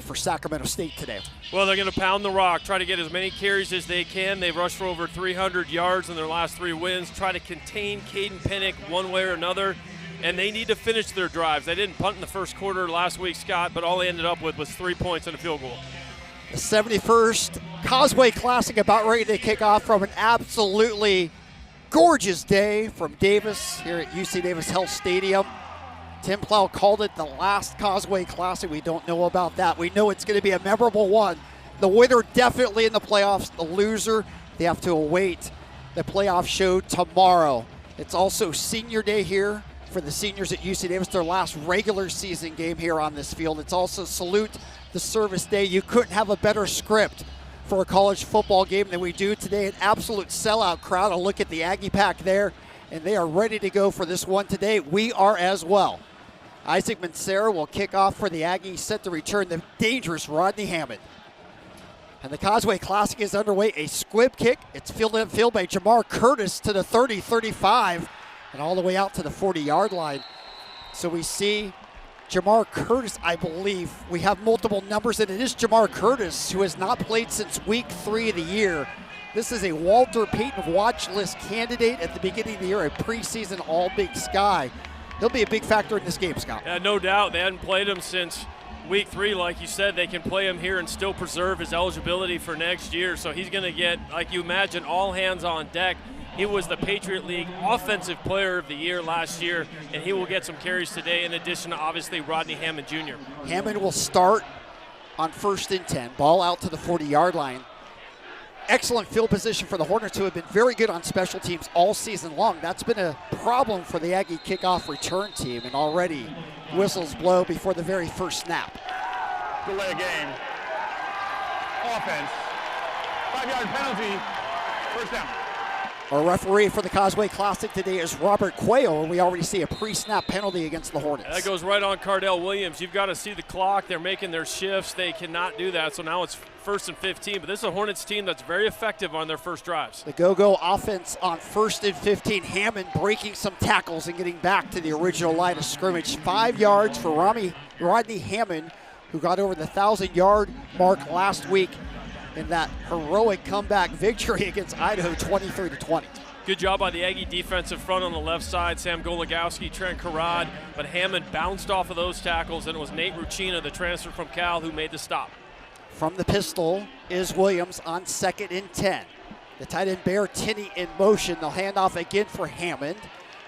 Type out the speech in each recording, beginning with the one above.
for Sacramento State today? Well, they're going to pound the rock, try to get as many carries as they can. They've rushed for over 300 yards in their last 3 wins, try to contain Caden Pinnock one way or another, and they need to finish their drives. They didn't punt in the first quarter last week, Scott, but all they ended up with was 3 points and a field goal. The 71st Causeway Classic about ready to kick off from an absolutely gorgeous day from Davis here at UC Davis Health Stadium. Tim Plow called it the last Causeway Classic. We don't know about that. We know it's going to be a memorable one. The winner definitely in the playoffs. The loser, they have to await the playoff show tomorrow. It's also senior day here for the seniors at UC Davis, their last regular season game here on this field. It's also salute the service day. You couldn't have a better script for a college football game than we do today. An absolute sellout crowd. A look at the Aggie Pack there, and they are ready to go for this one today. We are as well. Isaac Mancera will kick off for the Aggies, set to return the dangerous Rodney Hammond. And the Causeway Classic is underway. A squib kick. It's fielded upfield by Jamar Curtis to the 30, 35, and all the way out to the 40-yard line. So we see Jamar Curtis, I believe. We have multiple numbers, and it is Jamar Curtis, who has not played since week 3 of the year. This is a Walter Payton watch list candidate at the beginning of the year, a preseason All-Big Sky. He'll be a big factor in this game, Scott. Yeah, no doubt. They hadn't played him since week 3. Like you said, they can play him here and still preserve his eligibility for next year. So he's going to get, like you imagine, all hands on deck. He was the Patriot League Offensive Player of the Year last year, and he will get some carries today in addition to, obviously, Rodney Hammond Jr. Hammond will start on 1st and 10. Ball out to the 40-yard line. Excellent field position for the Hornets, who have been very good on special teams all season long. That's been a problem for the Aggie kickoff return team, and already whistles blow before the very first snap. Delay game. Offense. 5-yard penalty. First down. Our referee for the Causeway Classic today is Robert Quayle, and we already see a pre-snap penalty against the Hornets. That goes right on Cardell Williams. You've got to see the clock. They're making their shifts. They cannot do that, so now it's 1st and 15. But this is a Hornets team that's very effective on their first drives. The go-go offense on 1st and 15. Hammond breaking some tackles and getting back to the original line of scrimmage. 5 yards for Rodney Hammond, who got over the 1,000-yard mark last week in that heroic comeback victory against Idaho, 23-20. Good job by the Aggie defensive front on the left side. Sam Golagowski, Trent Karad, but Hammond bounced off of those tackles, and it was Nate Ruchina, the transfer from Cal, who made the stop. From the pistol is Williams on 2nd and 10. The tight end Bear Tinney in motion. They'll hand off again for Hammond,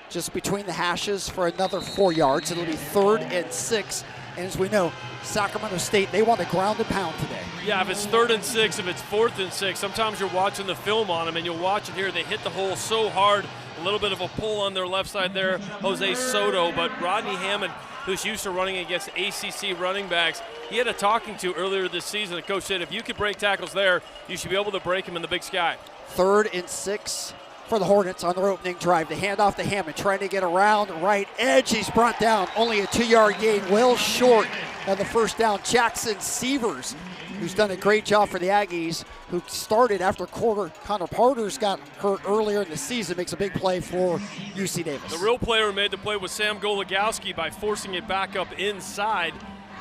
just between the hashes for another 4 yards. It'll be 3rd and 6. And as we know, Sacramento State, they want to ground and pound today. Yeah, if it's 3rd and 6, if it's 4th and 6, sometimes you're watching the film on them, and you'll watch it here. They hit the hole so hard, a little bit of a pull on their left side there, Jose Soto. But Rodney Hammond, who's used to running against ACC running backs, he had a talking to earlier this season. The coach said if you could break tackles there, you should be able to break them in the Big Sky. 3rd and 6 for the Hornets on their opening drive. The handoff to Hammond, trying to get around right edge. He's brought down, only a 2-yard gain, well short of the first down. Jackson Sievers, who's done a great job for the Aggies, who started after Connor Parters got hurt earlier in the season, makes a big play for UC Davis. The real player who made the play was Sam Golagowski by forcing it back up inside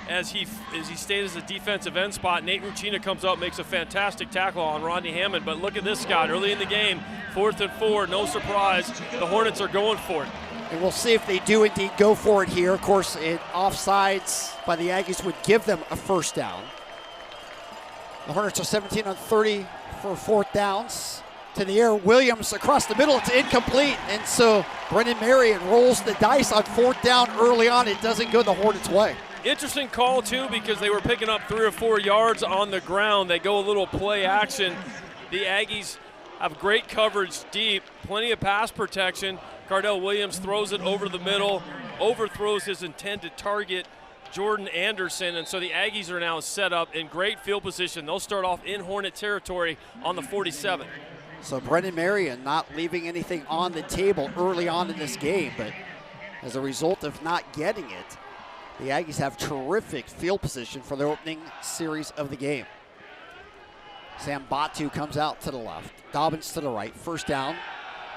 as he stayed as a defensive end spot. Nate Ruchina comes up, makes a fantastic tackle on Rodney Hammond. But look at this, Scott. Early in the game, 4th and 4, no surprise. The Hornets are going for it. And we'll see if they do indeed go for it here. Of course, offsides by the Aggies would give them a first down. The Hornets are 17 on 30 for 4th downs. To the air, Williams across the middle, it's incomplete. And so Brendan Marion rolls the dice on 4th down early on. It doesn't go the Hornets' way. Interesting call, too, because they were picking up 3 or 4 yards on the ground. They go a little play action. The Aggies have great coverage deep, plenty of pass protection. Cardell Williams throws it over the middle, overthrows his intended target, Jordan Anderson, and so the Aggies are now set up in great field position. They'll start off in Hornet territory on the 47. So Brendan Marion not leaving anything on the table early on in this game, but as a result of not getting it, the Aggies have terrific field position for their opening series of the game. Sam Batu comes out to the left, Dobbins to the right. First down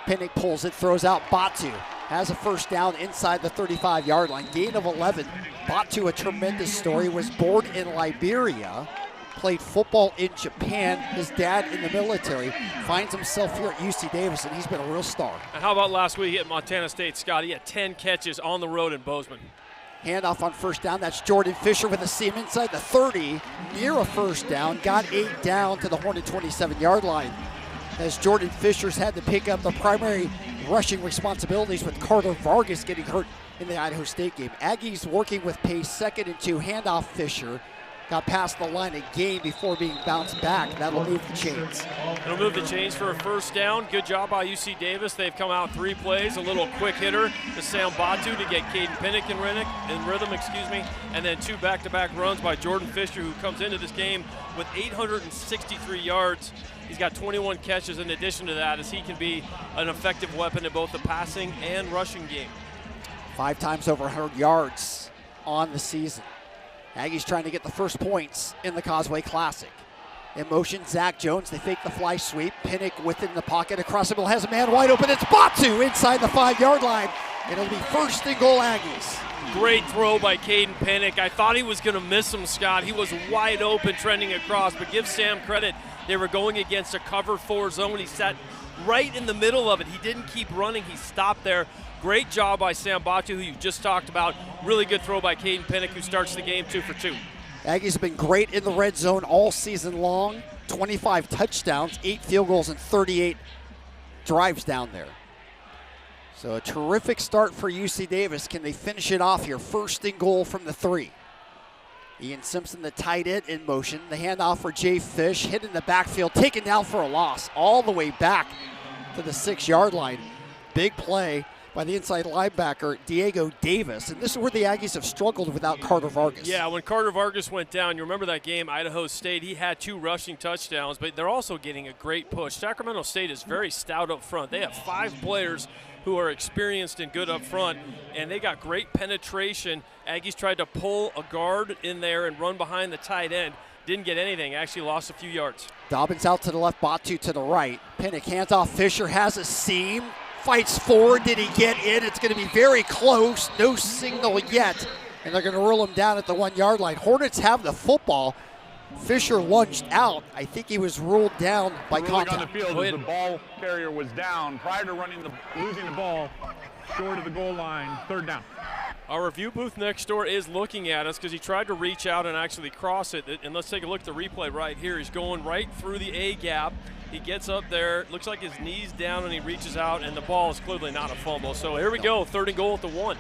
Pinnock pulls it, throws out Batu. Has a first down inside the 35-yard line. Gain of 11. Batu, a tremendous story, was born in Liberia, played football in Japan. His dad in the military, finds himself here at UC Davis, and he's been a real star. And how about last week at Montana State, Scott? He had 10 catches on the road in Bozeman. Handoff on first down. That's Jordan Fisher with a seam inside the 30, near a first down. Got 8 down to the Hornet 27-yard line, as Jordan Fisher's had to pick up the primary rushing responsibilities with Carter Vargas getting hurt in the Idaho State game. Aggies working with pace, 2nd and 2. Handoff Fisher. Got past the line again before being bounced back. That'll move the chains. It'll move the chains for a first down. Good job by UC Davis. They've come out 3 plays. A little quick hitter to Sam Batu to get Caden Pinnock in rhythm, and then 2 back-to-back runs by Jordan Fisher, who comes into this game with 863 yards. He's got 21 catches in addition to that, as he can be an effective weapon in both the passing and rushing game. 5 times over 100 yards on the season. Aggies trying to get the first points in the Causeway Classic. In motion, Zach Jones. They fake the fly sweep. Pinnock within the pocket. Across the middle, has a man wide open. It's Batu inside the 5-yard line. And it'll be 1st and goal, Aggies. Great throw by Caden Pinnock. I thought he was going to miss him, Scott. He was wide open trending across, but give Sam credit. They were going against a cover 4 zone. He sat right in the middle of it. He didn't keep running. He stopped there. Great job by Sam Batu, who you just talked about. Really good throw by Caden Pinnock, who starts the game 2 for 2. Aggies have been great in the red zone all season long. 25 touchdowns, 8 field goals, and 38 drives down there. So a terrific start for UC Davis. Can they finish it off here? 1st and goal from the 3. Ian Simpson, the tight end, in motion. The handoff for Jay Fish, hit in the backfield, taken down for a loss, all the way back to the 6-yard line. Big play by the inside linebacker, Diego Davis. And this is where the Aggies have struggled without Carter Vargas. Yeah, when Carter Vargas went down, you remember that game, Idaho State, he had 2 rushing touchdowns, but they're also getting a great push. Sacramento State is very stout up front. They have 5 players who are experienced and good up front, and they got great penetration. Aggies tried to pull a guard in there and run behind the tight end. Didn't get anything, actually lost a few yards. Dobbins out to the left, Batu to the right. Pinnock hands off, Fisher has a seam. Fights forward. Did he get in? It's going to be very close. No signal yet. And they're going to roll him down at the 1-yard line. Hornets have the football. Fisher lunged out. I think he was ruled down by contact. On the field, the ball carrier was down prior to losing the ball short of the goal line. 3rd down. Our review booth next door is looking at us because he tried to reach out and actually cross it. And let's take a look at the replay right here. He's going right through the A gap. He gets up there, looks like his knee's down, and he reaches out, and the ball is clearly not a fumble. So here we go, 3rd and goal at the 1.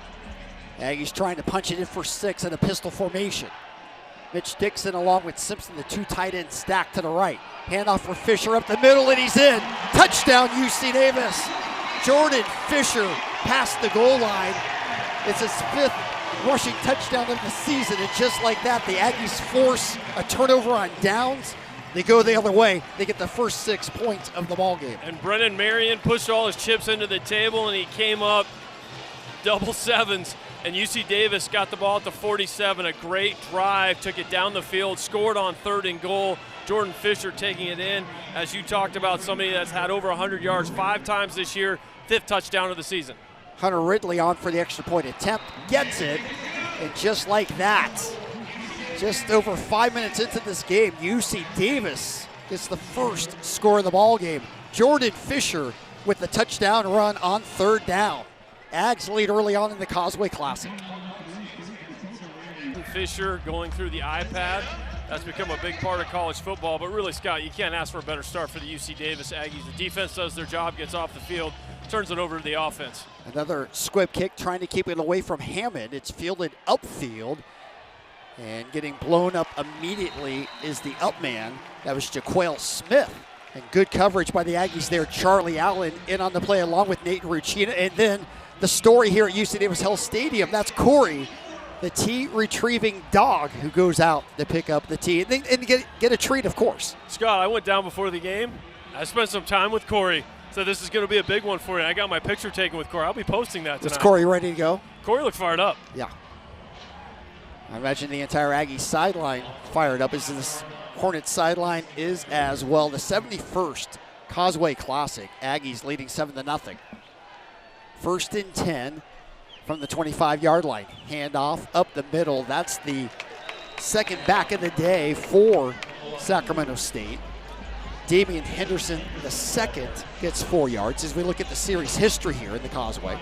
Aggies trying to punch it in for 6 in a pistol formation. Mitch Dixon along with Simpson, the 2 tight ends stacked to the right. Handoff for Fisher up the middle, and he's in. Touchdown, UC Davis. Jordan Fisher past the goal line. It's his 5th rushing touchdown of the season, and just like that, the Aggies force a turnover on downs. They go the other way. They get the first 6 points of the ball game. And Brennan Marion pushed all his chips into the table, and he came up double 7s. And UC Davis got the ball at the 47. A great drive, took it down the field, scored on 3rd and goal. Jordan Fisher taking it in. As you talked about, somebody that's had over 100 yards 5 times this year, 5th touchdown of the season. Hunter Ridley on for the extra point attempt, gets it, and just like that, just over 5 minutes into this game, UC Davis gets the first score of the ball game. Jordan Fisher with the touchdown run on 3rd down. Ags lead early on in the Causeway Classic. Fisher going through the iPad. That's become a big part of college football, but really, Scott, you can't ask for a better start for the UC Davis Aggies. The defense does their job, gets off the field, turns it over to the offense. Another squib kick trying to keep it away from Hammond. It's fielded upfield. And getting blown up immediately is the up man. That was Jaquel Smith. And good coverage by the Aggies there. Charlie Allen in on the play along with Nate Ruchina. And then the story here at UC Davis Health Stadium, that's Corey, the tee retrieving dog, who goes out to pick up the tee and get a treat, of course. Scott, I went down before the game. I spent some time with Corey. So this is going to be a big one for you. I got my picture taken with Corey. I'll be posting that tonight. Is Corey ready to go? Corey looked fired up. Yeah. I imagine the entire Aggie sideline fired up, as this Hornets sideline is as well. The 71st Causeway Classic. Aggies leading 7-0. 1st and 10 from the 25-yard line. Handoff up the middle. That's the second back of the day for Sacramento State. Damian Henderson, the second, gets 4 yards. As we look at the series history here in the Causeway.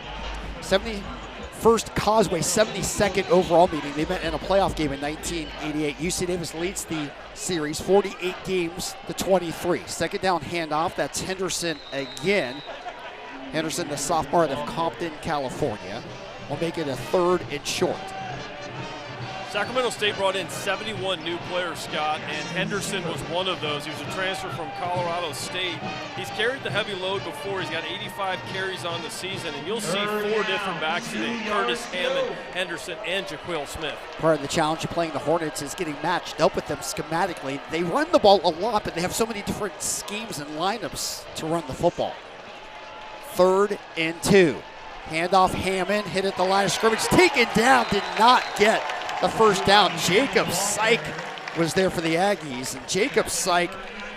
71st Causeway, 72nd overall meeting. They met in a playoff game in 1988. UC Davis leads the series 48 games to 23. Second down handoff. That's Henderson again. Henderson, the sophomore out of Compton, California, will make it a 3rd and short. Sacramento State brought in 71 new players, Scott, and Henderson was one of those. He was a transfer from Colorado State. He's carried the heavy load before. He's got 85 carries on the season, and you'll see 4 different backs today: Curtis, Hammond, Henderson, and Jaquil Smith. Part of the challenge of playing the Hornets is getting matched up with them schematically. They run the ball a lot, but they have so many different schemes and lineups to run the football. 3rd and 2. Handoff Hammond, hit at the line of scrimmage, taken down, did not get the first down. Jacob Syke was there for the Aggies, and Jacob Syke,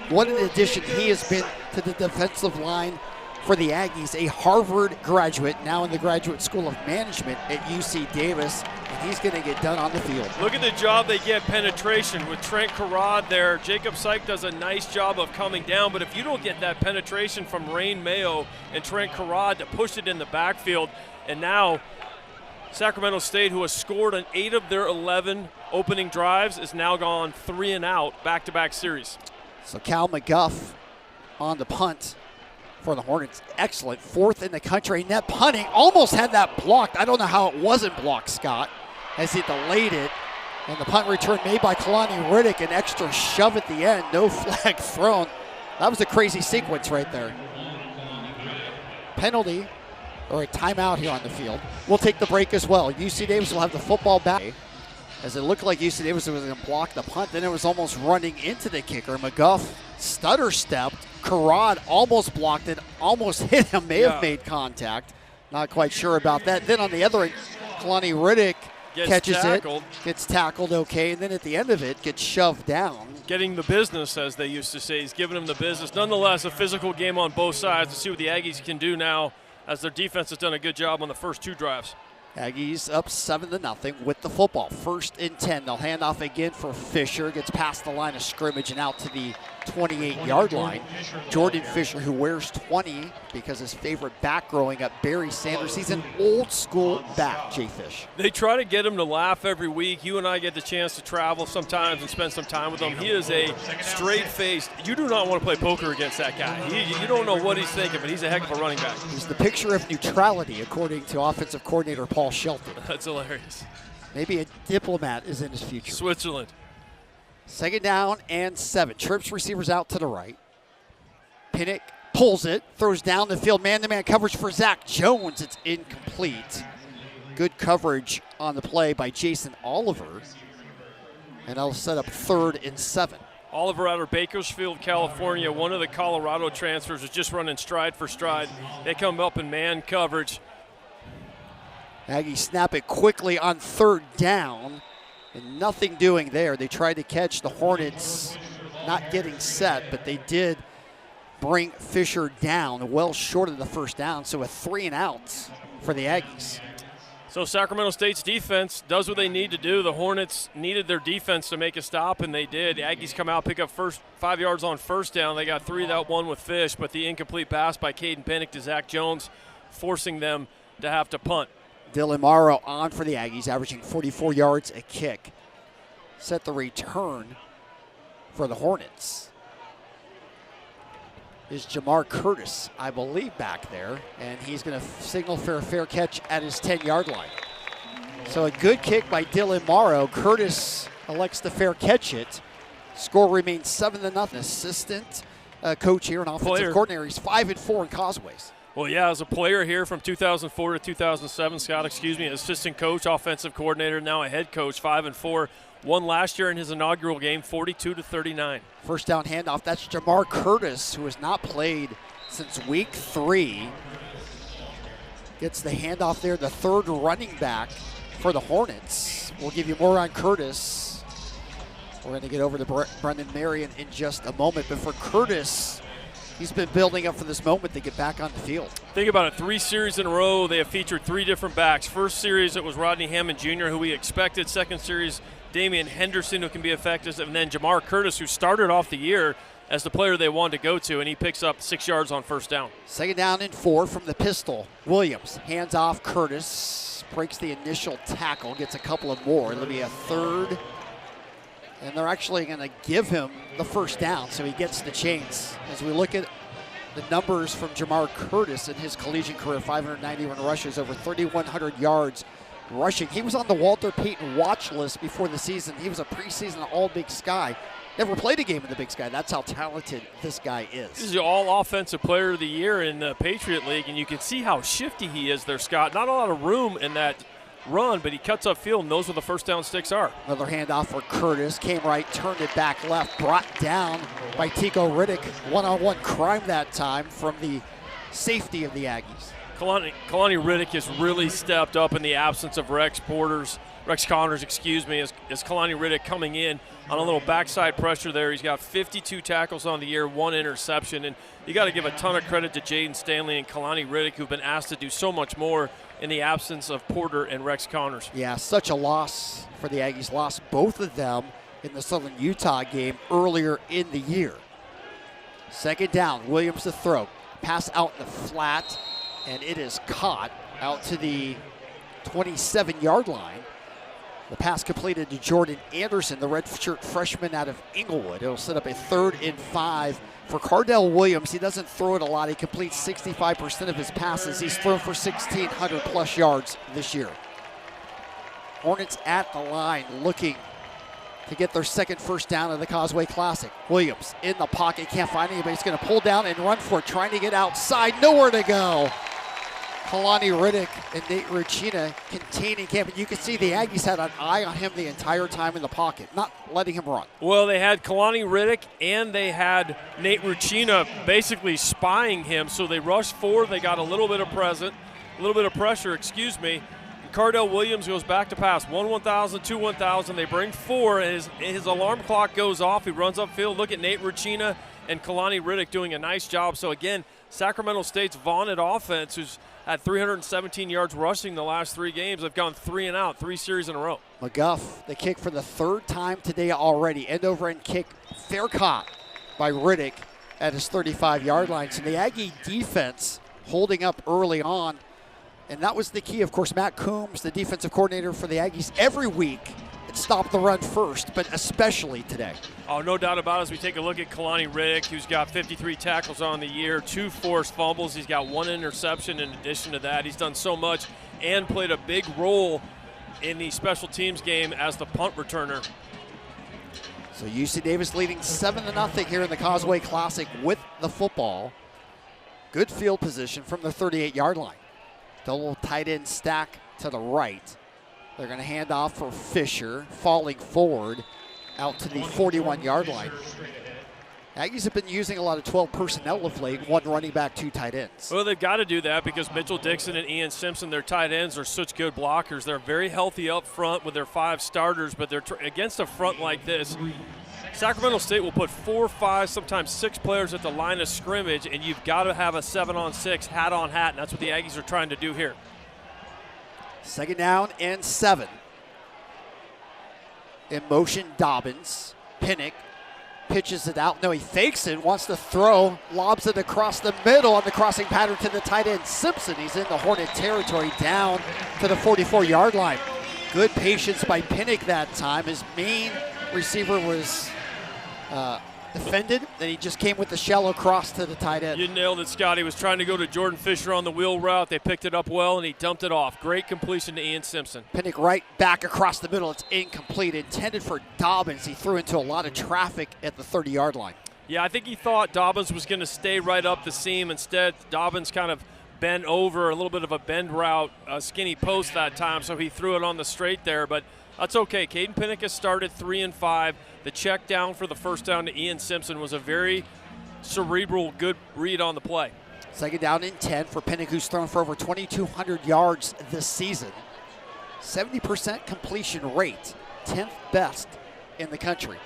what an addition he has been to the defensive line for the Aggies. A Harvard graduate, now in the Graduate School of Management at UC Davis, and he's going to get done on the field. Look at the job they get penetration with Trent Carrad there. Jacob Syke does a nice job of coming down, but if you don't get that penetration from Rain Mayo and Trent Carrad to push it in the backfield, and now Sacramento State, who has scored on 8 of their 11 opening drives, is now gone 3 and out back-to-back series. So Cal McGuff on the punt for the Hornets. Excellent. 4th in the country. Net punting. Almost had that blocked. I don't know how it wasn't blocked, Scott, as he delayed it. And the punt return made by Kalani Riddick. An extra shove at the end. No flag thrown. That was a crazy sequence right there. Penalty, or a timeout here on the field. We'll take the break as well. UC Davis will have the football back, as it looked like UC Davis was going to block the punt. Then it was almost running into the kicker. McGuff stutter stepped. Carrad almost blocked it, almost hit him, may have made contact. Not quite sure about that. Then on the other end, Kalani Riddick catches it, gets tackled okay, and then at the end of it gets shoved down. Getting the business, as they used to say. He's giving him the business. Nonetheless, a physical game on both sides to see what the Aggies can do now, as their defense has done a good job on the first 2 drives. Aggies up 7-0 with the football. 1st and 10. They'll hand off again for Fisher. Gets past the line of scrimmage and out to the 28-yard line. Jordan Fisher, who wears 20 because his favorite back growing up, Barry Sanders. He's an old school back, Jay Fish. They try to get him to laugh every week. You and I get the chance to travel sometimes and spend some time with him. He is a straight-faced, you do not want to play poker against that guy. You don't know what he's thinking, but he's a heck of a running back. He's the picture of neutrality, according to offensive coordinator Paul Shelton. That's hilarious. Maybe a diplomat is in his future. Switzerland. 2nd down and 7. Trips receivers out to the right. Pinnock pulls it, throws down the field. Man-to-man coverage for Zach Jones. It's incomplete. Good coverage on the play by Jason Oliver. And that'll set up 3rd and 7. Oliver out of Bakersfield, California. One of the Colorado transfers is just running stride for stride. They come up in man coverage. Aggies snap it quickly on 3rd down. And nothing doing there. They tried to catch the Hornets, not getting set, but they did bring Fisher down, well short of the first down. So a 3 and out for the Aggies. So Sacramento State's defense does what they need to do. The Hornets needed their defense to make a stop, and they did. The Aggies come out, pick up first 5 yards on first down. They got 3 that one with Fish, but the incomplete pass by Caden Pinnock to Zach Jones, forcing them to have to punt. Dylan Morrow on for the Aggies, averaging 44 yards a kick. Set the return for the Hornets is Jamar Curtis, I believe, back there, and he's going to signal for a fair catch at his 10-yard line. So a good kick by Dylan Morrow. Curtis elects to fair catch it. Score remains 7-0. Assistant coach here and offensive coordinator. He's 5-4 in Causeways. Well, yeah, as a player here from 2004 to 2007, Scott, assistant coach, offensive coordinator, now a head coach, 5-4. Won last year in his inaugural game, 42-39. First down handoff. That's Jamar Curtis, who has not played since week 3. Gets the handoff there, the 3rd running back for the Hornets. We'll give you more on Curtis. We're going to get over to Brendan Marion in just a moment. But for Curtis, He's been building up for this moment to get back on the field. Think about it, 3 series in a row, they have featured 3 different backs. First series, it was Rodney Hammond Jr., who we expected. Second series, Damian Henderson, who can be effective. And then Jamar Curtis, who started off the year as the player they wanted to go to, and he picks up 6 yards on first down. 2nd down and 4 from the pistol. Williams hands off Curtis, breaks the initial tackle, gets a couple of more. It'll be a 3rd. And they're actually going to give him the first down, so he gets the chance. As we look at the numbers from Jamar Curtis in his collegiate career, 591 rushes, over 3,100 yards rushing. He was on the Walter Payton watch list before the season. He was a preseason All-Big Sky. Never played a game in the Big Sky. That's how talented this guy is. This is the all-offensive player of the year in the Patriot League, and you can see how shifty he is there, Scott. Not a lot of room in that run, but he cuts upfield and knows where the first down sticks are. Another handoff for Curtis. Came right, turned it back left, brought down by Tico Riddick. One-on-one crime that time from the safety of the Aggies. Kalani Riddick has really stepped up in the absence of Rex Connors, as Kalani Riddick coming in on a little backside pressure there. He's got 52 tackles on the year, 1 interception, and you got to give a ton of credit to Jaden Stanley and Kalani Riddick, who've been asked to do so much more in the absence of Porter and Rex Connors. Yeah, such a loss for the Aggies. Lost both of them in the Southern Utah game earlier in the year. 2nd down, Williams to throw. Pass out in the flat, and it is caught out to the 27-yard line. The pass completed to Jordan Anderson, the redshirt freshman out of Inglewood. It'll set up a 3rd and 5 for Cardell Williams. He doesn't throw it a lot. He completes 65% of his passes. He's thrown for 1,600+ yards this year. Hornets at the line looking to get their 2nd first down of the Causeway Classic. Williams in the pocket, can't find anybody. He's going to pull down and run for it, trying to get outside. Nowhere to go. Kalani Riddick and Nate Ruchina containing him. And you can see the Aggies had an eye on him the entire time in the pocket, not letting him run. Well, they had Kalani Riddick and they had Nate Ruchina basically spying him. So they rushed forward. They got a little bit of pressure. And Cardell Williams goes back to pass. 1-1,000, 2-1,000. They bring 4. His alarm clock goes off. He runs upfield. Look at Nate Ruchina and Kalani Riddick doing a nice job. So again, Sacramento State's vaunted offense, who's had 317 yards rushing the last 3 games. They've gone 3 and out, 3 series in a row. McGuff, the kick for the 3rd time today already. End-over-end kick, fair caught by Riddick at his 35-yard line. So the Aggie defense holding up early on. And that was the key. Of course, Matt Coombs, the defensive coordinator for the Aggies, every week stop the run first, but especially today. Oh, no doubt about it. As we take a look at Kalani Riddick, who's got 53 tackles on the year, 2 forced fumbles. He's got 1 interception in addition to that. He's done so much and played a big role in the special teams game as the punt returner. So UC Davis leading 7-0 here in the Causeway Classic with the football. Good field position from the 38-yard line. Double tight end stack to the right. They're going to hand off for Fisher, falling forward out to the 41-yard line. Aggies have been using a lot of 12 personnel of late, 1 running back, 2 tight ends. Well, they've got to do that because Mitchell Dixon and Ian Simpson, their tight ends, are such good blockers. They're very healthy up front with their 5 starters, but they're against a front like this. Sacramento State will put 4, 5, sometimes 6 players at the line of scrimmage, and you've got to have a 7-on-6, hat on hat, and that's what the Aggies are trying to do here. 2nd down and 7. In motion, Dobbins. Pinnock pitches it out. No, he fakes it, wants to throw, lobs it across the middle on the crossing pattern to the tight end, Simpson. He's in the Hornet territory, down to the 44-yard line. Good patience by Pinnock that time. His main receiver was defended, then he just came with the shallow cross to the tight end. You nailed it, Scott. He was trying to go to Jordan Fisher on the wheel route. They picked it up well, and he dumped it off. Great completion to Ian Simpson. Pinnock right back across the middle. It's incomplete. Intended for Dobbins. He threw into a lot of traffic at the 30-yard line. Yeah, I think he thought Dobbins was going to stay right up the seam. Instead, Dobbins kind of bent over, a little bit of a bend route, a skinny post that time, so he threw it on the straight there. But that's okay. Caden Pinnock has started 3 and 5. The check down for the first down to Ian Simpson was a very cerebral, good read on the play. 2nd down and 10 for Pinnock, who's thrown for over 2,200 yards this season. 70% completion rate, 10th best in the country.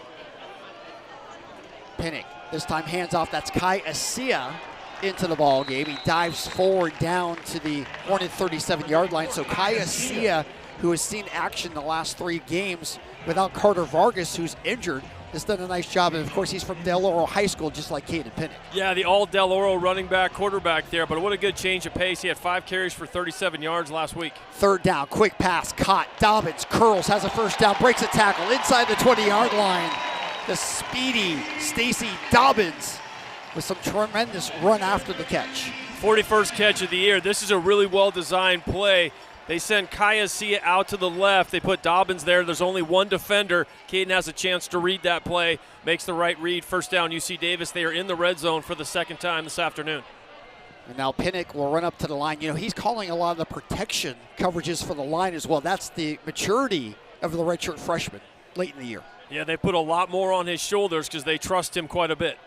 Pinnock this time hands off. That's Kai Asia into the ball game. He dives forward down to the Hornet 37-yard line. So Kai Asia, who has seen action the last 3 games without Carter Vargas, who's injured, has done a nice job. And of course, he's from Del Oro High School, just like Caden Pinnock. Yeah, the all Del Oro running back, quarterback there, but what a good change of pace. He had 5 carries for 37 yards last week. 3rd down, quick pass, caught. Dobbins curls, has a 1st down, breaks a tackle inside the 20-yard line. The speedy Stacy Dobbins with some tremendous run after the catch. 41st catch of the year. This is a really well-designed play. They send Kaya Sia out to the left. They put Dobbins there. There's only one defender. Caden has a chance to read that play, makes the right read. 1st down, UC Davis. They are in the red zone for the 2nd time this afternoon. And now Pinnock will run up to the line. You know, he's calling a lot of the protection coverages for the line as well. That's the maturity of the redshirt freshman late in the year. Yeah, they put a lot more on his shoulders because they trust him quite a bit.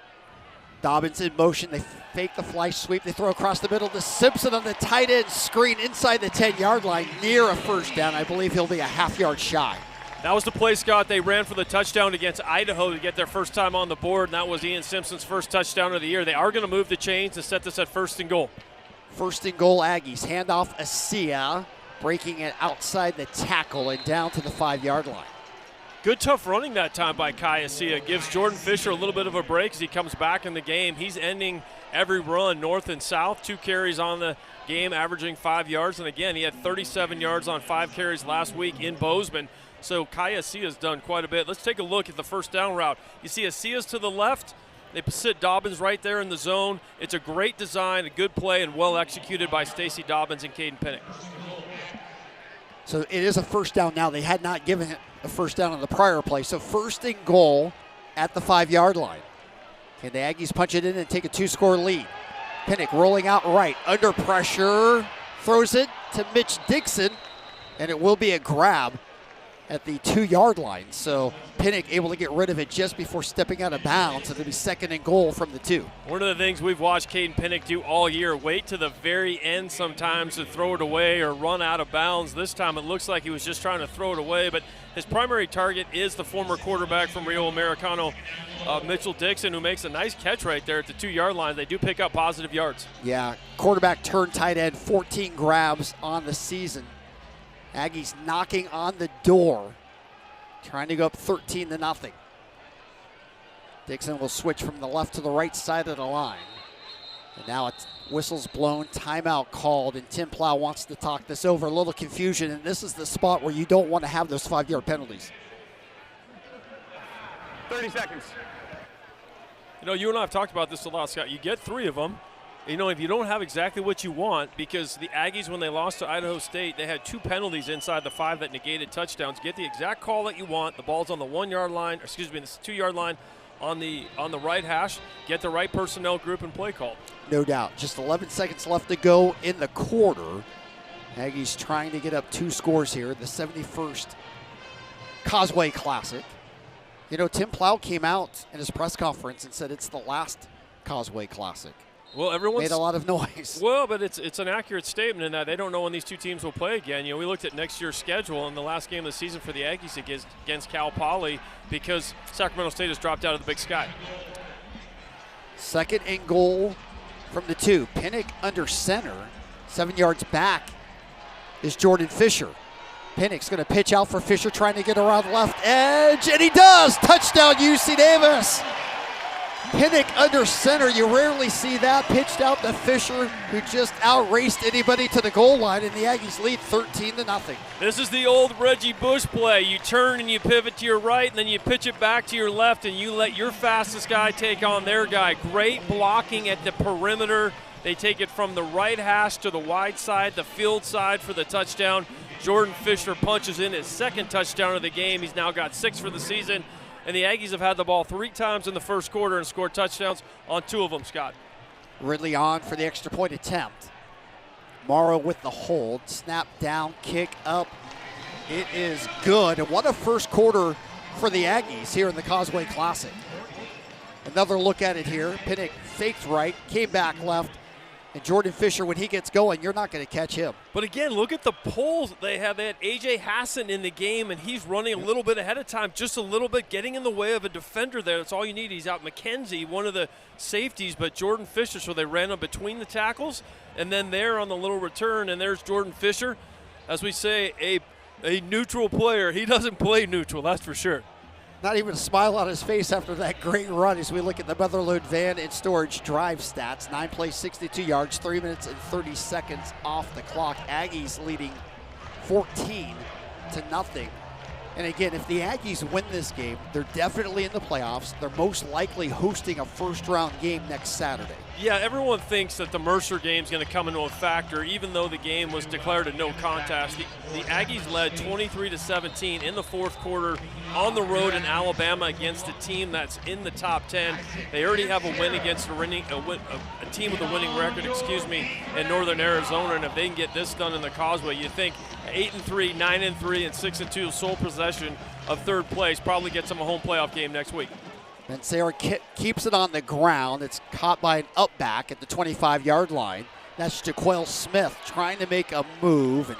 Dobbins in motion. They fake the fly sweep. They throw across the middle to Simpson on the tight end screen inside the 10-yard line near a 1st down. I believe he'll be a half-yard shy. That was the play, Scott. They ran for the touchdown against Idaho to get their first time on the board, and that was Ian Simpson's first touchdown of the year. They are going to move the chains and set this at 1st and goal. 1st and goal, Aggies. Handoff Asia, breaking it outside the tackle and down to the 5-yard line. Good tough running that time by Kai Asia. Gives Jordan Fisher a little bit of a break as he comes back in the game. He's ending every run north and south. 2 carries on the game, averaging 5 yards. And again, he had 37 yards on 5 carries last week in Bozeman. So Kai Asia's done quite a bit. Let's take a look at the 1st down route. You see Asia's to the left. They sit Dobbins right there in the zone. It's a great design, a good play, and well executed by Stacy Dobbins and Caden Pinnock. So it is a 1st down now. They had not given it a 1st down on the prior play. So 1st and goal at the 5-yard line. Can the Aggies punch it in and take a 2-score lead? Pinnock rolling out right, under pressure, throws it to Mitch Dixon, and it will be a grab at the 2-yard line. So Pinnock able to get rid of it just before stepping out of bounds. It'll be 2nd and goal from the 2. One of the things we've watched Caden Pinnock do all year, wait to the very end sometimes to throw it away or run out of bounds. This time it looks like he was just trying to throw it away, but his primary target is the former quarterback from Rio Americano, Mitchell Dixon, who makes a nice catch right there at the 2-yard line. They do pick up positive yards. Yeah, quarterback turned tight end, 14 grabs on the season. Aggies knocking on the door, trying to go up 13-0. Dixon will switch from the left to the right side of the line. And now it's whistles blown, timeout called, and Tim Plow wants to talk this over. A little confusion, and this is the spot where you don't want to have those 5-yard penalties. 30 seconds. You know, you and I have talked about this a lot, Scott. You get 3 of them. You know, if you don't have exactly what you want, because the Aggies, when they lost to Idaho State, they had 2 penalties inside the 5 that negated touchdowns. Get the exact call that you want. The ball's on the 1-yard line, or excuse me, the 2-yard line on the right hash. Get the right personnel group and play call. No doubt. Just 11 seconds left to go in the quarter. Aggies trying to get up 2 scores here. The 71st Causeway Classic. You know, Tim Plow came out in his press conference and said it's the last Causeway Classic. Well, everyone's made a lot of noise. Well, but it's an accurate statement in that they don't know when these 2 teams will play again. You know, we looked at next year's schedule, and the last game of the season for the Aggies against Cal Poly because Sacramento State has dropped out of the Big Sky. 2nd and goal from the 2. Pinnock under center. 7 yards back is Jordan Fisher. Pinnock's going to pitch out for Fisher, trying to get around left edge, and he does! Touchdown, UC Davis! Pinnock under center, you rarely see that. Pitched out to Fisher, who just outraced anybody to the goal line, and the Aggies lead 13-0. This is the old Reggie Bush play. You turn and you pivot to your right, and then you pitch it back to your left, and you let your fastest guy take on their guy. Great blocking at the perimeter. They take it from the right hash to the wide side, the field side for the touchdown. Jordan Fisher punches in his 2nd touchdown of the game. He's now got 6 for the season. And the Aggies have had the ball 3 times in the 1st quarter and scored touchdowns on 2 of them, Scott. Ridley on for the extra point attempt. Morrow with the hold. Snap down, kick up. It is good. And what a 1st quarter for the Aggies here in the Causeway Classic. Another look at it here. Pinnock faked right, came back left, And Jordan Fisher, when he gets going, you're not going to catch him. But again, look at the pulls they have. They had A.J. Hassan in the game, and he's running a little bit ahead of time, just a little bit, getting in the way of a defender there. That's all you need. He's out McKenzie, one of the safeties, but Jordan Fisher, so they ran him between the tackles, and then there on the little return, and there's Jordan Fisher. As we say, a neutral player. He doesn't play neutral, that's for sure. Not even a smile on his face after that great run as we look at the Motherlode Van and Storage drive stats. 9 plays, 62 yards, 3 minutes and 30 seconds off the clock. Aggies leading 14-0. And again, if the Aggies win this game, they're definitely in the playoffs. They're most likely hosting a first-round game next Saturday. Yeah, everyone thinks that the Mercer game is going to come into a factor, even though the game was declared a no contest. The Aggies led 23-17 in the fourth quarter on the road in Alabama against a team that's in the top 10. They already have a win against a team with a winning record, in Northern Arizona. And if they can get this done in the Causeway, you think 8-3, 9-3, and 6-2 sole possession of third place probably gets them a home playoff game next week. And Sarah keeps it on the ground. It's caught by an up back at the 25-yard line. That's Jaquel Smith trying to make a move and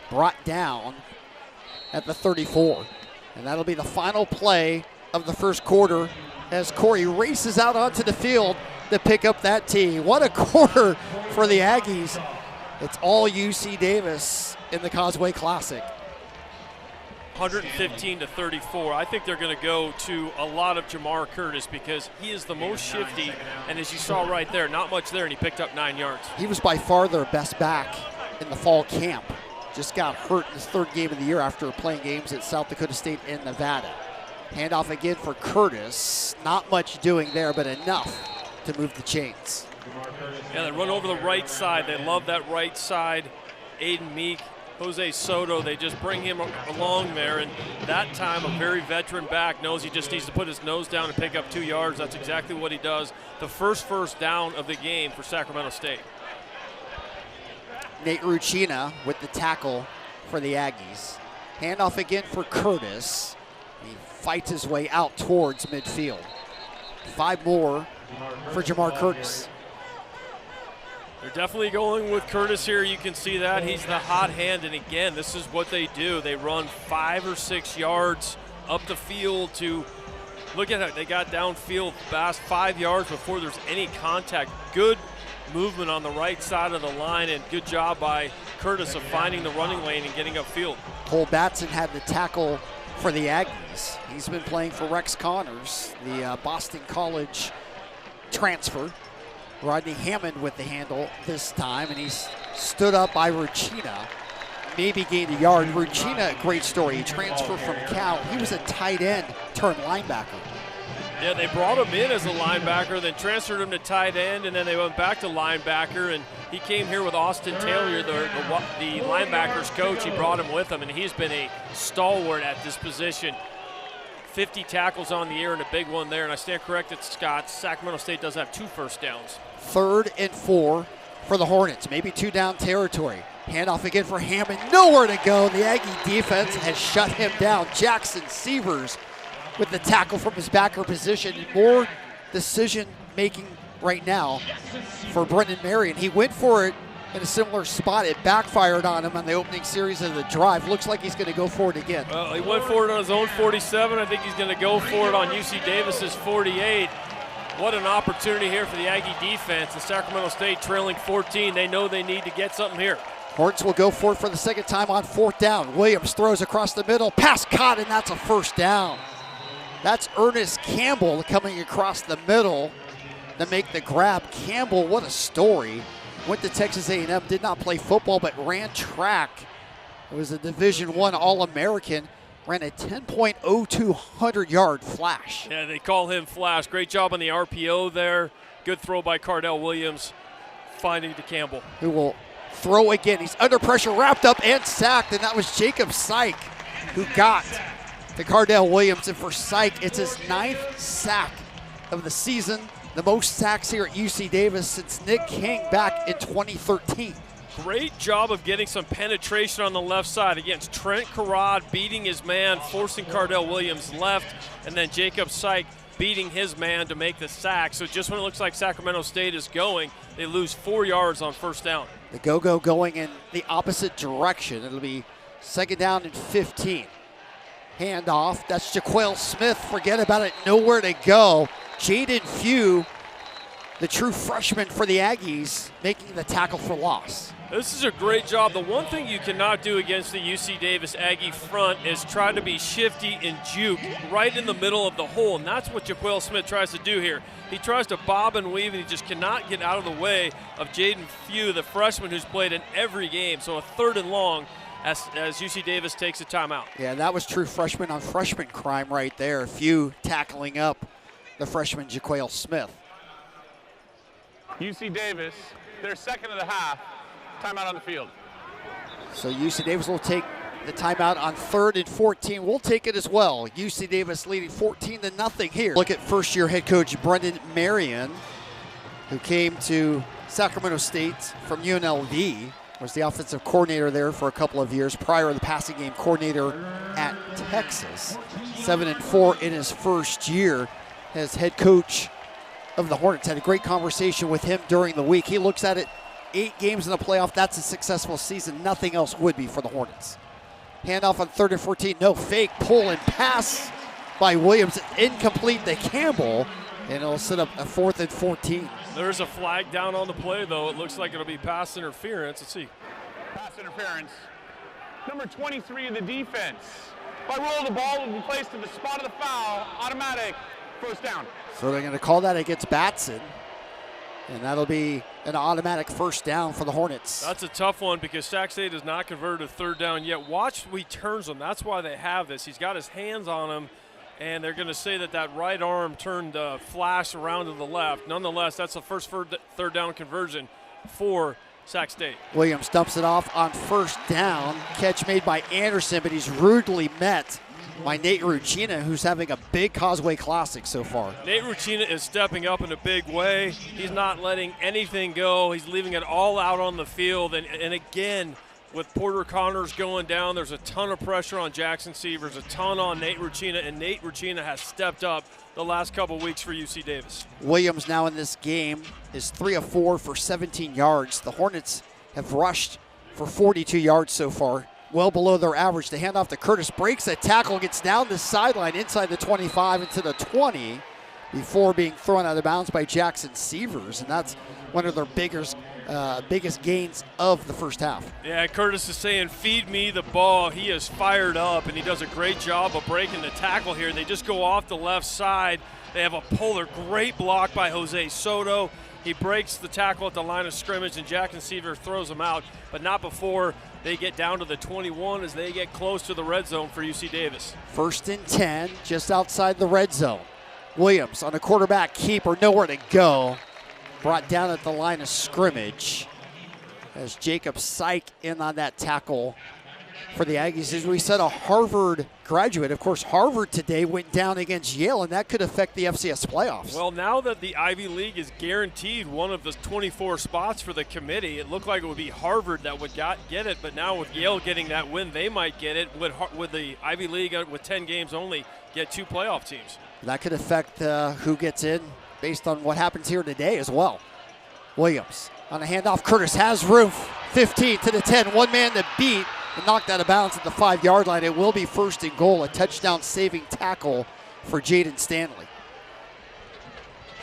brought down at the 34. And that'll be the final play of the first quarter as Corey races out onto the field to pick up that tee. What a quarter for the Aggies. It's all UC Davis in the Causeway Classic. 115-34. I think they're going to go to a lot of Jamar Curtis because he is the most shifty, and as you saw right there, not much there, and he picked up 9 yards. He was by far their best back in the fall camp. Just got hurt in his third game of the year after playing games at South Dakota State and Nevada. Handoff again for Curtis. Not much doing there, but enough to move the chains. Yeah, they run over the right side. They love that right side. Aiden Meek, Jose Soto, they just bring him along there, and that time a very veteran back knows he just needs to put his nose down and pick up 2 yards. That's exactly what he does. The first down of the game for Sacramento State. Nate Ruchina with the tackle for the Aggies. Handoff again for Curtis. He fights his way out towards midfield. 5 more for Jamar Curtis. They're definitely going with Curtis here. You can see that. He's the hot hand, and again, this is what they do. They run 5 or 6 yards up the field to look at that. They got downfield fast 5 yards before there's any contact. Good movement on the right side of the line, and good job by Curtis of finding the running lane and getting upfield. Cole Batson had the tackle for the Aggies. He's been playing for Rex Connors, the Boston College transfer. Rodney Hammond with the handle this time, and he's stood up by Ruchina. Maybe gained a yard. Ruchina, great story. He transferred from Cal. He was a tight end turned linebacker. Yeah, they brought him in as a linebacker, then transferred him to tight end, and then they went back to linebacker, and he came here with Austin Taylor, the linebackers coach. He brought him with him, and he's been a stalwart at this position. 50 tackles on the year and a big one there, and I stand corrected, Scott. Sacramento State does have 2 first downs. 3rd and 4 for the Hornets, maybe 2 down territory. Handoff again for Hammond, nowhere to go. The Aggie defense has shut him down. Jackson Sievers with the tackle from his backer position. More decision making right now for Brendan Marion. He went for it in a similar spot. It backfired on him on the opening series of the drive. Looks like he's going to go for it again. Well, he went for it on his own 47. I think he's going to go for it on UC Davis's 48. What an opportunity here for the Aggie defense. The Sacramento State trailing 14. They know they need to get something here. Hornets will go for it for the second time on 4th down. Williams throws across the middle. Pass caught, and that's a first down. That's Ernest Campbell coming across the middle to make the grab. Campbell, what a story. Went to Texas A&M, did not play football, but ran track. It was a Division I All-American. Ran a 10.02 100-yard flash. Yeah, they call him Flash. Great job on the RPO there. Good throw by Cardell Williams, finding to Campbell. Who will throw again. He's under pressure, wrapped up and sacked, and that was Jacob Syke who got to Cardell Williams. And for Syke, it's his 9th sack of the season. The most sacks here at UC Davis since Nick King back in 2013. Great job of getting some penetration on the left side against Trent Carrad beating his man, forcing Cardell Williams left, and then Jacob Syke beating his man to make the sack. So just when it looks like Sacramento State is going, they lose 4 yards on first down. The go-go going in the opposite direction. It'll be 2nd down and 15. Handoff. That's Jaquel Smith. Forget about it. Nowhere to go. Jaden Few, the true freshman for the Aggies, making the tackle for loss. This is a great job. The one thing you cannot do against the UC Davis Aggie front is try to be shifty and juke right in the middle of the hole, and that's what Jaquel Smith tries to do here. He tries to bob and weave, and he just cannot get out of the way of Jaden Few, the freshman who's played in every game. So a 3rd and long as UC Davis takes a timeout. Yeah, that was true freshman on freshman crime right there. Few tackling up the freshman Jaquel Smith. UC Davis, their 2nd of the half, timeout on the field. So UC Davis will take the timeout on 3rd and 14. We'll take it as well. UC Davis leading 14-0 here. Look at first-year head coach Brendan Marion, who came to Sacramento State from UNLV. Was the offensive coordinator there for a couple of years. Prior, the passing game coordinator at Texas. 7-4 in his first year as head coach of the Hornets. Had a great conversation with him during the week. He looks at it, 8 games in the playoff. That's a successful season. Nothing else would be for the Hornets. Handoff on 3rd and 14. No fake pull and pass by Williams. Incomplete to Campbell, and it'll set up a 4th and 14. There's a flag down on the play, though. It looks like it'll be pass interference. Let's see. Pass interference. Number 23 in the defense. By rule, the ball will be placed in the spot of the foul. Automatic first down. So they're going to call that against Batson, and that'll be an automatic first down for the Hornets. That's a tough one because Sac State has not converted a 3rd down yet. Watch he turns them. That's why they have this. He's got his hands on him, and they're going to say that right arm turned flash around to the left. Nonetheless, that's the first 3rd down conversion for Sac State. Williams dumps it off on 1st down. Catch made by Anderson, but he's rudely met by Nate Rucina, who's having a big Causeway Classic so far. Nate Rucina is stepping up in a big way. He's not letting anything go. He's leaving it all out on the field. And again, with Porter Connors going down, there's a ton of pressure on Jackson Sievers, a ton on Nate Rucina, and Nate Rucina has stepped up the last couple weeks for UC Davis. Williams now in this game is 3 of 4 for 17 yards. The Hornets have rushed for 42 yards so far, well below their average. The handoff to Curtis, breaks a tackle, gets down the sideline inside the 25 into the 20 before being thrown out of bounds by Jackson Sievers, and that's one of their biggest gains of the first half. Yeah, Curtis is saying, feed me the ball. He is fired up, and he does a great job of breaking the tackle here. They just go off the left side. They have a polar great block by Jose Soto. He breaks the tackle at the line of scrimmage, and Jackson Sievers throws him out, but not before they get down to the 21 as they get close to the red zone for UC Davis. 1st and 10, just outside the red zone. Williams on a quarterback keeper, nowhere to go. Brought down at the line of scrimmage as Jacob Syke in on that tackle for the Aggies. As we said, a Harvard graduate. Of course, Harvard today went down against Yale, and that could affect the FCS playoffs. Well, now that the Ivy League is guaranteed one of the 24 spots for the committee, it looked like it would be Harvard that would get it, but now with Yale getting that win, they might get it. Would the Ivy League with 10 games only get 2 playoff teams? That could affect who gets in based on what happens here today as well. Williams on a handoff. Curtis has room. 15 to the 10. One man to beat and knocked out of bounds at the 5-yard line. It will be 1st and goal. A touchdown saving tackle for Jaden Stanley.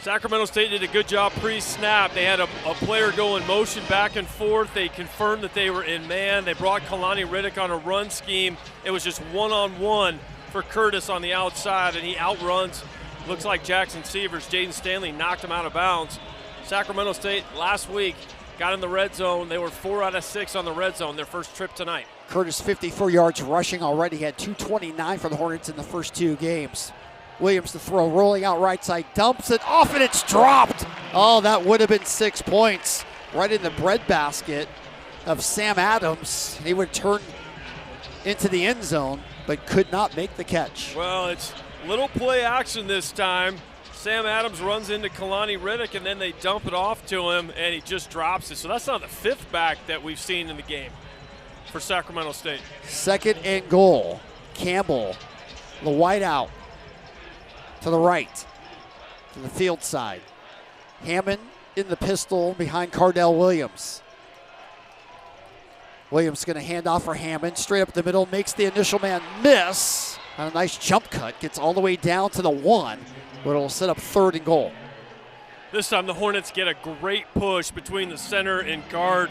Sacramento State did a good job pre-snap. They had a player go in motion back and forth. They confirmed that they were in man. They brought Kalani Riddick on a run scheme. It was just one-on-one for Curtis on the outside, and he outruns. Looks like Jackson Sievers. Jaden Stanley knocked him out of bounds. Sacramento State last week got in the red zone. They were 4 out of 6 on the red zone, their first trip tonight. Curtis 54 yards rushing already. Had 229 for the Hornets in the first 2 games. Williams to throw, rolling out right side, dumps it off, and it's dropped. Oh, that would have been 6 points. Right in the breadbasket of Sam Adams. He would turn into the end zone, but could not make the catch. Well, it's little play action this time. Sam Adams runs into Kalani Riddick, and then they dump it off to him, and he just drops it. So that's not the 5th back that we've seen in the game for Sacramento State. 2nd and goal. Campbell, the wide out to the right. to the field side. Hammond in the pistol behind Cardell Williams. Williams going to hand off for Hammond. Straight up the middle, makes the initial man miss. On a nice jump cut, gets all the way down to the 1, but it'll set up 3rd and goal. This time the Hornets get a great push between the center and guard,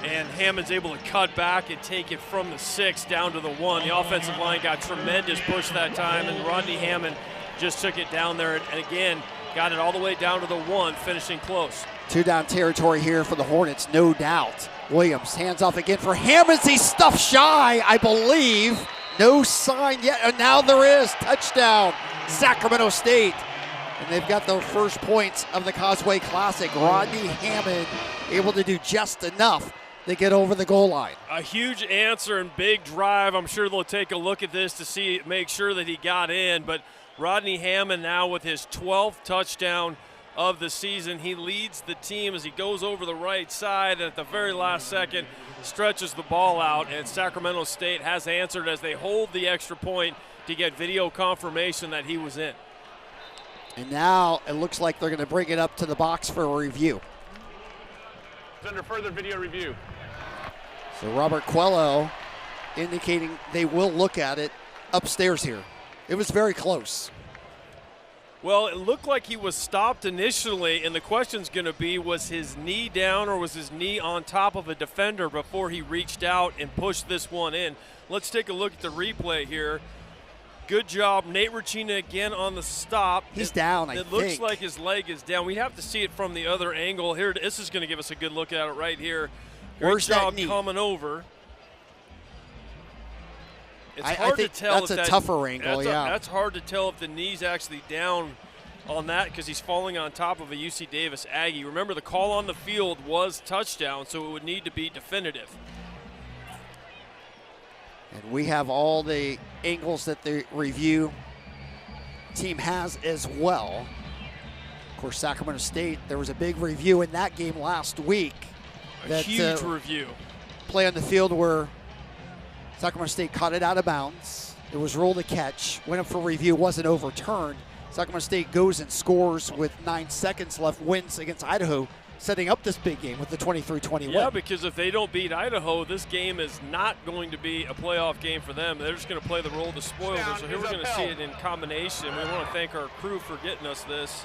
and Hammond's able to cut back and take it from the 6 down to the 1. The offensive line got tremendous push that time, and Rodney Hammond just took it down there and again got it all the way down to the 1, finishing close. 2-down territory here for the Hornets, no doubt. Williams hands off again for Hammond. He's stuffed shy, I believe. No sign yet, and now there is. Touchdown, Sacramento State. And they've got the first points of the Causeway Classic. Rodney Hammond able to do just enough to get over the goal line. A huge answer and big drive. I'm sure they'll take a look at this to make sure that he got in. But Rodney Hammond now with his 12th touchdown of the season. He leads the team as he goes over the right side and at the very last second stretches the ball out. And Sacramento State has answered as they hold the extra point to get video confirmation that he was in. And now it looks like they're going to bring it up to the box for a review. It's under further video review. So Robert Quello indicating they will look at it upstairs here. It was very close. Well, it looked like he was stopped initially, and the question's going to be, was his knee down or was his knee on top of a defender before he reached out and pushed this one in? Let's take a look at the replay here. Good job, Nate Racina again on the stop. He's down, I think. It looks like his leg is down. We have to see it from the other angle. Here, this is going to give us a good look at it right here. Great job coming over. It's hard to tell. That's a tougher angle, That's hard to tell if the knee's actually down on that because he's falling on top of a UC Davis Aggie. Remember, the call on the field was touchdown, so it would need to be definitive. And we have all the angles that the review team has as well. Of course, Sacramento State, there was a big review in that game last week. A huge review. Play on the field where Sacramento State caught it out of bounds. It was ruled a catch, went up for review, wasn't overturned. Sacramento State goes and scores with 9 seconds left, wins against Idaho, setting up this big game with the 23-20 win. Yeah, because if they don't beat Idaho, this game is not going to be a playoff game for them. They're just going to play the role of the spoiler. So here we're going to see it in combination. We want to thank our crew for getting us this.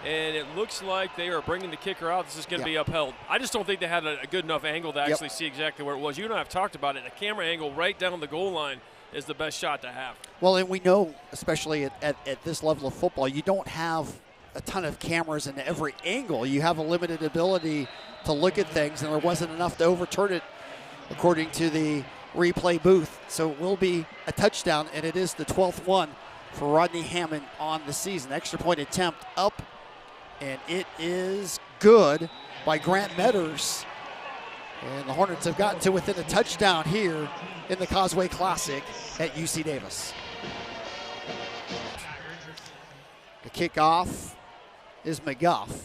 And it looks like they are bringing the kicker out. This is going to be upheld. I just don't think they had a good enough angle to actually see exactly where it was. You and I have talked about it. A camera angle right down the goal line is the best shot to have. Well, and we know, especially at this level of football, you don't have a ton of cameras in every angle. You have a limited ability to look at things, and there wasn't enough to overturn it, according to the replay booth. So it will be a touchdown, and it is the 12th one for Rodney Hammond on the season. Extra point attempt up, and it is good by Grant Metters. And the Hornets have gotten to within a touchdown here in the Causeway Classic at UC Davis. The kickoff is McGuff.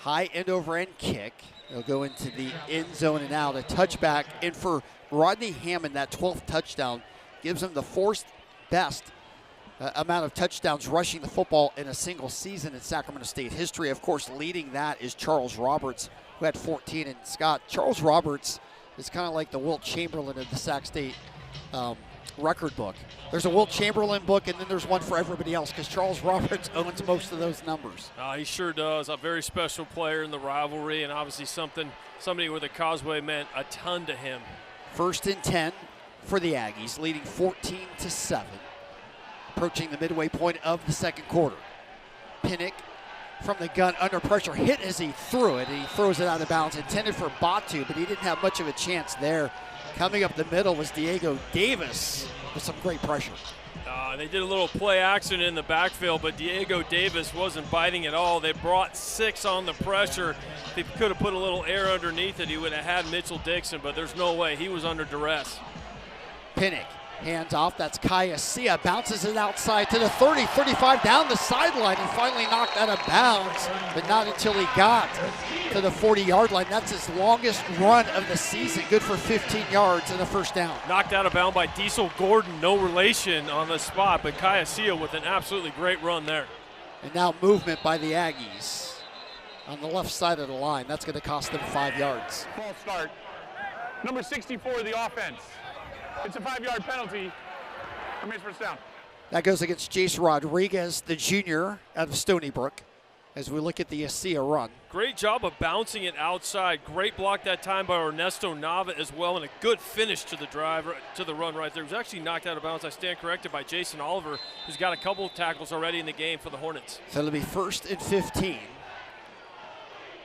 High end over end kick. It'll go into the end zone and out. A touchback. And for Rodney Hammond, that 12th touchdown gives him the 4th best amount of touchdowns rushing the football in a single season in Sacramento State history. Of course, leading that is Charles Roberts, who had 14. And Scott, Charles Roberts is kind of like the Wilt Chamberlain of the Sac State record book. There's a Wilt Chamberlain book, and then there's one for everybody else because Charles Roberts owns most of those numbers. He sure does. A very special player in the rivalry, and obviously somebody where the Causeway meant a ton to him. 1st and 10 for the Aggies, leading 14-7. Approaching the midway point of the second quarter. Pinnock from the gun under pressure, hit as he threw it, and he throws it out of bounds. Intended for Batu, but he didn't have much of a chance there. Coming up the middle was Diego Davis with some great pressure. They did a little play action in the backfield, but Diego Davis wasn't biting at all. They brought 6 on the pressure. If he could have put a little air underneath it, he would have had Mitchell Dixon, but there's no way. He was under duress. Pinnock, hands off. That's Kaiasia. Bounces it outside to the 30, 35 down the sideline, and finally knocked out of bounds, but not until he got to the 40-yard line. That's his longest run of the season. Good for 15 yards and a first down. Knocked out of bounds by Diesel Gordon, no relation on the spot, but Kaiasia with an absolutely great run there. And now movement by the Aggies on the left side of the line. That's going to cost them 5 yards. False start. Number 64, the offense. It's a 5-yard penalty. Remains first down. That goes against Jace Rodriguez, the junior out of Stony Brook, as we look at the ASIA run. Great job of bouncing it outside. Great block that time by Ernesto Nava as well, and a good finish to the drive, to the run right there. It was actually knocked out of bounds. I stand corrected by Jason Oliver, who's got a couple of tackles already in the game for the Hornets. So it'll be 1st and 15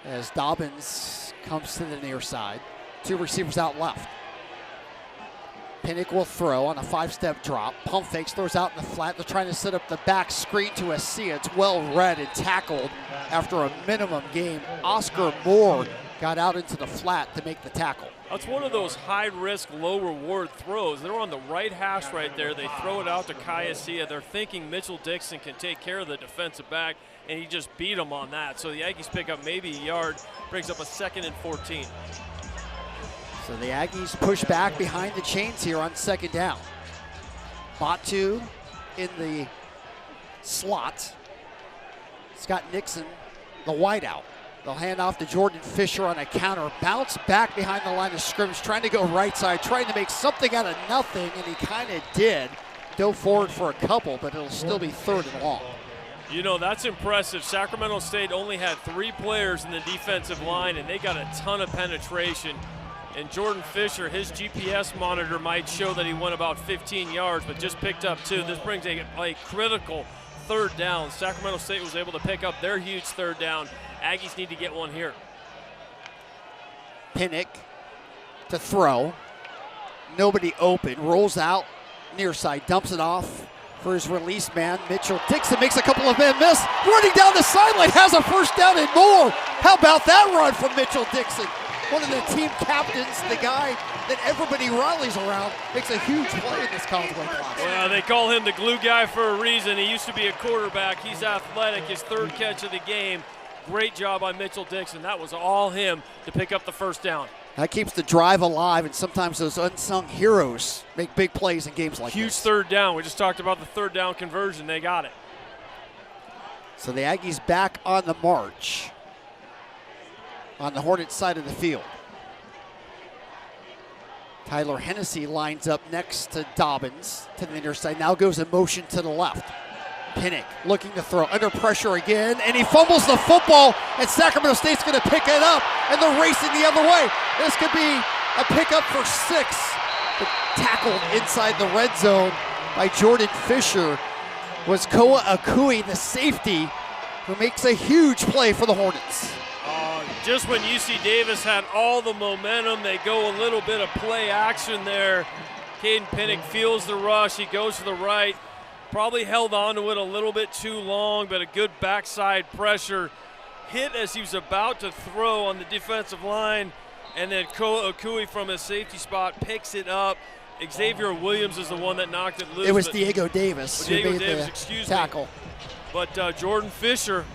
as Dobbins comes to the near side. 2 receivers out left. Pinnock will throw on a 5-step drop. Pump fakes, throws out in the flat. They're trying to set up the back screen to ASIA. It's well read and tackled after a minimum game. Oscar Moore got out into the flat to make the tackle. That's one of those high-risk, low-reward throws. They're on the right hash right there. They throw it out to Kai ASIA. They're thinking Mitchell Dixon can take care of the defensive back, and he just beat him on that. So the Aggies pick up maybe a yard, brings up a 2nd and 14. So the Aggies push back behind the chains here on 2nd down. Batu in the slot. Scott Nixon, the wideout. They'll hand off to Jordan Fisher on a counter. Bounce back behind the line of scrimmage, trying to go right side, trying to make something out of nothing, and he kind of did. Dove forward for a couple, but it'll still be 3rd and long. You know, that's impressive. Sacramento State only had 3 players in the defensive line, and they got a ton of penetration. And Jordan Fisher, his GPS monitor might show that he went about 15 yards, but just picked up 2. This brings a critical 3rd down. Sacramento State was able to pick up their huge 3rd down. Aggies need to get one here. Pinnock to throw. Nobody open. Rolls out near side. Dumps it off for his release man. Mitchell Dixon makes a couple of men miss. Running down the sideline. Has a 1st down and more. How about that run from Mitchell Dixon? One of the team captains, the guy that everybody rallies around, makes a huge play in this Causeway class. Well, they call him the glue guy for a reason. He used to be a quarterback. He's athletic. His 3rd catch of the game. Great job by Mitchell Dixon. That was all him to pick up the 1st down. That keeps the drive alive, and sometimes those unsung heroes make big plays in games like Huge this. 3rd down. We just talked about the 3rd down conversion. They got it. So the Aggies back on the march on the Hornets side of the field. Tyler Hennessy lines up next to Dobbins to the near side. Now goes in motion to the left. Pinnock looking to throw, under pressure again, and he fumbles the football, and Sacramento State's going to pick it up, and they're racing the other way. This could be a pickup for 6. But tackled inside the red zone by Jordan Fisher was Koa Akui, the safety, who makes a huge play for the Hornets. Just when UC Davis had all the momentum, they go a little bit of play action there. Caden Pinnock feels the rush. He goes to the right. Probably held on to it a little bit too long, but a good backside pressure. Hit as he was about to throw on the defensive line, and then Koa Akui from his safety spot picks it up. Xavier Williams is the one that knocked it loose. It was Diego Davis who made the tackle. But Jordan Fisher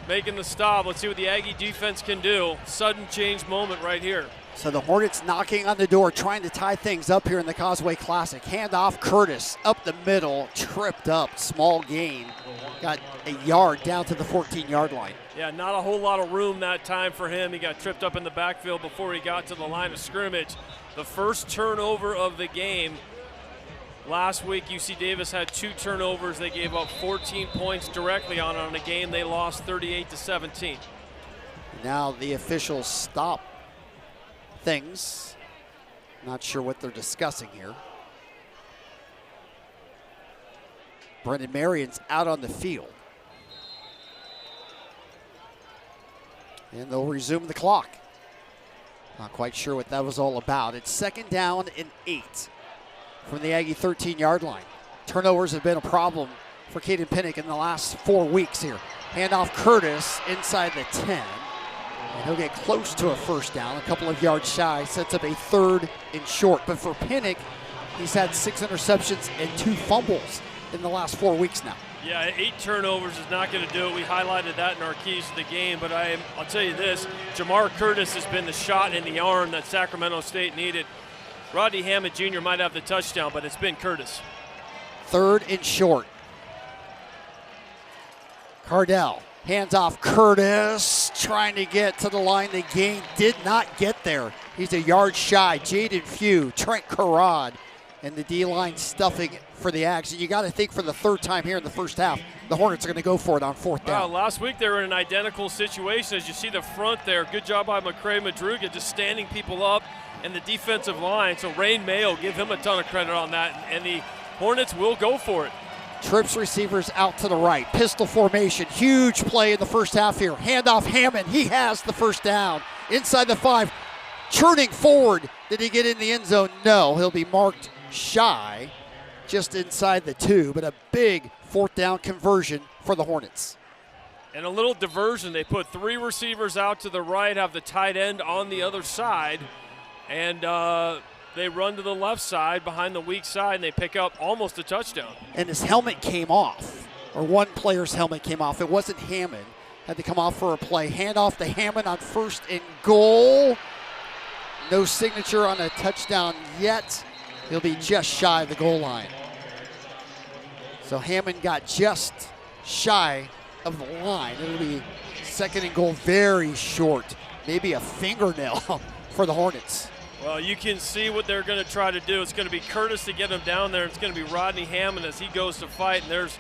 making the stop. Let's see what the Aggie defense can do. Sudden change moment right here. So the Hornets knocking on the door, trying to tie things up here in the Causeway Classic. Handoff Curtis up the middle, tripped up, small gain. Got a yard down to the 14-yard line. Yeah, not a whole lot of room that time for him. He got tripped up in the backfield before he got to the line of scrimmage. The first turnover of the game. Last week, UC Davis had 2 turnovers. They gave up 14 points directly on a game they lost 38-17. Now the officials stop things. Not sure what they're discussing here. Brendan Marion's out on the field. And they'll resume the clock. Not quite sure what that was all about. It's 2nd down and 8 from the Aggie 13-yard line. Turnovers have been a problem for Caden Pinnock in the last 4 weeks here. Handoff Curtis inside the 10. And he'll get close to a 1st down, a couple of yards shy, sets up a 3rd and short. But for Pinnock, he's had 6 interceptions and 2 fumbles in the last 4 weeks now. Yeah, 8 turnovers is not going to do it. We highlighted that in our keys to the game, but I'll tell you this, Jamar Curtis has been the shot in the arm that Sacramento State needed. Rodney Hammond Jr. might have the touchdown, but it's been Curtis. 3rd and short. Cardell hands off Curtis, trying to get to the line. The gain did not get there. He's a yard shy. Jaden Few, Trent Carrad, and the D-line stuffing for the Ags. And you got to think for the third time here in the first half, the Hornets are going to go for it on fourth down. Last week they were in an identical situation. As you see the front there, good job by McCray Madruga just standing people up and the defensive line. So Rain Mayo, give him a ton of credit on that. And the Hornets will go for it. Trips receivers out to the right. Pistol formation. Huge play in the first half here. Handoff Hammond. He has the first down. Inside the 5. Churning forward. Did he get in the end zone? No. He'll be marked shy just inside the 2. But a big fourth down conversion for the Hornets. And a little diversion. They put 3 receivers out to the right, have the tight end on the other side. And they run to the left side behind the weak side, and they pick up almost a touchdown. And his helmet came off, or one player's helmet came off. It wasn't Hammond. Had to come off for a play. Handoff to Hammond on 1st and goal. No signature on a touchdown yet. He'll be just shy of the goal line. So Hammond got just shy of the line. It'll be 2nd and goal, very short. Maybe a fingernail for the Hornets. Well, you can see what they're going to try to do. It's going to be Curtis to get him down there. It's going to be Rodney Hammond as he goes to fight. And there's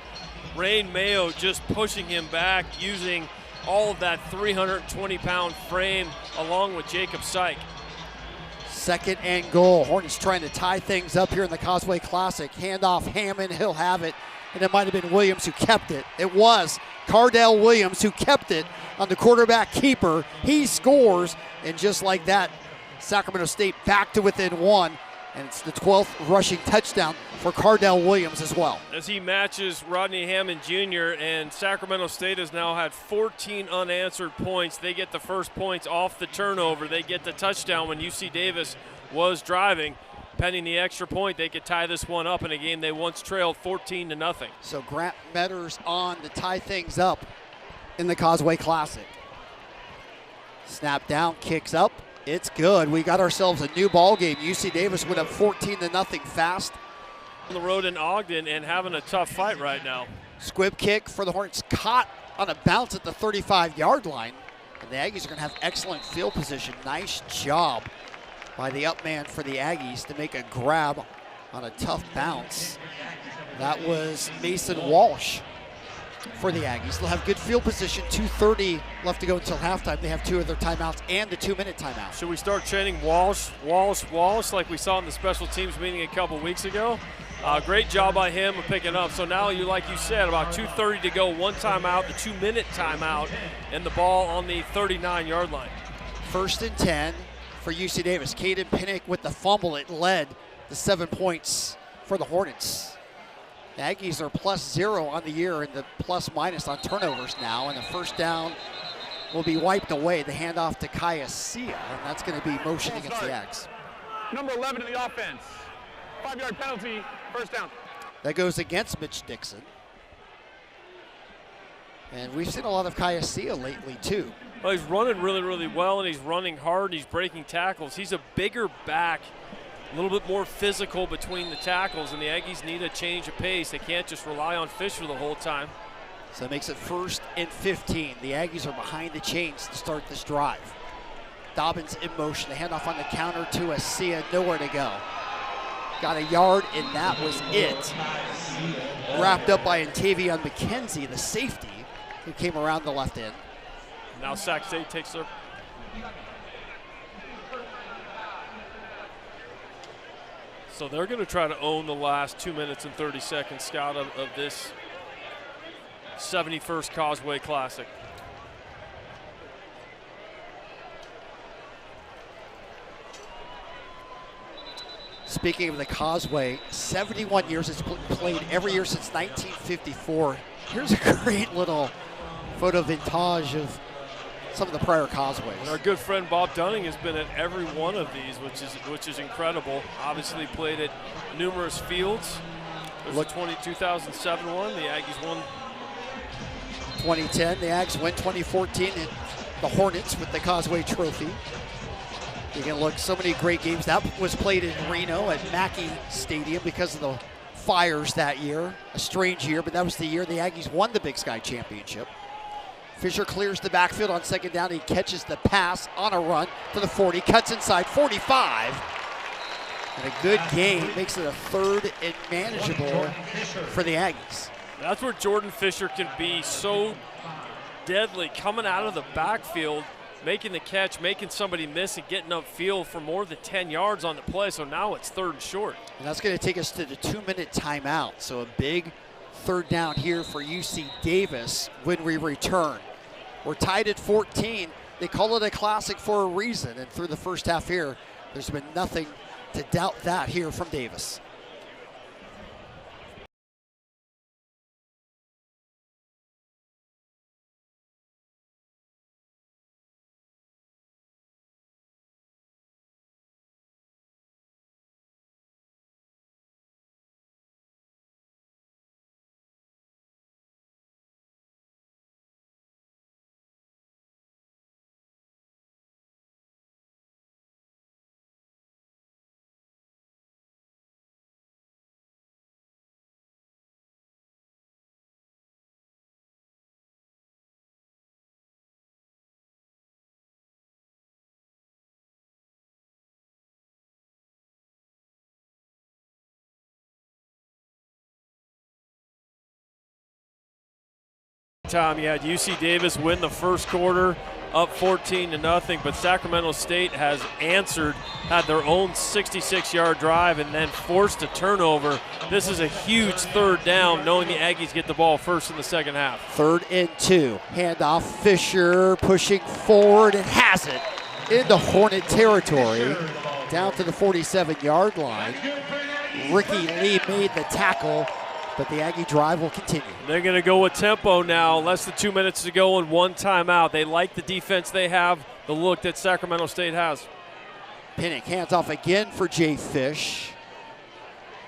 Rain Mayo just pushing him back, using all of that 320-pound frame along with Jacob Syke. 2nd and goal. Hornets trying to tie things up here in the Causeway Classic. Handoff Hammond, he'll have it. And it might have been Williams who kept it. It was Cardell Williams who kept it on the quarterback keeper. He scores, and just like that, Sacramento State back to within 1, and it's the 12th rushing touchdown for Cardell Williams as well. As he matches Rodney Hammond Jr., and Sacramento State has now had 14 unanswered points. They get the first points off the turnover. They get the touchdown when UC Davis was driving. Pending the extra point, they could tie this one up in a game they once trailed 14-0. So Grant Metters on to tie things up in the Causeway Classic. Snap down, kicks up. It's good. We got ourselves a new ball game. UC Davis went up 14-0 fast. On the road in Ogden and having a tough fight right now. Squib kick for the Hornets, caught on a bounce at the 35-yard line. And the Aggies are going to have excellent field position. Nice job by the up man for the Aggies to make a grab on a tough bounce. That was Mason Walsh for the Aggies. They'll have good field position. 2:30 left to go until halftime. They have 2 of their timeouts and the 2-minute timeout. Should we start chanting Walsh, Walsh, Walsh like we saw in the special teams meeting a couple weeks ago? Great job by him of picking up. So now, like you said, about 2:30 to go, 1 timeout, the 2-minute timeout, and the ball on the 39-yard line. 1st and 10 for UC Davis. Caden Pinnick with the fumble. It led to 7 points for the Hornets. The Aggies are +0 on the year and the plus-minus on turnovers now, and the first down will be wiped away. The handoff to Kaya Sia, and that's going to be motion against the Ags. Number 11 in the offense. 5-yard penalty, first down. That goes against Mitch Dixon. And we've seen a lot of Kaya Sia lately, too. Well, he's running really, really well, and he's running hard, and he's breaking tackles. He's a bigger back, a little bit more physical between the tackles, and the Aggies need a change of pace. They can't just rely on Fisher the whole time. So it makes it 1st and 15. The Aggies are behind the chains to start this drive. Dobbins in motion. The handoff on the counter to Asia. Nowhere to go. Got a yard, and that was it. Wrapped up by Antavion McKenzie, the safety, who came around the left end. Now Sac State takes their... So they're going to try to own the last 2 minutes and 30 seconds, Scott, of this 71st Causeway Classic. Speaking of the Causeway, 71 years it's played every year since 1954. Here's a great little photo vintage of some of the prior Causeways. And our good friend Bob Dunning has been at every one of these, which is incredible. Obviously played at numerous fields. There's the 2007 one. The Aggies won 2010. The Aggies win 2014. And the Hornets with the Causeway Trophy. You can look, so many great games. That was played in Reno at Mackey Stadium because of the fires that year. A strange year, but that was the year the Aggies won the Big Sky Championship. Fisher clears the backfield on second down. He catches the pass on a run to the 40, cuts inside 45. And a good gain makes it a 3rd and manageable for the Aggies. That's where Jordan Fisher can be so deadly, coming out of the backfield, making the catch, making somebody miss, and getting upfield for more than 10 yards on the play. So now it's 3rd and short. And that's going to take us to the 2-minute timeout. So a big 3rd down here for UC Davis when we return. We're tied at 14. They call it a classic for a reason. And through the first half here, there's been nothing to doubt that here from Davis. Tom, you had UC Davis win the first quarter up 14-0, but Sacramento State has answered, had their own 66-yard drive and then forced a turnover. This is a huge 3rd down, knowing the Aggies get the ball first in the second half. 3rd and 2. Handoff, Fisher pushing forward and has it into Hornet territory down to the 47-yard line. Ricky Lee made the tackle, but the Aggie drive will continue. They're going to go with tempo now. Less than 2 minutes to go and 1 timeout. They like the defense they have, the look that Sacramento State has. Pinnock hands off again for Jay Fish.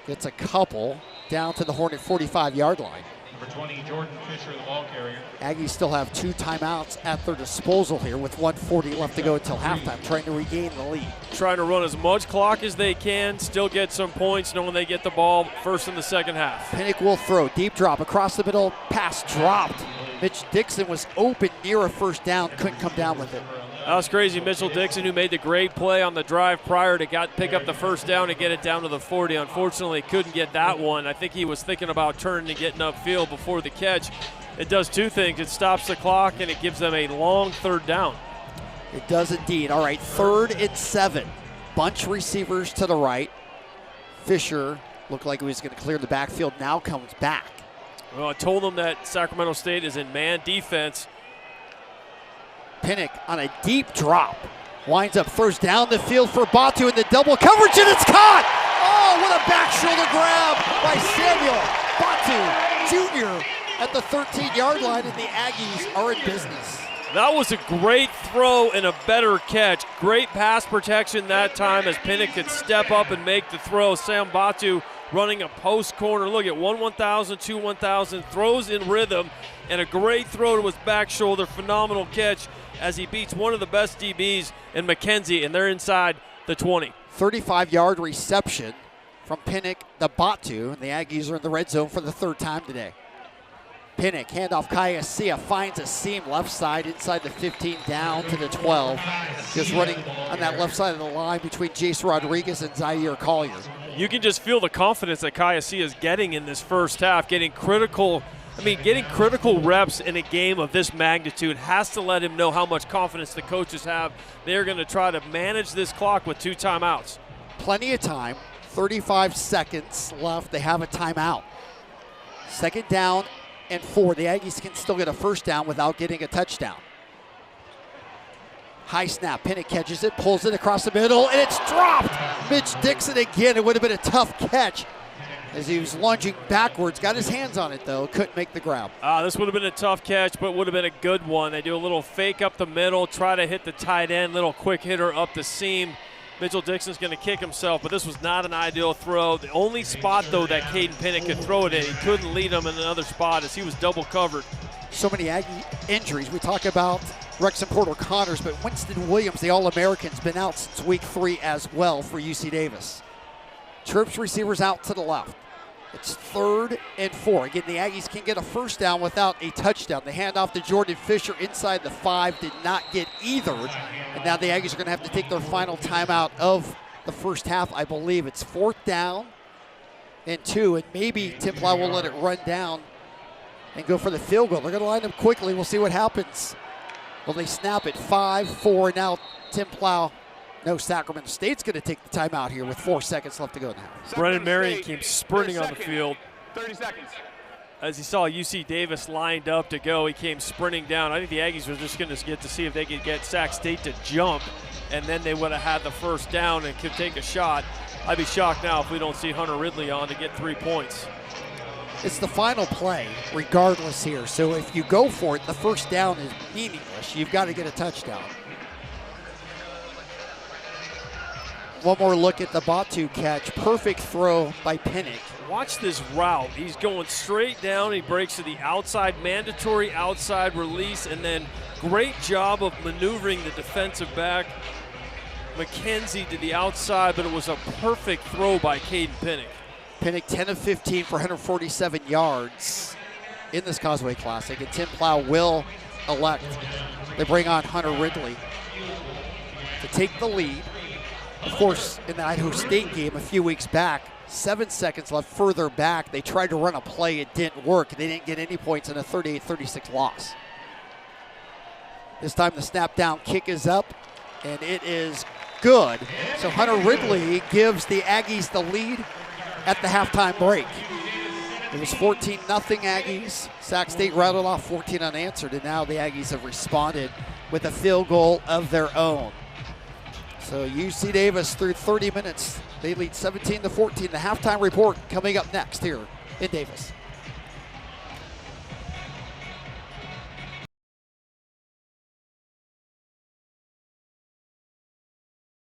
Gets a couple down to the Hornet 45-yard line. Number 20, Jordan Fisher, the ball carrier. Aggies still have 2 timeouts at their disposal here with 1:40 left to go until halftime, trying to regain the lead. Trying to run as much clock as they can, still get some points, knowing they get the ball first in the second half. Pinnock will throw, deep drop across the middle, pass dropped. Mitch Dixon was open near a first down, couldn't come down with it. That was crazy. Mitchell Dixon, who made the great play on the drive prior to pick up the first down and get it down to the 40. Unfortunately, couldn't get that one. I think he was thinking about turning and getting upfield before the catch. It does 2 things. It stops the clock, and it gives them a long 3rd down. It does indeed. All right, 3rd and 7. Bunch receivers to the right. Fisher looked like he was going to clear the backfield, now comes back. Well, I told them that Sacramento State is in man defense. Pinnock on a deep drop. Winds up, throws down the field for Batu in the double coverage, and it's caught! Oh, what a back shoulder grab by Samuel Batu Jr. at the 13-yard line, and the Aggies are in business. That was a great throw and a better catch. Great pass protection that time as Pinnock could step up and make the throw. Sam Batu running a post corner. Look at 1-1000, 2-1000, throws in rhythm, and a great throw to his back shoulder. Phenomenal catch as he beats one of the best DBs in McKenzie, and they're inside the 20. 35-yard reception from Pinnock to Batu, and the Aggies are in the red zone for the 3rd time today. Pinnock, handoff, Kayasea finds a seam left side inside the 15 down to the 12. Just running on that left side of the line between Jace Rodriguez and Zaire Collier. You can just feel the confidence that Kayasea is getting in this first half, getting critical reps in a game of this magnitude has to let him know how much confidence the coaches have. They're going to try to manage this clock with 2 timeouts. Plenty of time, 35 seconds left. They have a timeout. 2nd down and 4. The Aggies can still get a first down without getting a touchdown. High snap, Pinnock catches it, pulls it across the middle, and it's dropped! Mitch Dixon again. It would have been a tough catch as he was lunging backwards. Got his hands on it, though. Couldn't make the grab. This would have been a tough catch, but would have been a good one. They do a little fake up the middle, try to hit the tight end, little quick hitter up the seam. Mitchell Dixon's going to kick himself, but this was not an ideal throw. The only spot, though, that Caden Pinnock could throw it in, he couldn't lead him in another spot as he was double covered. So many Aggie injuries. We talk about Rex and Porter Connors, but Winston Williams, the All-American's been out since week 3 as well for UC Davis. Trips receivers out to the left. It's 3rd and 4. Again, the Aggies can get a first down without a touchdown. The handoff to Jordan Fisher inside the 5 did not get either. And now the Aggies are going to have to take their final timeout of the first half. I believe it's 4th down and 2. And maybe Tim Plow will let it run down and go for the field goal. They're going to line up quickly. We'll see what happens. Will they snap it? 5-4. Now Tim Plow. No, Sacramento State's going to take the timeout here with 4 seconds left to go now. Brennan Marion came sprinting on the field. 30 seconds. As he saw UC Davis lined up to go, he came sprinting down. I think the Aggies were just going to get to see if they could get Sac State to jump, and then they would have had the first down and could take a shot. I'd be shocked now if we don't see Hunter Ridley on to get 3 points. It's the final play, regardless here. So if you go for it, the first down is meaningless. You've got to get a touchdown. One more look at the Batu catch. Perfect throw by Pinnock. Watch this route. He's going straight down. He breaks to the outside, mandatory outside release, and then great job of maneuvering the defensive back, McKenzie, to the outside, but it was a perfect throw by Caden Pinnock. Pinnock 10 of 15 for 147 yards in this Causeway Classic, and Tim Plow will elect to bring on Hunter Ridley to take the lead. Of course, in the Idaho State game a few weeks back, 7 seconds left further back, they tried to run a play, it didn't work. They didn't get any points in a 38-36 loss. This time the snap down kick is up, and it is good. So Hunter Ridley gives the Aggies the lead at the halftime break. It was 14-0 Aggies. Sac State rattled off 14 unanswered, and now the Aggies have responded with a field goal of their own. So UC Davis through 30 minutes, they lead 17-14. The halftime report coming up next here in Davis.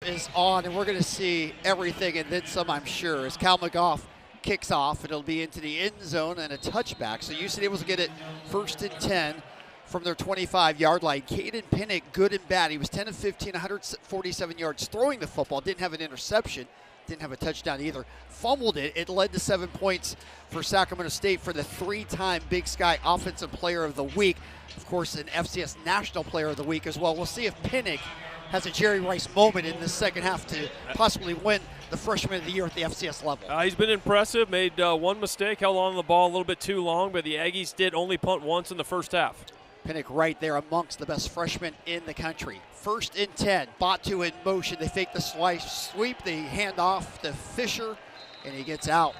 Is on, and we're going to see everything and then some, I'm sure, as Cal McGough kicks off. It'll be into the end zone and a touchback. So UC Davis will get it 1st and 10 from their 25-yard line. Caden Pinnock, good and bad. He was 10 of 15, 147 yards throwing the football. Didn't have an interception. Didn't have a touchdown either. Fumbled it. It led to 7 points for Sacramento State for the 3-time Big Sky Offensive Player of the Week. Of course, an FCS National Player of the Week as well. We'll see if Pinnock has a Jerry Rice moment in the second half to possibly win the Freshman of the Year at the FCS level. He's been impressive, made one mistake, held on to the ball a little bit too long, but the Aggies did only punt once in the first half. Pinnock right there amongst the best freshmen in the country. 1st and 10, Batu in motion. They fake the sweep, they hand off to Fisher, and he gets out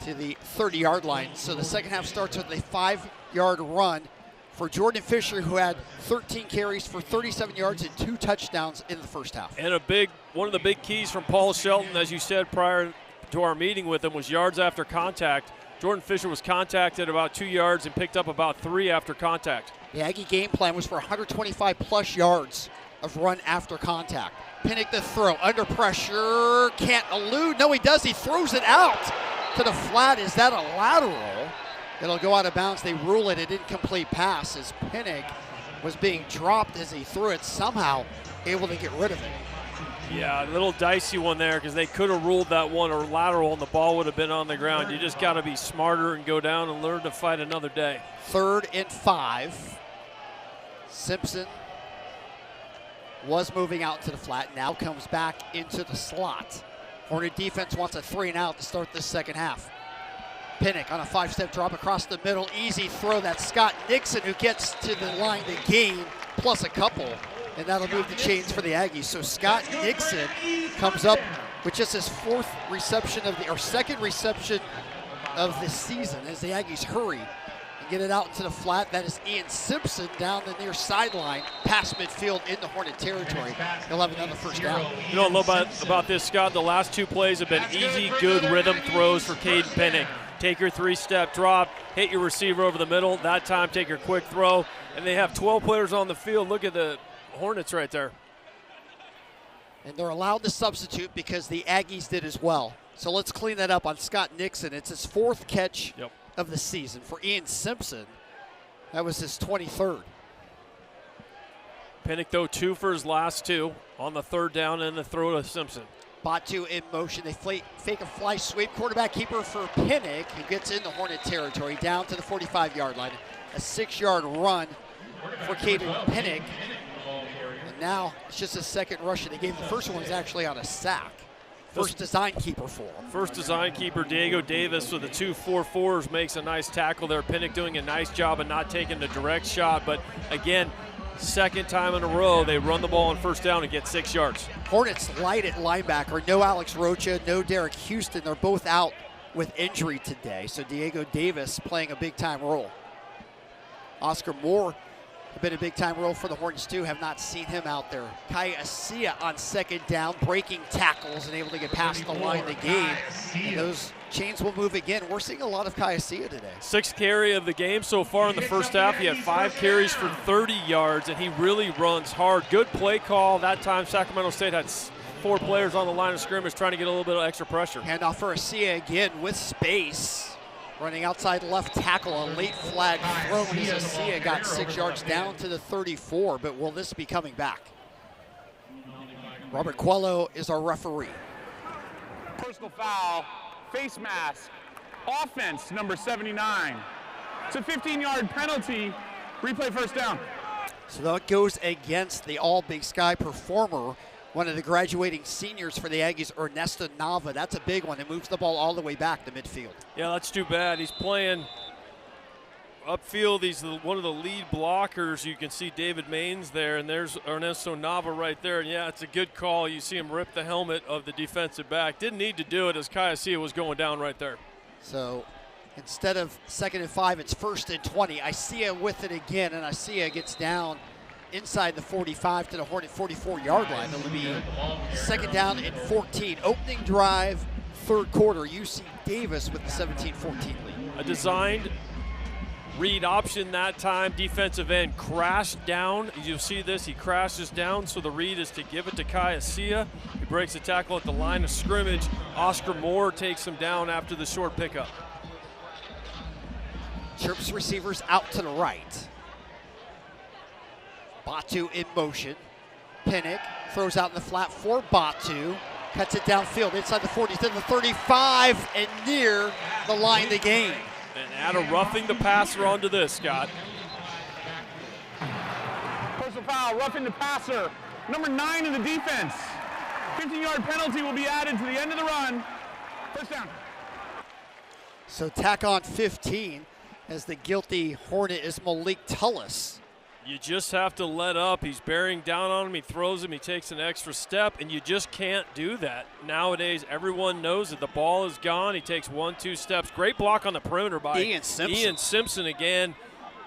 to the 30-yard line. So the second half starts with a 5-yard run for Jordan Fisher, who had 13 carries for 37 yards and 2 touchdowns in the first half. And one of the big keys from Paul Shelton, as you said prior to our meeting with him, was yards after contact. Jordan Fisher was contacted about 2 yards and picked up about 3 after contact. The Aggie game plan was for 125-plus yards of run after contact. Pinnock the throw, under pressure, can't elude. No, he does. He throws it out to the flat. Is that a lateral? It'll go out of bounds. They rule it an incomplete pass as Pinnock was being dropped as he threw it, somehow able to get rid of it. Yeah, a little dicey one there because they could have ruled that one or lateral and the ball would have been on the ground. You just got to be smarter and go down and learn to fight another day. 3rd and 5. Simpson was moving out to the flat, now comes back into the slot. Hornet defense wants a 3-and-out to start this second half. Pinnock on a 5-step drop across the middle, easy throw. That's Scott Nixon who gets to the line to gain, plus a couple, and that'll move the chains for the Aggies. So Scott Nixon comes up with just his 4th reception second reception of the season as the Aggies hurry and get it out into the flat. That is Ian Simpson down the near sideline, past midfield into Hornet territory. He'll have another first down. You know what I love about this, Scott? The last 2 plays have been easy, good rhythm throws for Caden Pinnock. Take your 3-step drop, hit your receiver over the middle. That time, take your quick throw. And they have 12 players on the field. Look at the Hornets right there. And they're allowed to substitute because the Aggies did as well. So let's clean that up on Scott Nixon. It's his 4th catch of the season. For Ian Simpson, that was his 23rd. Pinnock, though, 2 for his last 2 on the 3rd down and the throw to Simpson. Batu in motion. They fake a fly sweep. Quarterback keeper for Pinnock, who gets into Hornet territory, down to the 45-yard line. A 6-yard run for Caden Pinnock. And now it's just a second rush of the game. The first one was actually on a sack. First design keeper for him. First design keeper, Diego Davis, with the 2-4-4s, makes a nice tackle there. Pinnock doing a nice job of not taking the direct shot. But again, second time in a row, they run the ball on first down and get 6 yards. Hornets light at linebacker. No Alex Rocha, no Derek Houston. They're both out with injury today. So Diego Davis playing a big-time role. Oscar Moore a bit of big-time role for the Hornets too. Have not seen him out there. Kai Asia on second down, breaking tackles and able to get past the line of the game. And those chains will move again. We're seeing a lot of Kai Asia today. 6th carry of the game so far in the first half. He had 5 carries for 30 yards, and he really runs hard. Good play call. That time Sacramento State had 4 players on the line of scrimmage trying to get a little bit of extra pressure. Handoff for Asia again with space. Running outside left tackle, a late flag thrown as Asia got 6 yards down to the 34, but will this be coming back? Robert Quello is our referee. Personal foul, face mask, offense number 79. It's a 15-yard penalty, replay first down. So that goes against the All Big Sky performer, one of the graduating seniors for the Aggies, Ernesto Nava. That's a big one. It moves the ball all the way back to midfield. Yeah, that's too bad. He's playing upfield. He's one of the lead blockers. You can see David Maines there, and there's Ernesto Nava right there. And yeah, it's a good call. You see him rip the helmet of the defensive back. Didn't need to do it as Kai Asia was going down right there. So instead of 2nd and 5, it's 1st and 20. Asia with it again, and Asia gets down inside the 45 to the Hornet 44-yard line. It'll be 2nd down and 14. Opening drive, 3rd quarter. UC Davis with the 17-14 lead. A designed read option that time. Defensive end crashed down. You'll see this. He crashes down, so the read is to give it to Kai Asia. He breaks the tackle at the line of scrimmage. Oscar Moore takes him down after the short pickup. Chirps receivers out to the right. Batu in motion. Pinnock throws out in the flat for Batu. Cuts it downfield inside the 40 to the 35 and near the line of the game. And add a roughing the passer onto this, Scott. Personal foul, roughing the passer. Number 9 in the defense. 15-yard penalty will be added to the end of the run. First down. So tack on 15 as the guilty Hornet is Malik Tullis. You just have to let up. He's bearing down on him. He throws him. He takes an extra step, and you just can't do that. Nowadays, everyone knows that the ball is gone. He takes 1-2 steps. Great block on the perimeter by Ian Simpson. Ian Simpson again,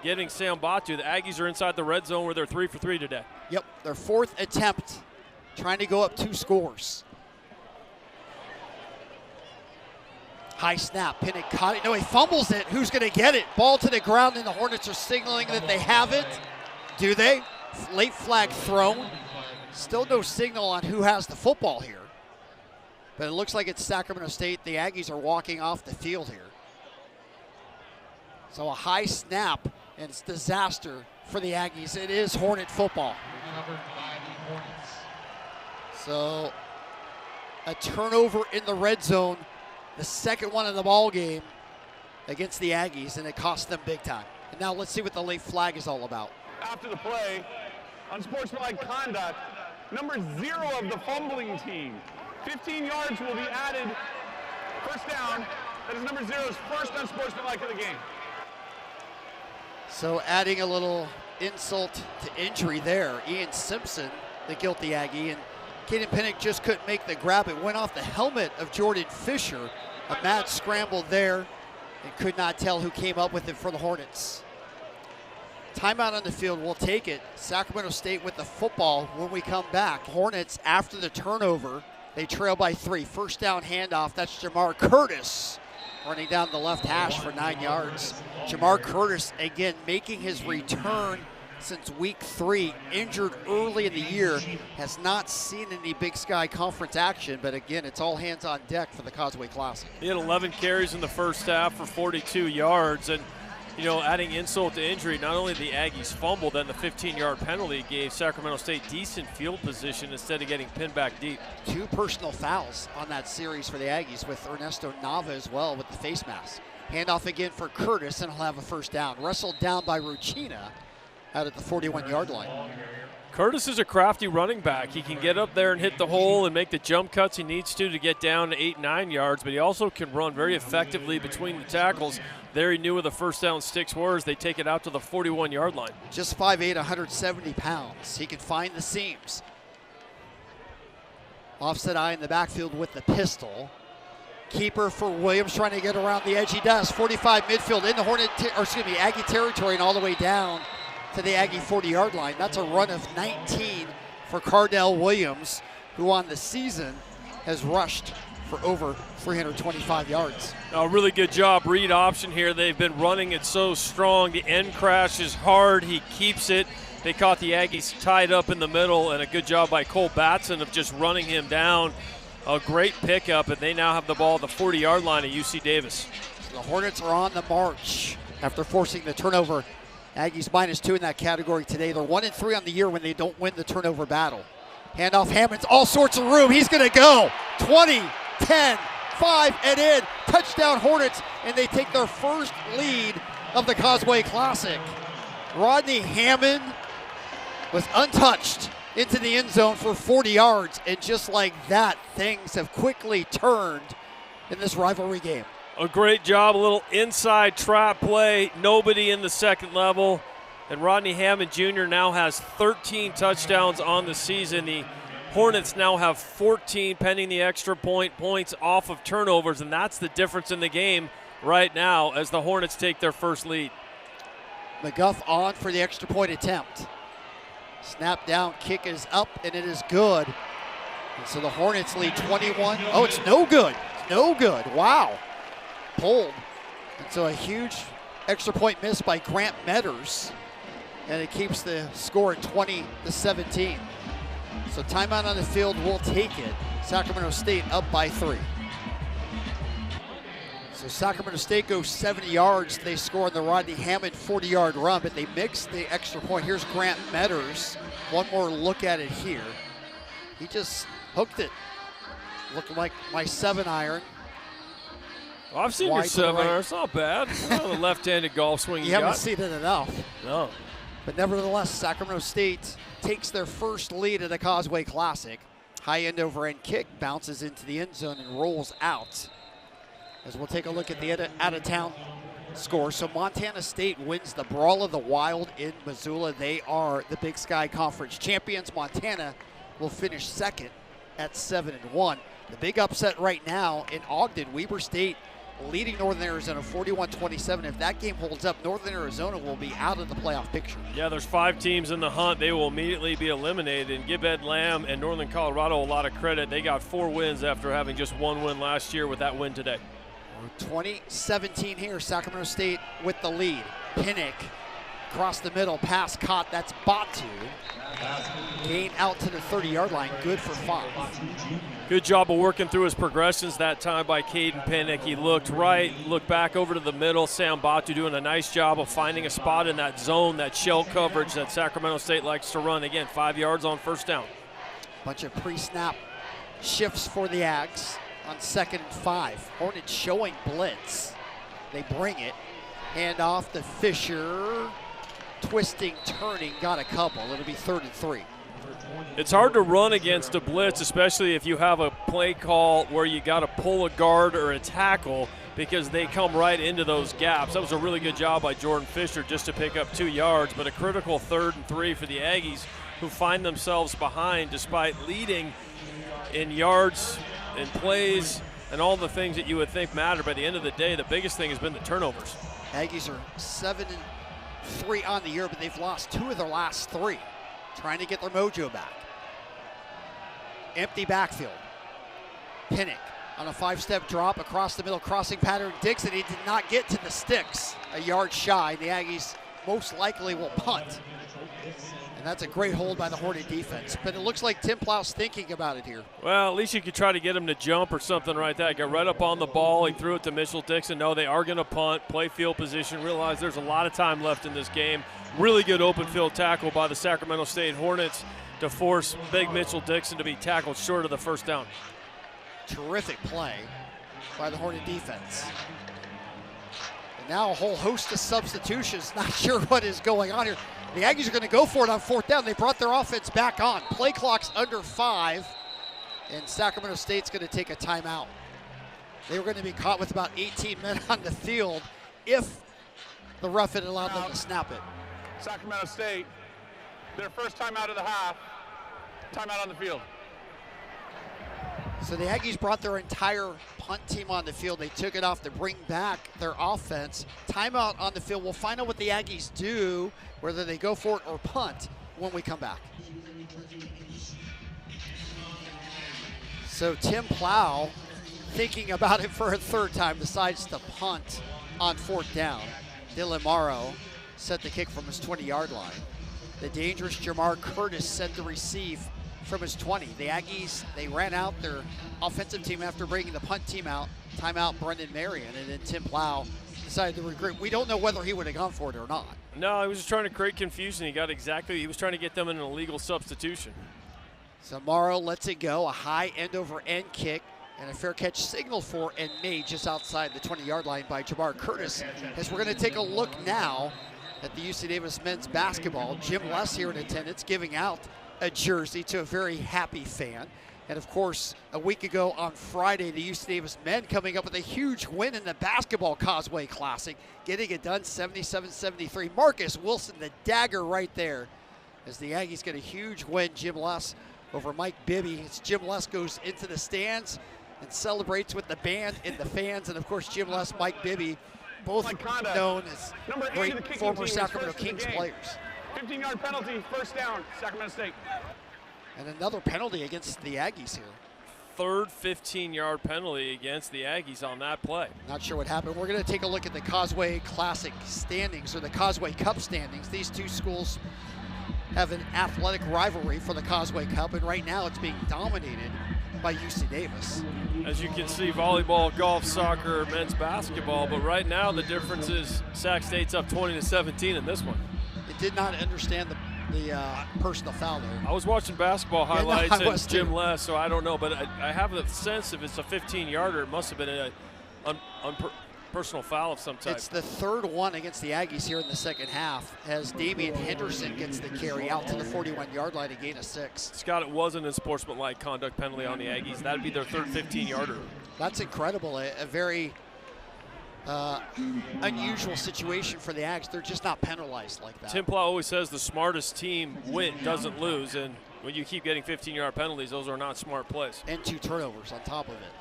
getting Sam Batu. The Aggies are inside the red zone where they're 3 for 3 today. Yep, their 4th attempt, trying to go up 2 scores. High snap, Pinnock caught it. No, he fumbles it. Who's going to get it? Ball to the ground, and the Hornets are signaling that they have it. Do they? Late flag thrown. Still no signal on who has the football here. But it looks like it's Sacramento State. The Aggies are walking off the field here. So a high snap, and it's disaster for the Aggies. It is Hornet football. So a turnover in the red zone, the second one of the ball game against the Aggies, and it cost them big time. And now let's see what the late flag is all about. After the play, unsportsmanlike conduct, number 0 of the fumbling team. 15 yards will be added. First down. That is number 0's first unsportsmanlike of the game. So adding a little insult to injury there. Ian Simpson, the guilty Aggie, and Caden Pinnock just couldn't make the grab. It went off the helmet of Jordan Fisher. A mad scramble there, and could not tell who came up with it for the Hornets. Timeout on the field, we'll take it. Sacramento State with the football when we come back. Hornets, after the turnover, they trail by 3. First down handoff, that's Jamar Curtis running down the left hash for 9 yards. Jamar Curtis, again, making his return since week 3, injured early in the year, has not seen any Big Sky Conference action, but again, it's all hands on deck for the Causeway Classic. He had 11 carries in the first half for 42 yards, and adding insult to injury, not only the Aggies fumbled, then the 15-yard penalty gave Sacramento State decent field position instead of getting pinned back deep. 2 personal fouls on that series for the Aggies, with Ernesto Nava as well with the face mask. Handoff again for Curtis, and he'll have a first down. Wrestled down by Ruchina out at the 41-yard line. Curtis is a crafty running back. He can get up there and hit the hole and make the jump cuts he needs to get down to 8-9 yards, but he also can run very effectively between the tackles. There he knew where the first down sticks were as they take it out to the 41-yard line. Just 5'8", 170 pounds. He can find the seams. Offset eye in the backfield with the pistol. Keeper for Williams, trying to get around the edge. He does. 45 midfield in the Aggie territory, and all the way down to the Aggie 40-yard line. That's a run of 19 for Cardell Williams, who on the season has rushed for over 325 yards. A really good job, read option here. They've been running it so strong. The end crash is hard. He keeps it. They caught the Aggies tied up in the middle, and a good job by Cole Batson of just running him down. A great pickup, and they now have the ball at the 40-yard line at UC Davis. So the Hornets are on the march after forcing the turnover. Aggies -2 in that category today. They're 1-3 on the year when they don't win the turnover battle. Handoff, Hammonds, all sorts of room. He's going to go 20, 10, 5, and in. Touchdown Hornets, and they take their first lead of the Causeway Classic. Rodney Hammond was untouched into the end zone for 40 yards, and just like that, things have quickly turned in this rivalry game. A great job, a little inside trap play, nobody in the second level, and Rodney Hammond Jr. now has 13 touchdowns on the season. The Hornets now have 14 pending the extra points off of turnovers, and that's the difference in the game right now as the Hornets take their first lead. McGuff on for the extra point attempt. Snap down, kick is up, and it is good. And so the Hornets lead 21. Oh, it's no good. It's no good. Wow. Pulled. And so a huge extra point miss by Grant Metters. And it keeps the score at 20-17. So timeout on the field, we'll take it. Sacramento State up by 3. So Sacramento State goes 70 yards. They score on the Rodney Hammond 40-yard run, but they mix the extra point. Here's Grant Metters. One more look at it here. He just hooked it. Looking like my 7-iron. Well, I've seen your 7-iron. It's not bad. The left-handed golf swing you haven't seen it enough. No. But nevertheless, Sacramento State takes their first lead at the Causeway Classic. High end over end kick bounces into the end zone and rolls out. As we'll take a look at the out-of-town score. So Montana State wins the Brawl of the Wild in Missoula. They are the Big Sky Conference champions. Montana will finish second at 7-1. The big upset right now in Ogden, Weber State leading Northern Arizona 41-27. If that game holds up, Northern Arizona will be out of the playoff picture. Yeah, there's 5 teams in the hunt. They will immediately be eliminated. And give Ed Lamb and Northern Colorado a lot of credit. They got 4 wins after having just 1 win last year with that win today. 2017 here, Sacramento State with the lead. Pinnick across the middle, pass caught, that's Batu. Gain out to the 30-yard line, good for 5. Good job of working through his progressions that time by Caden Pinnick. He looked right, looked back over to the middle. Sam Batu doing a nice job of finding a spot in that zone, that shell coverage that Sacramento State likes to run. Again, 5 yards on first down. Bunch of pre-snap shifts for the Ags on 2nd and 5. Hornets showing blitz. They bring it. Hand off to Fisher. Twisting, turning, got a couple. It'll be 3rd and 3. It's hard to run against a blitz, especially if you have a play call where you got to pull a guard or a tackle, because they come right into those gaps. That was a really good job by Jordan Fisher just to pick up 2 yards, but a critical 3rd and 3 for the Aggies, who find themselves behind despite leading in yards and plays and all the things that you would think matter. By the end of the day, the biggest thing has been the turnovers. Aggies are 7-3 on the year, but they've lost 2 of their last 3. Trying to get their mojo back. Empty backfield. Pinnick on a 5-step drop across the middle, crossing pattern. Dixon, he did not get to the sticks. A yard shy. The Aggies most likely will punt. And And that's a great hold by the Hornet defense. But it looks like Tim Plow's thinking about it here. Well, at least you could try to get him to jump or something like that. Got right up on the ball. He threw it to Mitchell Dixon. No, they are going to punt, play field position, realize there's a lot of time left in this game. Really good open field tackle by the Sacramento State Hornets to force big Mitchell Dixon to be tackled short of the first down. Terrific play by the Hornet defense. And now a whole host of substitutions. Not sure what is going on here. The Aggies are going to go for it on fourth down. They brought their offense back on. Play clock's under 5, and Sacramento State's going to take a timeout. They were going to be caught with about 18 men on the field if the ref had allowed them to snap it. Sacramento State, their first time out of the half, timeout on the field. So the Aggies brought their entire punt team on the field. They took it off to bring back their offense. Timeout on the field. We'll find out what the Aggies do, whether they go for it or punt, when we come back. So Tim Plow, thinking about it for a third time, decides to punt on fourth down. Dylan Morrow set the kick from his 20-yard line. The dangerous Jamar Curtis set the receive from his 20. The Aggies, they ran out their offensive team after bringing the punt team out. Timeout Brendan Marion, and then Tim Plow decided to regroup. We don't know whether he would have gone for it or not. No, he was just trying to create confusion. He was trying to get them in an illegal substitution. So Morrow lets it go, a high end-over-end kick, and a fair catch signaled for and made just outside the 20-yard line by Jamar Curtis. As we're going to take a look now at the UC Davis men's basketball. Jim Less here in attendance, giving out a jersey to a very happy fan. And of course, a week ago on Friday, the UC Davis men coming up with a huge win in the Basketball Causeway Classic, getting it done 77-73. Marcus Wilson, the dagger right there, as the Aggies get a huge win. Jim Less over Mike Bibby. As Jim Less goes into the stands and celebrates with the band and the fans. And of course, Jim Less, Mike Bibby, both known as great former Sacramento Kings players. 15-yard penalty, first down, Sacramento State. And another penalty against the Aggies here. Third 15-yard penalty against the Aggies on that play. Not sure what happened. We're going to take a look at the Causeway Classic standings, or the Causeway Cup standings. These two schools have an athletic rivalry for the Causeway Cup, and right now it's being dominated by UC Davis. As you can see, volleyball, golf, soccer, men's basketball, but right now the difference is Sac State's up 20-17 in this one. It did not understand the personal foul there. I was watching basketball highlights and Jim too. Less, so I don't know, but I have the sense if it's a 15-yarder, it must have been a personal foul of some type. It's the third one against the Aggies here in the second half, as Damian Henderson gets the carry out to the 41-yard line, a gain of 6. Scott, it wasn't a sportsmanlike conduct penalty on the Aggies. That'd be their third 15-yarder. That's incredible. A very unusual situation for the Aggies. They're just not penalized like that. Tim Plow always says the smartest team doesn't lose, and when you keep getting 15-yard penalties, those are not smart plays. And 2 turnovers on top of it.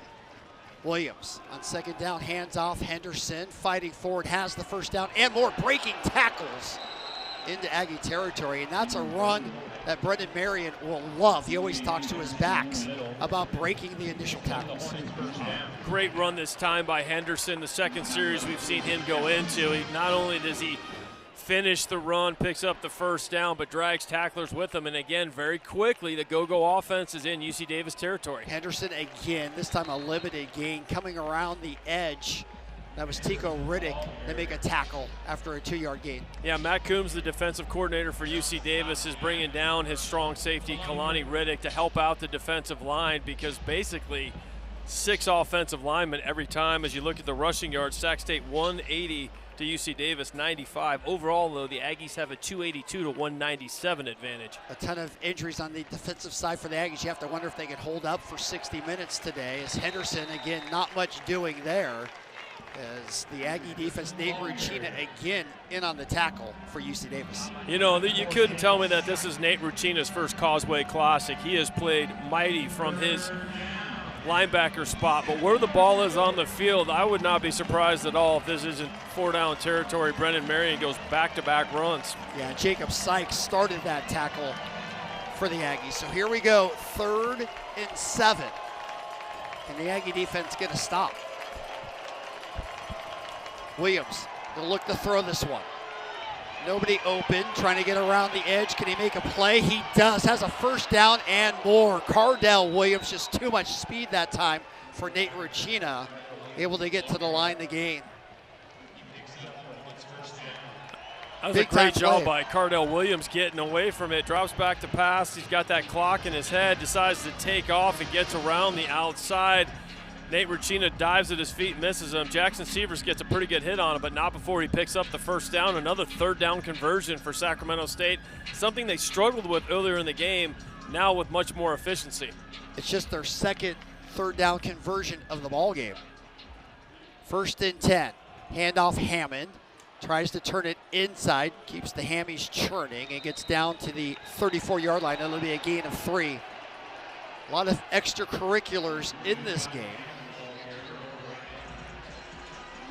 Williams on second down, hands off. Henderson fighting forward, has the first down and more, breaking tackles into Aggie territory. And that's a run that Brendan Marion will love. He always talks to his backs about breaking the initial tackles. Great run this time by Henderson. The second series we've seen him go into. Not only does he finish the run, picks up the first down, but drags tacklers with him. And again, very quickly, the go-go offense is in UC Davis territory. Henderson again, this time a limited gain, coming around the edge. That was Tico Riddick to make a tackle after a 2-yard gain. Yeah, Matt Coombs, the defensive coordinator for UC Davis, is bringing down his strong safety, Kalani Riddick, to help out the defensive line, because basically 6 offensive linemen every time. As you look at the rushing yards, Sac State 180 to UC Davis 95. Overall, though, the Aggies have a 282 to 197 advantage. A ton of injuries on the defensive side for the Aggies. You have to wonder if they can hold up for 60 minutes today, as Henderson, again, not much doing there. As the Aggie defense, Nate Rucina again in on the tackle for UC Davis. You know, you couldn't tell me that this is Nate Rucina's first Causeway Classic. He has played mighty from his linebacker spot, but where the ball is on the field, I would not be surprised at all if this isn't 4-down territory. Brendan Marion goes back-to-back runs. Yeah, Jacob Sykes started that tackle for the Aggies. So here we go, 3rd and 7. Can the Aggie defense get a stop? Williams will look to throw this one. Nobody open, trying to get around the edge. Can he make a play? He does. Has a first down and more. Cardell Williams, just too much speed that time for Nate Ruchina. Able to get to the line to gain. That was a great job by Cardell Williams getting away from it. Drops back to pass. He's got that clock in his head. Decides to take off and gets around the outside. Nate Ruchina dives at his feet, misses him. Jackson Severs gets a pretty good hit on him, but not before he picks up the first down. Another third down conversion for Sacramento State. Something they struggled with earlier in the game, now with much more efficiency. It's just their second third down conversion of the ball game. 1st and 10. Handoff Hammond. Tries to turn it inside. Keeps the hammies churning and gets down to the 34-yard line. It'll be a gain of 3. A lot of extracurriculars in this game.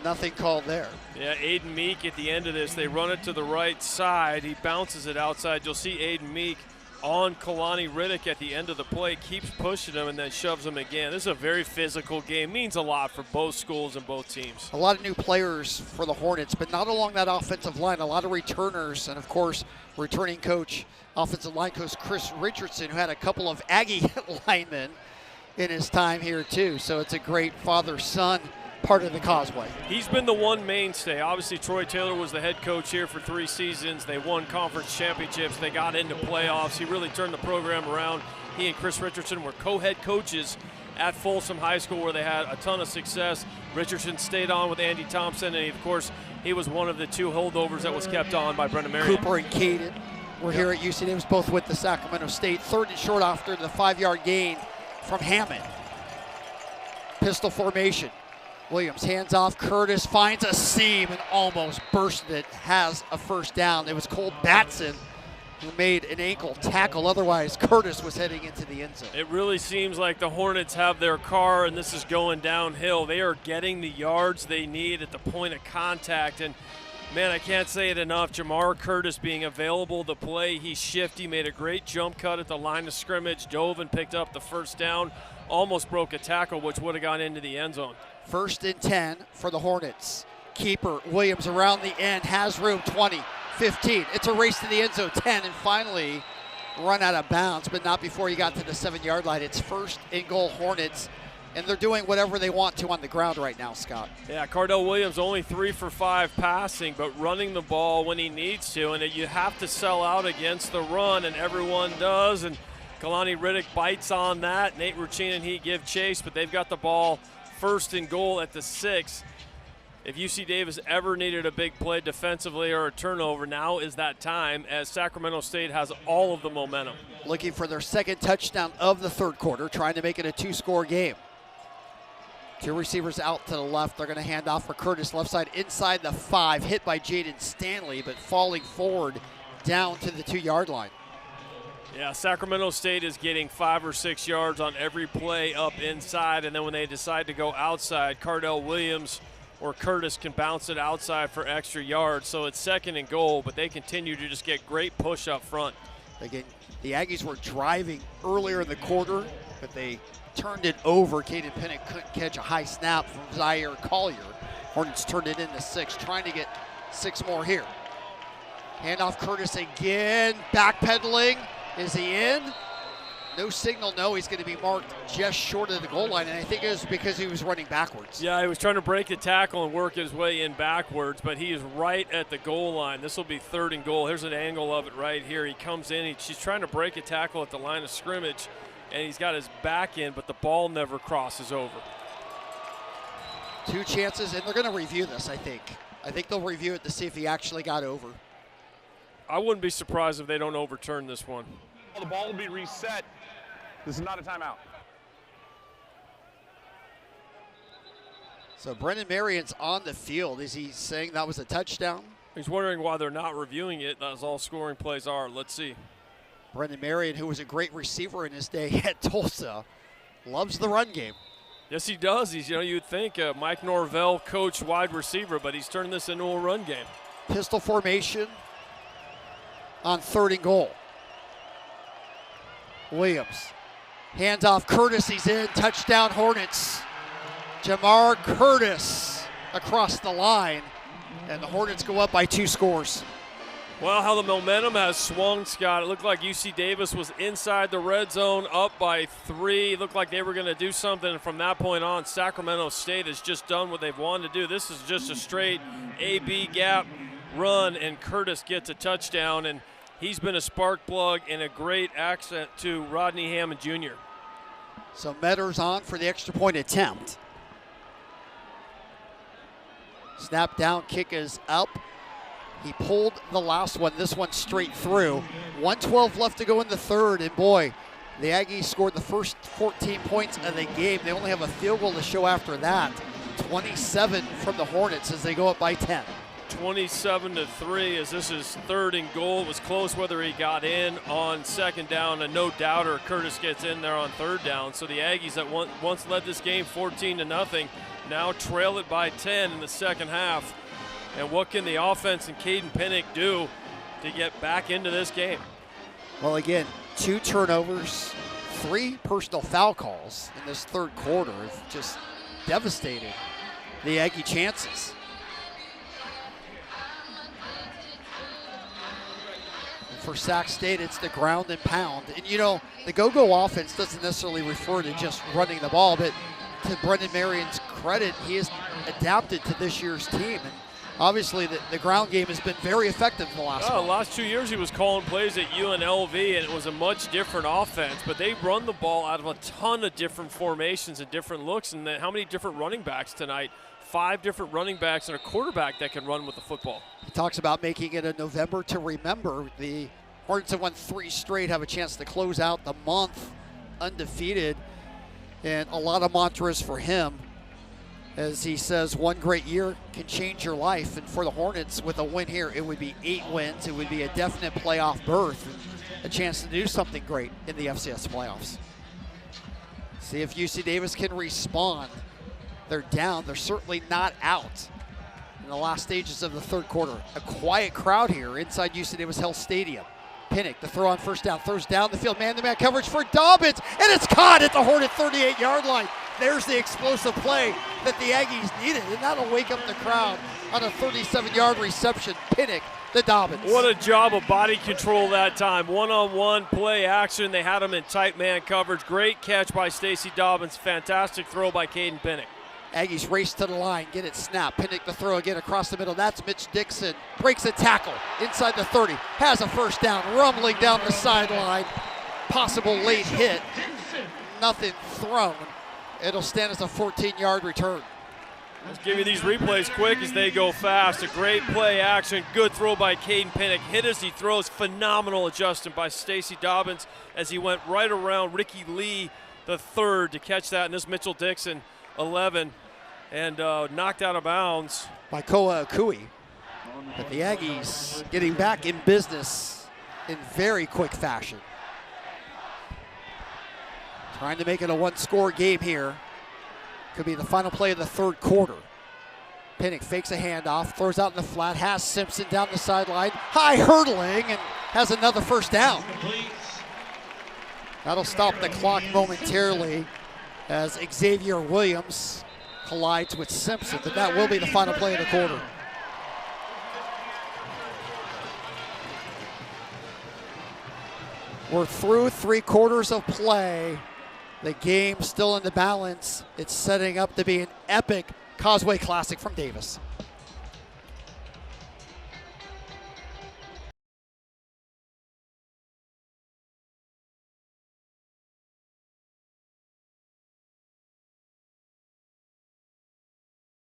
Nothing called there. Yeah, Aiden Meek at the end of this, they run it to the right side. He bounces it outside. You'll see Aiden Meek on Kalani Riddick at the end of the play, keeps pushing him and then shoves him again. This is a very physical game. Means a lot for both schools and both teams. A lot of new players for the Hornets, but not along that offensive line. A lot of returners, and of course, returning coach, offensive line coach Chris Richardson, who had a couple of Aggie linemen in his time here too. So it's a great father-son part of the Causeway. He's been the one mainstay. Obviously, Troy Taylor was the head coach here for 3 seasons. They won conference championships. They got into playoffs. He really turned the program around. He and Chris Richardson were co-head coaches at Folsom High School, where they had a ton of success. Richardson stayed on with Andy Thompson, and of course, he was one of the 2 holdovers that was kept on by Brendan Marion. Cooper and Caden were here at UC Davis, both with the Sacramento State. 3rd and short after the 5-yard gain from Hammond. Pistol formation. Williams hands off. Curtis finds a seam and almost bursted it. Has a first down. It was Cole Batson who made an ankle tackle. Otherwise, Curtis was heading into the end zone. It really seems like the Hornets have their car, and this is going downhill. They are getting the yards they need at the point of contact. And, man, I can't say it enough. Jamar Curtis being available to play. He's shifty, made a great jump cut at the line of scrimmage, dove and picked up the first down, almost broke a tackle, which would have gone into the end zone. 1st and 10 for the Hornets. Keeper Williams around the end, has room. 20, 15. It's a race to the end zone. 10, and finally run out of bounds, but not before you got to the 7-yard line. It's 1st and goal Hornets, and they're doing whatever they want to on the ground right now, Scott. Yeah, Cardell Williams only 3 for 5 passing, but running the ball when he needs to, and you have to sell out against the run, and everyone does, and Kalani Riddick bites on that. Nate Ruchina and he give chase, but they've got the ball 1st and goal at the 6. If UC Davis ever needed a big play defensively or a turnover, now is that time, as Sacramento State has all of the momentum. Looking for their 2nd touchdown of the 3rd quarter, trying to make it a 2-score game. 2 receivers out to the left. They're going to hand off for Curtis, left side inside the 5, hit by Jaden Stanley, but falling forward down to the 2-yard line. Yeah, Sacramento State is getting 5 or 6 yards on every play up inside, and then when they decide to go outside, Cardell Williams or Curtis can bounce it outside for extra yards. So it's 2nd and goal, but they continue to just get great push up front. Again, the Aggies were driving earlier in the quarter, but they turned it over. Caden Pinnock couldn't catch a high snap from Zaire Collier. Hornets turned it into 6, trying to get 6 more here. Handoff Curtis again, backpedaling. Is he in? No signal, no. He's going to be marked just short of the goal line, and I think it was because he was running backwards. Yeah, he was trying to break the tackle and work his way in backwards, but he is right at the goal line. This will be 3rd and goal. Here's an angle of it right here. He comes in. He's trying to break a tackle at the line of scrimmage, and he's got his back in, but the ball never crosses over. 2 chances, and they're going to review this, I think. I think they'll review it to see if he actually got over. I wouldn't be surprised if they don't overturn this one. The ball will be reset. This is not a timeout. So Brendan Marion's on the field. Is he saying that was a touchdown? He's wondering why they're not reviewing it, as all scoring plays are. Let's see. Brendan Marion, who was a great receiver in his day at Tulsa, loves the run game. Yes, he does. You'd think Mike Norvell coached wide receiver, but he's turned this into a run game. Pistol formation on 3rd and goal. Williams. Hands off Curtis. He's in. Touchdown Hornets. Jamar Curtis across the line. And the Hornets go up by 2 scores. Well, how the momentum has swung, Scott. It looked like UC Davis was inside the red zone, up by 3. It looked like they were going to do something. And from that point on, Sacramento State has just done what they've wanted to do. This is just a straight A-B gap run, and Curtis gets a touchdown. And he's been a spark plug and a great accent to Rodney Hammond Jr. So Meadors on for the extra point attempt. Snap down, kick is up. He pulled the last one, this one straight through. 1:12 left to go in the third, and boy, the Aggies scored the first 14 points of the game. They only have a field goal to show after that. 27 from the Hornets as they go up by 10. 27-3 as this is 3rd and goal. It was close whether he got in on 2nd down, and no doubter Curtis gets in there on 3rd down. So the Aggies that once led this game 14-0 now trail it by 10 in the second half. And what can the offense and Caden Pinnick do to get back into this game? Well, again, 2 turnovers, 3 personal foul calls in this third quarter have just devastated the Aggie chances. And for Sac State, it's the ground and pound. And you know, the go-go offense doesn't necessarily refer to just running the ball, but to Brendan Marion's credit, he has adapted to this year's team. And obviously, the ground game has been very effective in the last month. The last 2 years he was calling plays at UNLV, and it was a much different offense. But they run the ball out of a ton of different formations and different looks. And how many different running backs tonight? 5 different running backs and a quarterback that can run with the football. He talks about making it a November to remember. The Hornets have won 3 straight, have a chance to close out the month undefeated. And a lot of mantras for him. As he says, one great year can change your life. And for the Hornets, with a win here, it would be 8 wins. It would be a definite playoff berth, and a chance to do something great in the FCS playoffs. See if UC Davis can respond. They're down. They're certainly not out in the last stages of the third quarter. A quiet crowd here inside UC Davis Health Stadium. Pinnick, the throw on first down, throws down the field, man-to-man coverage for Dobbins, and it's caught at the Hornet 38-yard line. There's the explosive play that the Aggies needed, and that'll wake up the crowd on a 37-yard reception. Pinnick, the Dobbins. What a job of body control that time. One-on-one play action. They had him in tight man coverage. Great catch by Stacey Dobbins. Fantastic throw by Caden Pinnick. Aggies race to the line, get it snapped. Pinnick the throw again across the middle. That's Mitch Dixon. Breaks a tackle inside the 30. Has a first down, rumbling down the sideline. Possible late hit. Nothing thrown. It'll stand as a 14-yard return. Let's give you these replays quick as they go fast. A great play action. Good throw by Caden Pinnick. Hit as he throws. Phenomenal adjustment by Stacey Dobbins as he went right around Ricky Lee the third to catch that. And this Mitchell Dixon, 11. And knocked out of bounds by Koa Akui. But the Aggies getting back in business in very quick fashion. Trying to make it a 1-score game here. Could be the final play of the third quarter. Pinnick fakes a handoff, throws out in the flat, has Simpson down the sideline, high hurdling, and has another first down. That'll stop the clock momentarily as Xavier Williams collides with Simpson, but that will be the final play of the quarter. We're through 3 quarters of play. The game still in the balance. It's setting up to be an epic Causeway Classic from Davis.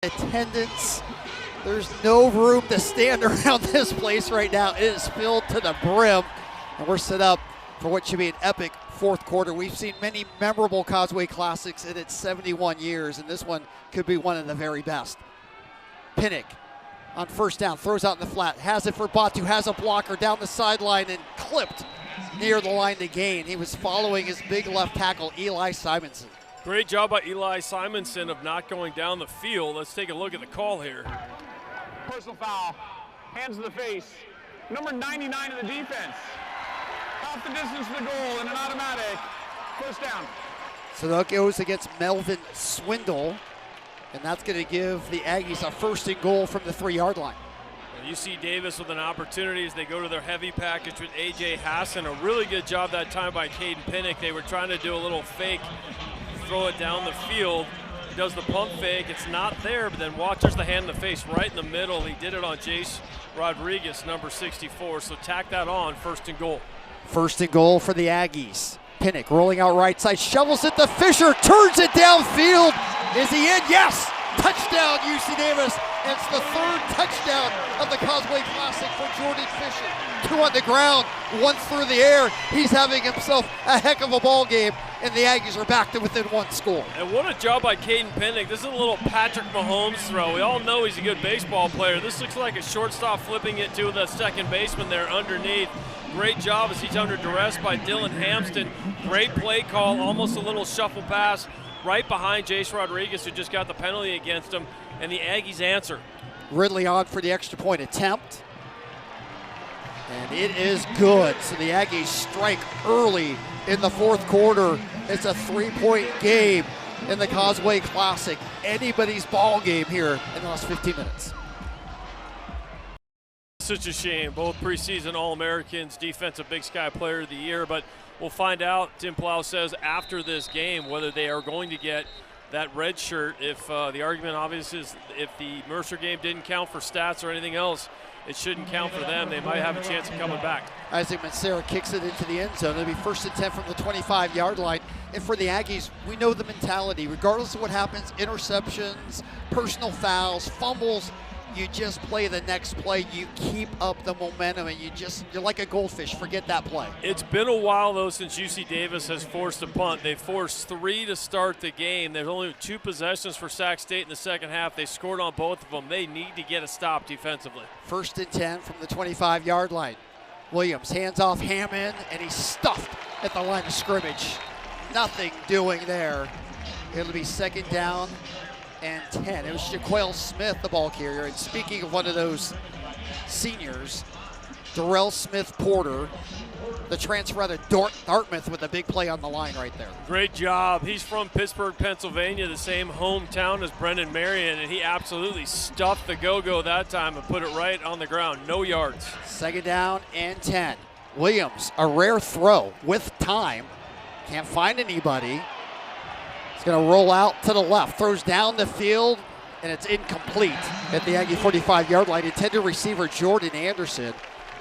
Attendance. There's no room to stand around this place right now. It is filled to the brim, and we're set up for what should be an epic fourth quarter. We've seen many memorable Causeway Classics in its 71 years, and this one could be one of the very best. Pinnick on first down, throws out in the flat, has it for Batu, has a blocker down the sideline and clipped near the line to gain. He was following his big left tackle, Eli Simonson. Great job by Eli Simonson of not going down the field. Let's take a look at the call here. Personal foul, hands to the face. Number 99 of the defense. Half the distance to the goal and an automatic first down. So that goes against Melvin Swindle, and that's going to give the Aggies a first and goal from the 3-yard line. UC Davis with an opportunity as they go to their heavy package with A.J. Hassan. A really good job that time by Caden Pinnock. They were trying to do a little fake, throw it down the field. He does the pump fake. It's not there, but then watches the hand in the face right in the middle. He did it on Jace Rodriguez, number 64. So tack that on, 1st and goal. 1st and goal for the Aggies. Pinnock rolling out right side, shovels it to Fisher, turns it downfield. Is he in? Yes! Touchdown, UC Davis. It's the 3rd touchdown of the Causeway Classic for Jordan Fisher. 2 on the ground, 1 through the air. He's having himself a heck of a ball game, and the Aggies are back to within 1 score. And what a job by Caden Pinnock. This is a little Patrick Mahomes throw. We all know he's a good baseball player. This looks like a shortstop flipping it to the second baseman there underneath. Great job as he's under duress by Dylan Hampston. Great play call, almost a little shuffle pass right behind Jace Rodriguez, who just got the penalty against him, and the Aggies answer. Ridley on for the extra point attempt. And it is good. So the Aggies strike early in the 4th quarter. It's a 3-point game in the Causeway Classic. Anybody's ball game here in the last 15 minutes. Such a shame. Both preseason All-Americans, Defensive Big Sky Player of the Year, but we'll find out, Tim Plow says, after this game whether they are going to get that red shirt. If the argument obviously is if the Mercer game didn't count for stats or anything else, it shouldn't count for them. They might have a chance of coming back. Isaac Mancera kicks it into the end zone. It'll be 1st and 10 from the 25-yard line. And for the Aggies, we know the mentality. Regardless of what happens, interceptions, personal fouls, fumbles, you just play the next play. You keep up the momentum, and you're like a goldfish. Forget that play. It's been a while, though, since UC Davis has forced a punt. They forced 3 to start the game. There's only 2 possessions for Sac State in the second half. They scored on both of them. They need to get a stop defensively. 1st and 10 from the 25-yard line. Williams hands off Hammond, and he's stuffed at the line of scrimmage. Nothing doing there. It'll be 2nd down and 10. It was Jaquel Smith, the ball carrier. And speaking of one of those seniors, Darrell Smith-Porter, the transfer out of Dartmouth, with a big play on the line right there. Great job. He's from Pittsburgh, Pennsylvania, the same hometown as Brendan Marion, and he absolutely stuffed the go-go that time and put it right on the ground. No yards. 2nd down and 10. Williams, a rare throw with time. Can't find anybody. Going to roll out to the left, throws down the field, and it's incomplete at the Aggie 45-yard line. Intended receiver Jordan Anderson.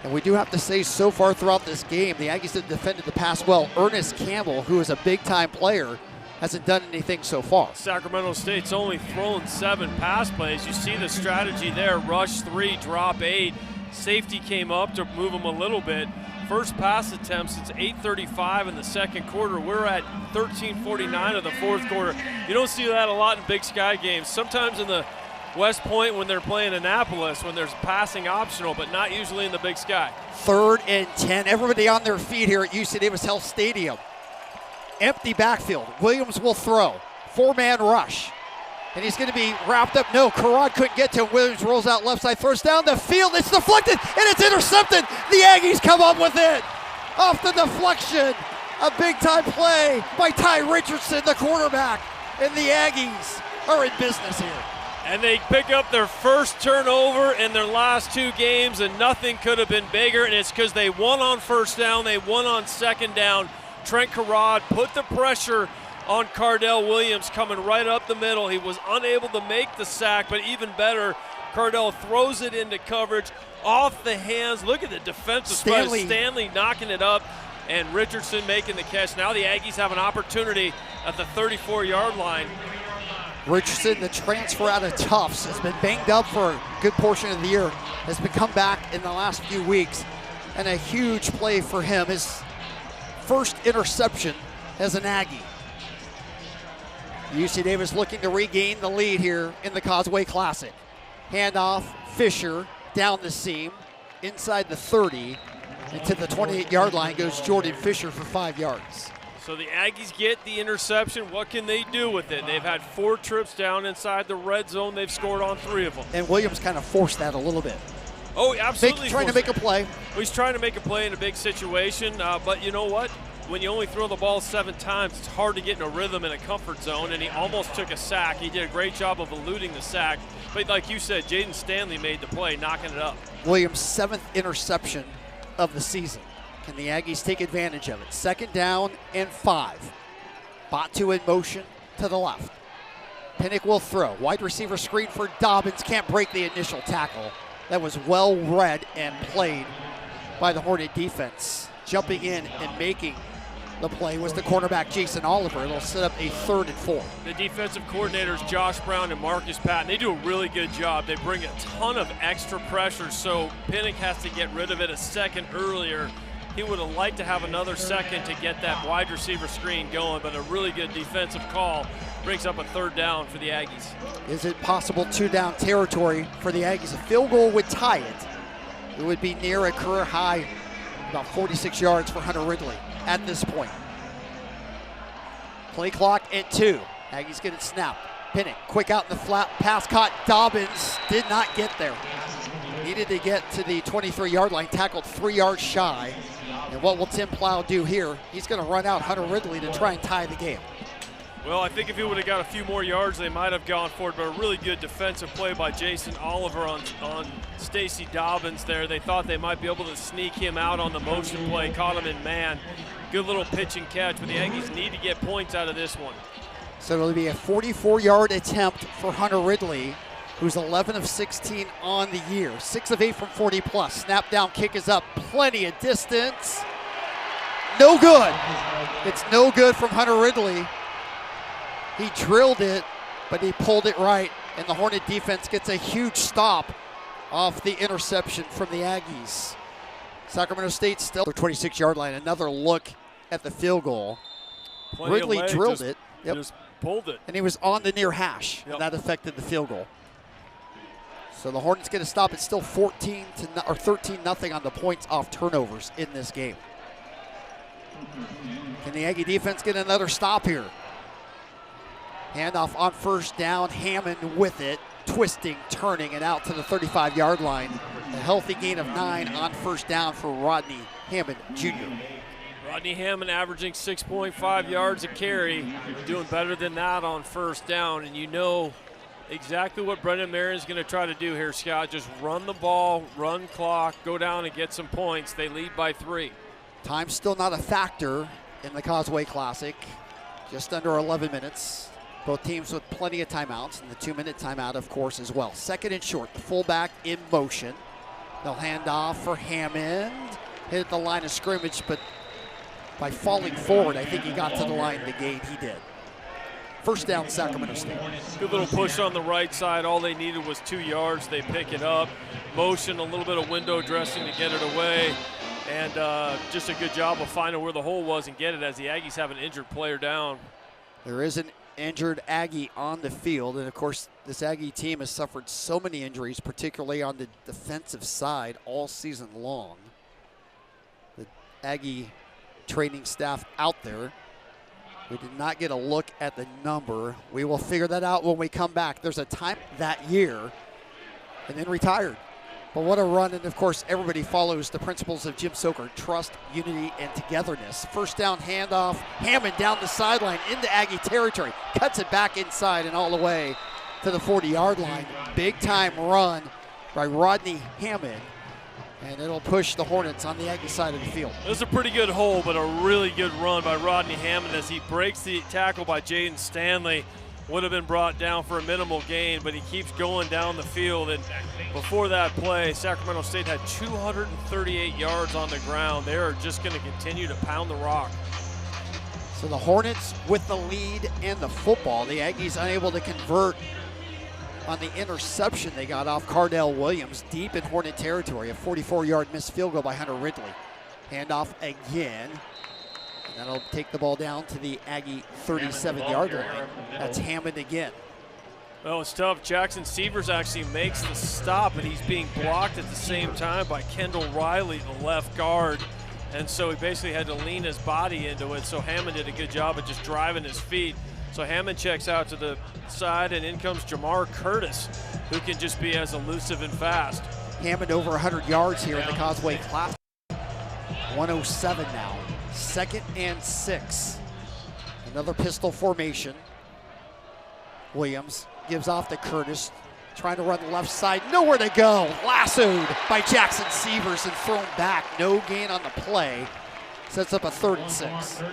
And we do have to say, so far throughout this game, the Aggies have defended the pass well. Ernest Campbell, who is a big-time player, hasn't done anything so far. Sacramento State's only thrown 7 pass plays. You see the strategy there. Rush 3, drop 8. Safety came up to move them a little bit. First pass attempts, it's 8:35 in the 2nd quarter. We're at 13:49 of the 4th quarter. You don't see that a lot in Big Sky games. Sometimes in the West Point when they're playing Annapolis, when there's passing optional, but not usually in the Big Sky. 3rd and 10. Everybody on their feet here at UC Davis Health Stadium. Empty backfield. Williams will throw. 4-man rush. And he's going to be wrapped up. No, Karad couldn't get to him. Williams rolls out left side, throws down the field. It's deflected, and it's intercepted. The Aggies come up with it. Off the deflection. A big-time play by Ty Richardson, the quarterback. And the Aggies are in business here. And they pick up their first turnover in their last 2 games, and nothing could have been bigger, and it's because they won on 1st down, they won on 2nd down. Trent Karad put the pressure on Cardell Williams coming right up the middle. He was unable to make the sack, but even better, Cardell throws it into coverage off the hands. Look at the defensive Stanley knocking it up, and Richardson making the catch. Now the Aggies have an opportunity at the 34-yard line. Richardson, the transfer out of Tufts, has been banged up for a good portion of the year, has been come back in the last few weeks, and a huge play for him. His first interception as an Aggie. UC Davis looking to regain the lead here in the Causeway Classic. Handoff, Fisher down the seam, inside the 30, and to the 28-yard line goes Jordan Fisher for 5 yards. So the Aggies get the interception. What can they do with it? They've had 4 trips down inside the red zone. They've scored on 3 of them. And Williams kind of forced that a little bit. Oh, absolutely. Trying to make a play. He's trying to make a play in a big situation, but you know what? when you only throw the ball 7 times, it's hard to get in a rhythm and a comfort zone, and he almost took a sack. He did a great job of eluding the sack. But like you said, Jaden Stanley made the play, knocking it up. Williams' 7th interception of the season. Can the Aggies take advantage of it? 2nd down and 5. Batu in motion to the left. Pinnock will throw. Wide receiver screen for Dobbins. Can't break the initial tackle. That was well read and played by the Hornet defense. Jumping in and making the play was the cornerback Jason Oliver. It'll set up a 3rd and 4. The defensive coordinators, Josh Brown and Marcus Patton, they do a really good job. They bring a ton of extra pressure, so Pinnock has to get rid of it a second earlier. He would have liked to have another second to get that wide receiver screen going, but a really good defensive call brings up a 3rd down for the Aggies. Is it possible 2-down territory for the Aggies? A field goal would tie it. It would be near a career high, about 46 yards for Hunter Ridley at this point. Play clock at 2. Aggies get it snapped. Pinnock, quick out in the flat, pass caught. Dobbins did not get there. Needed to get to the 23-yard line, tackled 3 yards shy. And what will Tim Plow do here? He's going to run out Hunter Ridley to try and tie the game. Well, I think if he would have got a few more yards, they might have gone for it, but a really good defensive play by Jason Oliver on Stacey Dobbins there. They thought they might be able to sneak him out on the motion play, caught him in man. Good little pitch and catch, but the Aggies need to get points out of this one. So it'll be a 44-yard attempt for Hunter Ridley, who's 11 of 16 on the year. 6 of 8 from 40 plus. Snap down, kick is up, plenty of distance. No good. It's no good from Hunter Ridley. He drilled it, but he pulled it right, and the Hornet defense gets a huge stop off the interception from the Aggies. Sacramento State still their 26-yard line. Another look at the field goal. Plenty Ridley of leg, drilled it. Yep. Just pulled it. And he was on the near hash, Yep. and that affected the field goal. So the Hornets get a stop. It's still 13-0 on the points off turnovers in this game. Can the Aggie defense get another stop here? Handoff on 1st down. Hammond with it, twisting, turning, and out to the 35-yard line. A healthy gain of 9 on 1st down for Rodney Hammond Jr. Rodney Hammond averaging 6.5 yards a carry, doing better than that on 1st down, and you know exactly what Brendan Marion's going to try to do here, Scott. Just run the ball, run clock, go down and get some points. They lead by 3. Time's still not a factor in the Causeway Classic. Just under 11 minutes. Both teams with plenty of timeouts, and the 2-minute timeout, of course, as well. 2nd and short, the fullback in motion. They'll hand off for Hammond. Hit at the line of scrimmage, but by falling forward, I think he got to the line to gain. He did. 1st down, Sacramento State. Good little push on the right side. All they needed was 2 yards. They pick it up. Motion, a little bit of window dressing to get it away. And just a good job of finding where the hole was and get it as the Aggies have an injured player down. There is an injured Aggie on the field, and of course this Aggie team has suffered so many injuries, particularly on the defensive side all season long. The Aggie training staff out there, we did not get a look at the number. We will figure that out when we come back. There's a time that year and then retired. But what a run, and of course everybody follows the principles of Jim Soker: trust, unity, and togetherness. 1st down handoff, Hammond down the sideline into Aggie territory, cuts it back inside and all the way to the 40-yard line. Big time run by Rodney Hammond, and it'll push the Hornets on the Aggie side of the field. It was a pretty good hole, but a really good run by Rodney Hammond as he breaks the tackle by Jaden Stanley. Would have been brought down for a minimal gain, but he keeps going down the field. And before that play, Sacramento State had 238 yards on the ground. They are just going to continue to pound the rock. So the Hornets with the lead and the football. The Aggies unable to convert on the interception they got off Cardell Williams deep in Hornet territory. A 44-yard missed field goal by Hunter Ridley. Handoff again. And that'll take the ball down to the Aggie 37-yard line. That's Hammond again. Well, it's tough. Jackson Severs actually makes the stop, but he's being blocked at the same time by Kendall Riley, the left guard. And so he basically had to lean his body into it. So Hammond did a good job of just driving his feet. So Hammond checks out to the side, and in comes Jamar Curtis, who can just be as elusive and fast. Hammond over 100 yards here in the Causeway Classic. 107 now. 2nd and 6. Another pistol formation. Williams gives off to Curtis, trying to run the left side, nowhere to go. Lassoed by Jackson Severs and thrown back. No gain on the play. Sets up a 3rd and 6.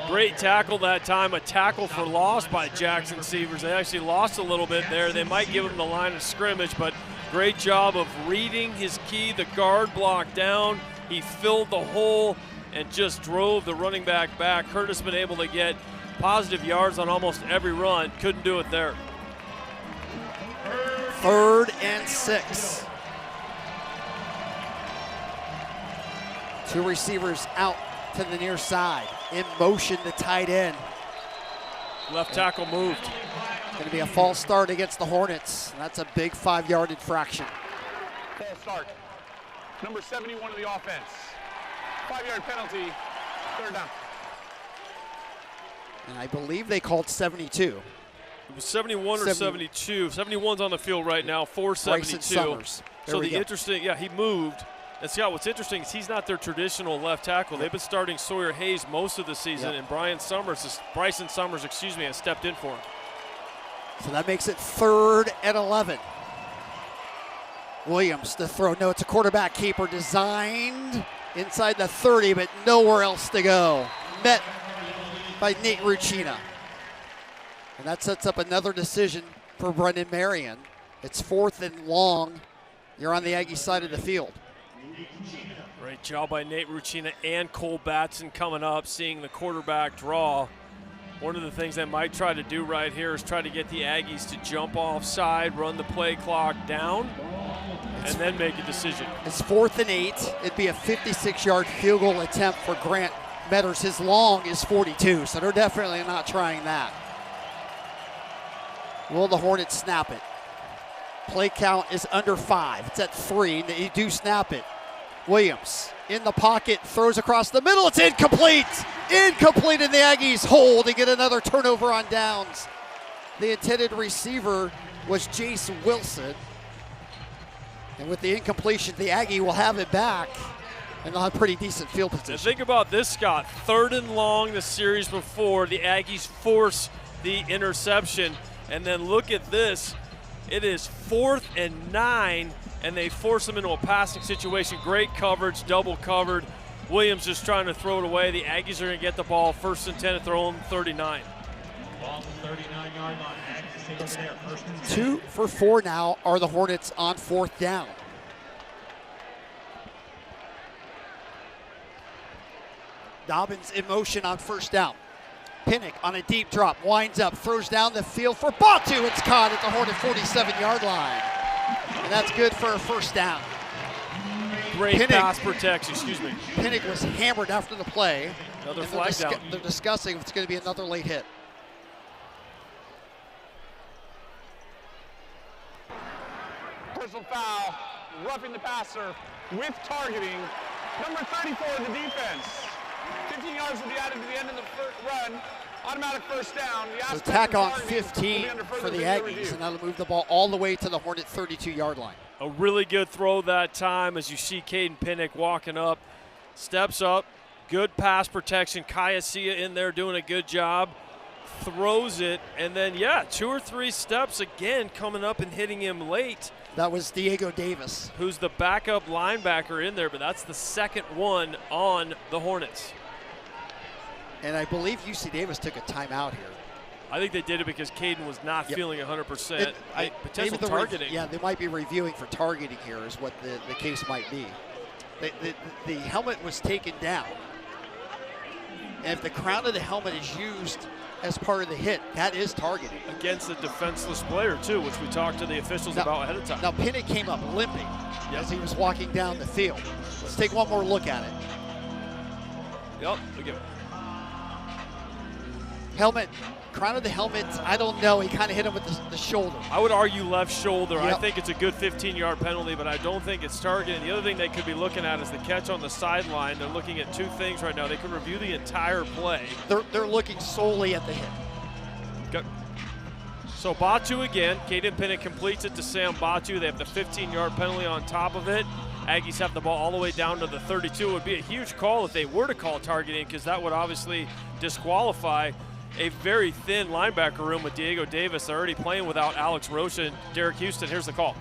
Great tackle that time, a tackle for loss by Jackson Severs. They actually lost a little bit there. They might give him the line of scrimmage, but great job of reading his key. The guard blocked down. He filled the hole and just drove the running back back. Curtis been able to get positive yards on almost every run. Couldn't do it there. 3rd and 6. 2 receivers out to the near side. In motion, the tight end. Left tackle moved. It's going to be a false start against the Hornets. That's a big 5-yard infraction. False start. Number 71 of the offense. 5-yard penalty. 3rd down. And I believe they called 72. It was 71 or 72. 71's on the field right now, 472. Summers. So the interesting, he moved. And Scott, what's interesting is he's not their traditional left tackle. They've been starting Sawyer Hayes most of the season, and Bryson Summers has stepped in for him. So that makes it 3rd and 11. Williams to throw. No, it's a quarterback keeper designed inside the 30, but nowhere else to go. Met by Nate Rucina. And that sets up another decision for Brendan Marion. It's 4th and long. You're on the Aggie side of the field. Great job by Nate Rucina and Cole Batson coming up, seeing the quarterback draw. One of the things they might try to do right here is try to get the Aggies to jump offside, run the play clock down, and then make a decision. It's 4th and 8. It'd be a 56-yard field goal attempt for Grant Metters. His long is 42, so they're definitely not trying that. Will the Hornets snap it? Play count is under 5. It's at 3. They do snap it. Williams in the pocket, throws across the middle. It's incomplete. Incomplete, and the Aggies hold and get another turnover on downs. The intended receiver was Jace Wilson. And with the incompletion, the Aggie will have it back, and they'll have pretty decent field position. And think about this, Scott. 3rd and long the series before. The Aggies force the interception. And then look at this. It is 4th and 9, and they force them into a passing situation. Great coverage, double covered. Williams just trying to throw it away. The Aggies are going to get the ball 1st and 10 at their own 39. Ball 39-yard line. Aggies take over there. 1st and 10. 2 for 4 now are the Hornets on 4th down. Dobbins in motion on 1st down. Pinnock on a deep drop, winds up, throws down the field for Batu. It's caught at the Hornet 47-yard line. And that's good for a 1st down. Great pass protection, Pinnock was hammered after the play. Another flag down. They're discussing if it's going to be another late hit. Personal foul, roughing the passer with targeting. Number 34 in the defense. 15 yards will be added to the end of the run. Automatic 1st down. So tack on 15 for the Aggies, and that'll move the ball all the way to the Hornet 32-yard line. A really good throw that time as you see Caden Pinnock walking up. Steps up, good pass protection. Kayasiya in there doing a good job. Throws it, and then, 2 or 3 steps again coming up and hitting him late. That was Diego Davis, who's the backup linebacker in there, but that's the 2nd one on the Hornets. And I believe UC Davis took a timeout here. I think they did it because Caden was not feeling 100%. Potential targeting. They might be reviewing for targeting here is what the case might be. The helmet was taken down. And if the crown of the helmet is used as part of the hit, that is targeting. Against a defenseless player, too, which we talked to the officials about ahead of time. Now, Pinnock came up limping as he was walking down the field. Let's take one more look at it. Yep, look at it. Helmet, crown of the helmet, I don't know. He kind of hit him with the shoulder. I would argue left shoulder. Yep. I think it's a good 15-yard penalty, but I don't think it's targeted. The other thing they could be looking at is the catch on the sideline. They're looking at 2 things right now. They could review the entire play. They're looking solely at the hit. Good. So Batu again. Caden Pinnock completes it to Sam Batu. They have the 15-yard penalty on top of it. Aggies have the ball all the way down to the 32. It would be a huge call if they were to call targeting, because that would obviously disqualify a very thin linebacker room with Diego Davis. They're already playing without Alex Rocha and Derek Houston. Here's the call.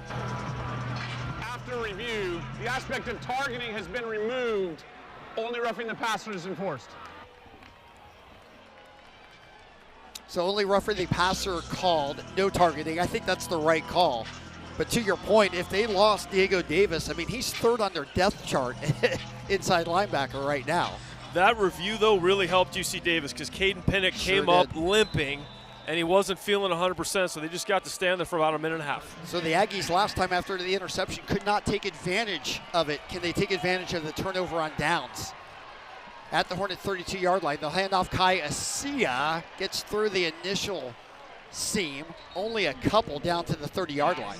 After review, the aspect of targeting has been removed. Only roughing the passer is enforced. So only roughing the passer called, no targeting. I think that's the right call. But to your point, if they lost Diego Davis, I mean, he's third on their depth chart inside linebacker right now. That review, though, really helped UC Davis, because Caden Pinnock came up limping, and he wasn't feeling 100%, so they just got to stand there for about a minute and a half. So the Aggies last time after the interception could not take advantage of it. Can they take advantage of the turnover on downs? At the Hornet 32-yard line, they'll hand off Kai Asia, gets through the initial seam, only a couple down to the 30-yard line.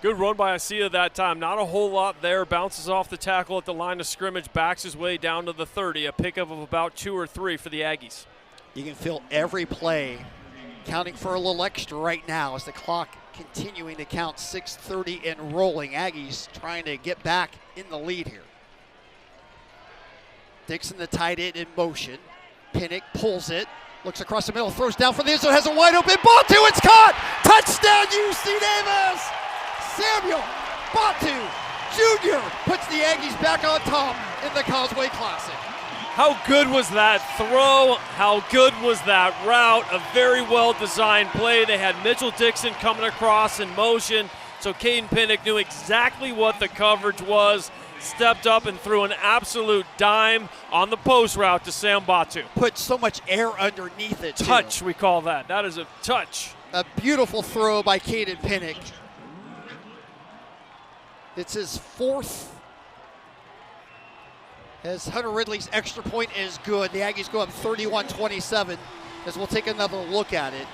Good run by Asia that time. Not a whole lot there. Bounces off the tackle at the line of scrimmage, backs his way down to the 30. A pickup of about 2 or 3 for the Aggies. You can feel every play counting for a little extra right now as the clock continuing to count, 6:30 and rolling. Aggies trying to get back in the lead here. Dixon, the tight end, in motion. Pinnock pulls it, looks across the middle, throws down for the end zone, has a wide open Batu, it's caught! Touchdown UC Davis! Samuel Batu Jr. puts the Aggies back on top in the Causeway Classic. How good was that throw? How good was that route? A very well-designed play. They had Mitchell Dixon coming across in motion, so Caden Pinnock knew exactly what the coverage was, stepped up and threw an absolute dime on the post route to Sam Batu. Put so much air underneath it, too. Touch, we call that. That is a touch. A beautiful throw by Caden Pinnock. It's his fourth, as Hunter Ridley's extra point is good. The Aggies go up 31-27 as we'll take another look at it.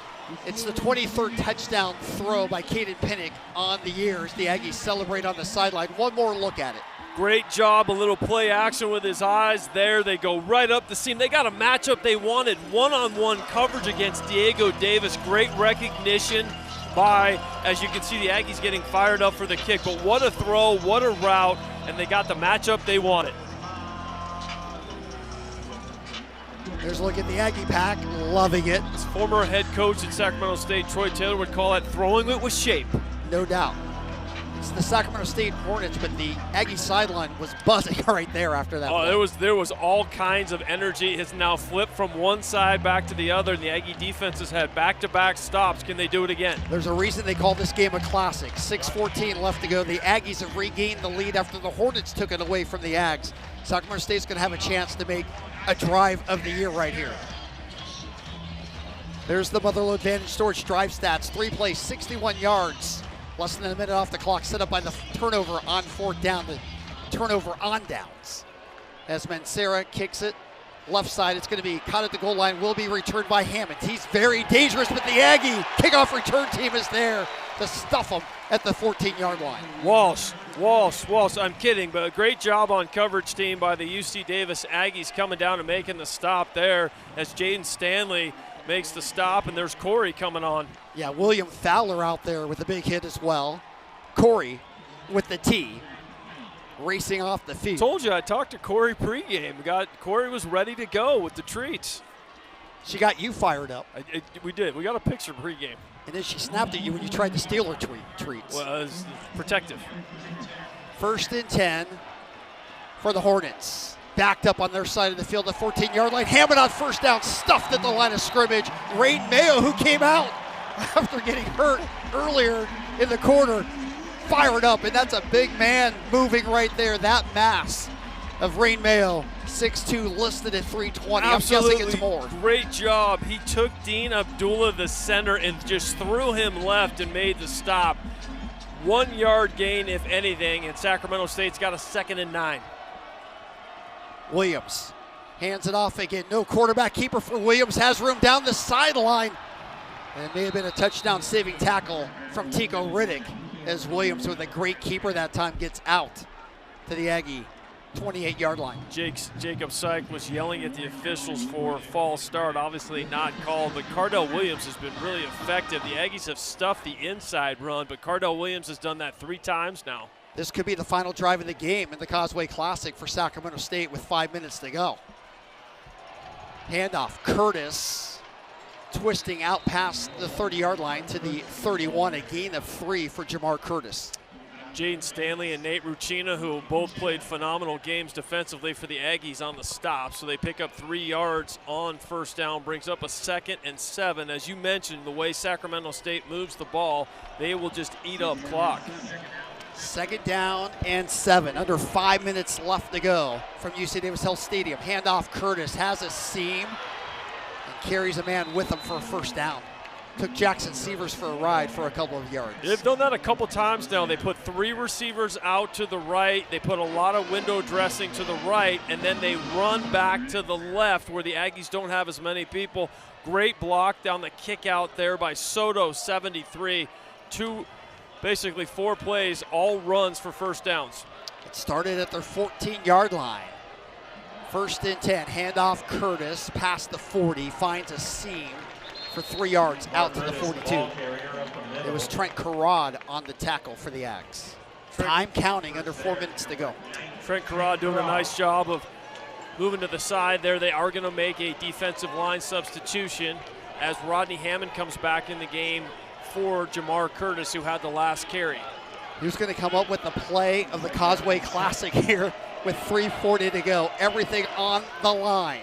It's the 23rd touchdown throw by Caden Pinnock on the year as the Aggies celebrate on the sideline. One more look at it. Great job, a little play action with his eyes there. They go right up the seam. They got a matchup they wanted, one-on-one coverage against Diego Davis. Great recognition by, as you can see, the Aggies getting fired up for the kick. But what a throw, what a route, and they got the matchup they wanted. Here's a look at the Aggie pack, loving it. His former head coach at Sacramento State, Troy Taylor, would call that throwing it with shape. No doubt. It's the Sacramento State Hornets, but the Aggie sideline was buzzing right there after that. Oh, there was all kinds of energy. It's now flipped from one side back to the other, and the Aggie defense has had back-to-back stops. Can they do it again? There's a reason they call this game a classic. 6:14 left to go. The Aggies have regained the lead after the Hornets took it away from the Ags. Sacramento State's going to have a chance to make a drive of the year right here. There's the Motherload Advantage Storage drive stats. 3 plays, 61 yards. Less than a minute off the clock, set up by the turnover on 4th down, the turnover on downs. As Mancera kicks it, left side, it's going to be caught at the goal line, will be returned by Hammond. He's very dangerous, but the Aggie kickoff return team is there to stuff him at the 14-yard line. Walsh, I'm kidding, but a great job on coverage team by the UC Davis Aggies coming down and making the stop there as Jaden Stanley makes the stop, and there's Corey coming on. Yeah, William Fowler out there with a big hit as well. Corey with the T, racing off the field. Told you, I talked to Corey pregame. Corey was ready to go with the treats. She got you fired up. We did. We got a picture pregame. And then she snapped at you when you tried to steal her treats. Well, it was protective. 1st and 10 for the Hornets. Backed up on their side of the field, the 14-yard line. Hammond on 1st down, stuffed at the line of scrimmage. Rain Mayo, who came out after getting hurt earlier in the quarter, fired up, and that's a big man moving right there. That mass of Rain Mayo, 6'2", listed at 320. Absolutely. I'm guessing it's more. Great job. He took Dean Abdullah, the center, and just threw him left and made the stop. 1 yard gain, if anything, and Sacramento State's got a 2nd and 9. Williams hands it off again. No quarterback keeper for Williams. Has room down the sideline. And it may have been a touchdown saving tackle from Tico Riddick as Williams, with a great keeper that time, gets out to the Aggie 28-yard line. Jacob Syke was yelling at the officials for false start. Obviously not called, but Cardell Williams has been really effective. The Aggies have stuffed the inside run, but Cardell Williams has done that 3 times now. This could be the final drive of the game in the Causeway Classic for Sacramento State with 5 minutes to go. Handoff, Curtis twisting out past the 30-yard line to the 31, a gain of 3 for Jamar Curtis. Jaden Stanley and Nate Ruchina, who both played phenomenal games defensively for the Aggies on the stop. So they pick up 3 yards on first down, brings up a 2nd and 7. As you mentioned, the way Sacramento State moves the ball, they will just eat up clock. 2nd down and 7, under 5 minutes left to go from UC Davis Health Stadium. Handoff, Curtis has a seam and carries a man with him for a first down. Took Jackson Severs for a ride for a couple of yards. They've done that a couple times now. They put 3 receivers out to the right. They put a lot of window dressing to the right, and then they run back to the left where the Aggies don't have as many people. Great block down the kick out there by Soto, 73. Basically 4 plays, all runs for first downs. It started at their 14-yard line. 1st and 10, handoff Curtis, past the 40, finds a seam for 3 yards out to the 42. It was Trent Carrad on the tackle for the Ags. Time counting, under 4 minutes to go. Trent Carrad doing a nice job of moving to the side there. They are going to make a defensive line substitution as Rodney Hammond comes back in the game for Jamar Curtis, who had the last carry. Who's going to come up with the play of the Causeway Classic here with 3:40 to go? Everything on the line.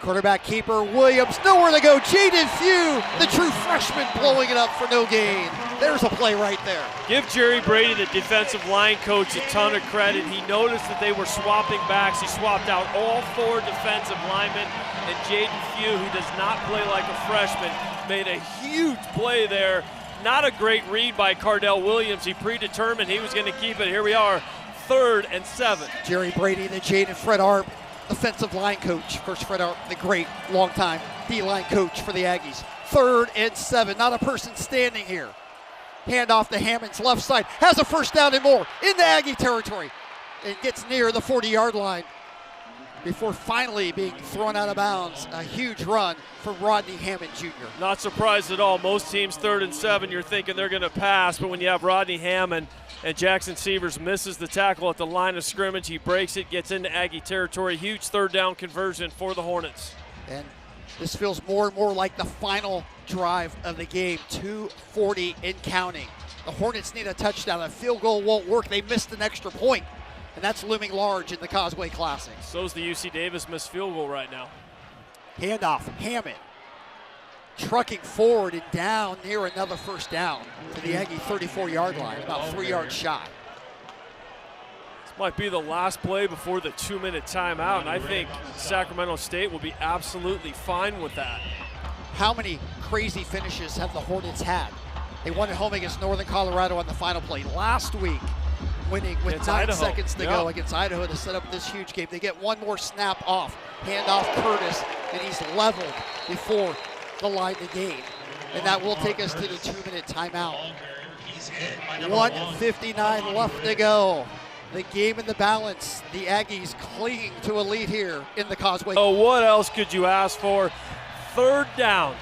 Quarterback keeper Williams, nowhere to go. Jaden Few, the true freshman, blowing it up for no gain. There's a play right there. Give Jerry Brady, the defensive line coach, a ton of credit. He noticed that they were swapping backs. He swapped out all 4 defensive linemen, and Jaden Few, who does not play like a freshman, made a huge play there. Not a great read by Cardell Williams. He predetermined he was going to keep it. Here we are, 3rd and 7. Jerry Brady, the Jaden Fred Arp, offensive line coach. Of course, Fred Arp, the great longtime D-line coach for the Aggies. 3rd and 7, not a person standing here. Handoff to Hammond's left side, has a first down and more in the Aggie territory. It gets near the 40-yard line before finally being thrown out of bounds. A huge run from Rodney Hammond Jr. Not surprised at all. Most teams 3rd and 7, you're thinking they're going to pass, but when you have Rodney Hammond and Jackson Severs misses the tackle at the line of scrimmage, he breaks it, gets into Aggie territory. Huge 3rd down conversion for the Hornets. And this feels more and more like the final drive of the game, 2:40 and counting. The Hornets need a touchdown. A field goal won't work. They missed an extra point, and that's looming large in the Causeway Classic. So's the UC Davis missed field goal right now. Handoff, Hammond trucking forward and down near another first down to the Aggie 34-yard line, about 3 yards shy. This might be the last play before the 2-minute timeout, and I think Sacramento State will be absolutely fine with that. How many crazy finishes have the Hornets had? They won at home against Northern Colorado on the final play last week, winning with Against 9 Idaho. seconds to go against Idaho to set up this huge game. They get one more snap off, handoff Curtis, and he's leveled before the line to gain. And that will take us to the 2-minute timeout. 1:59 left to go. The game in the balance. The Aggies clinging to a lead here in the Causeway. Oh, what else could you ask for? 3rd down.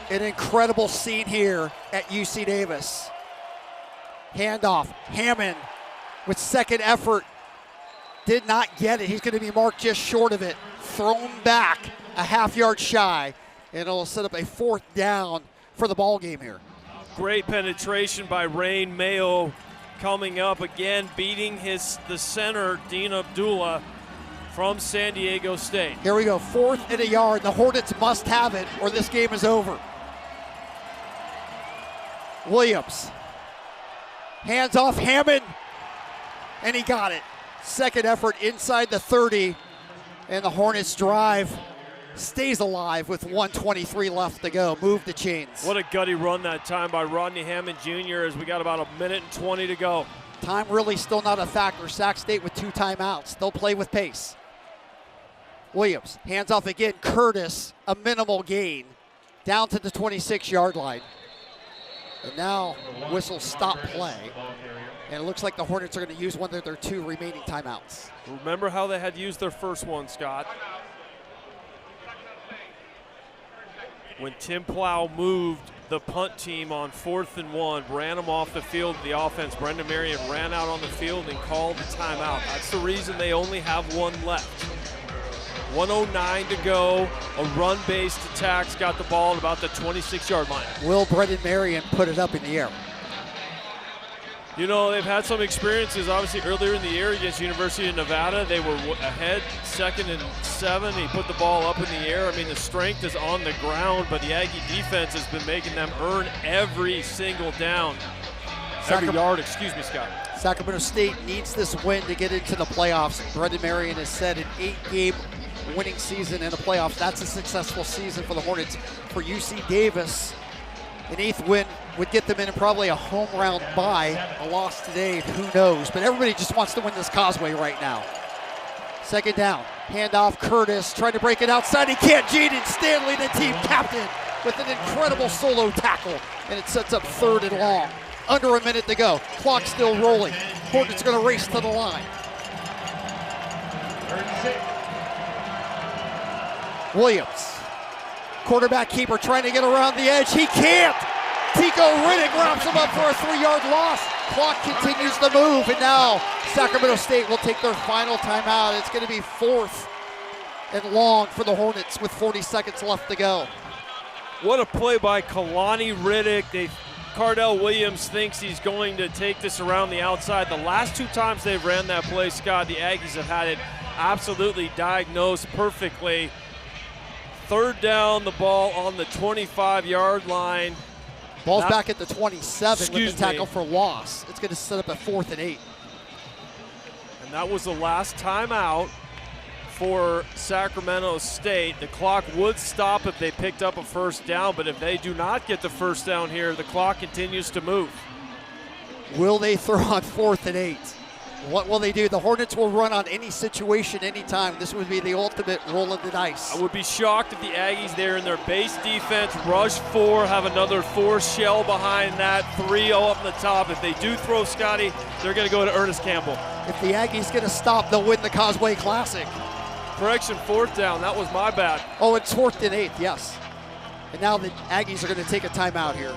An incredible scene here at UC Davis. Handoff, Hammond with 2nd effort. Did not get it. He's going to be marked just short of it. Thrown back a half-yard shy, and it'll set up a 4th down for the ball game here. Great penetration by Rain Mayo coming up again, beating the center, Dean Abdullah, from San Diego State. Here we go, 4th and a yard. The Hornets must have it or this game is over. Williams, hands off Hammond, and he got it. 2nd effort inside the 30, and the Hornets drive stays alive with 1:23 left to go. Move the chains. What a gutty run that time by Rodney Hammond Jr. as we got about 1:20 to go. Time really still not a factor. Sac State with 2 timeouts. They'll play with pace. Williams, hands off again. Curtis, a minimal gain, down to the 26-yard line. And now whistle stop play. And it looks like the Hornets are going to use one of their 2 remaining timeouts. Remember how they had used their first one, Scott? When Tim Plow moved the punt team on 4th and 1, ran them off the field. The offense, Brendan Marion, ran out on the field and called the timeout. That's the reason they only have one left. 1:09 to go. A run-based attack's got the ball at about the 26-yard line. Will Brendan Marion put it up in the air? You know, they've had some experiences, obviously, earlier in the year against University of Nevada. They were ahead, 2nd and 7. He put the ball up in the air. I mean, the strength is on the ground, but the Aggie defense has been making them earn every single down. Every yard, excuse me, Scott. Sacramento State needs this win to get into the playoffs. Brendan Marion has said an 8-game winning season in the playoffs. That's a successful season for the Hornets. For UC Davis, an 8th win would get them in probably a home round bye. A loss today, who knows? But everybody just wants to win this Causeway right now. 2nd down, handoff, Curtis trying to break it outside. He can't. Jaden Stanley, the team captain, with an incredible solo tackle, and it sets up 3rd and long. Under a minute to go. Clock still rolling. Hornets going to race to the line. Williams, quarterback keeper, trying to get around the edge. He can't. Tico Riddick wraps him up for a 3-yard loss. Clock continues to move, and now Sacramento State will take their final timeout. It's going to be 4th and long for the Hornets with 40 seconds left to go. What a play by Kalani Riddick. Cardell Williams thinks he's going to take this around the outside. The last 2 times they've ran that play, Scott, the Aggies have had it absolutely diagnosed perfectly. 3rd down, the ball on the 25-yard line. Ball's back at the 27 with the tackle for loss. It's going to set up a 4th and 8. And that was the last timeout for Sacramento State. The clock would stop if they picked up a 1st down, but if they do not get the 1st down here, the clock continues to move. Will they throw on 4th and 8? What will they do? The Hornets will run on any situation, anytime. This would be the ultimate roll of the dice. I would be shocked if the Aggies there in their base defense rush 4, have another 4 shell behind that, 3-0 up in the top. If they do throw, Scotty, they're going to go to Ernest Campbell. If the Aggies get a stop, they'll win the Causeway Classic. Correction, 4th down. That was my bad. Oh, it's 4th and 8, yes. And now the Aggies are going to take a timeout here.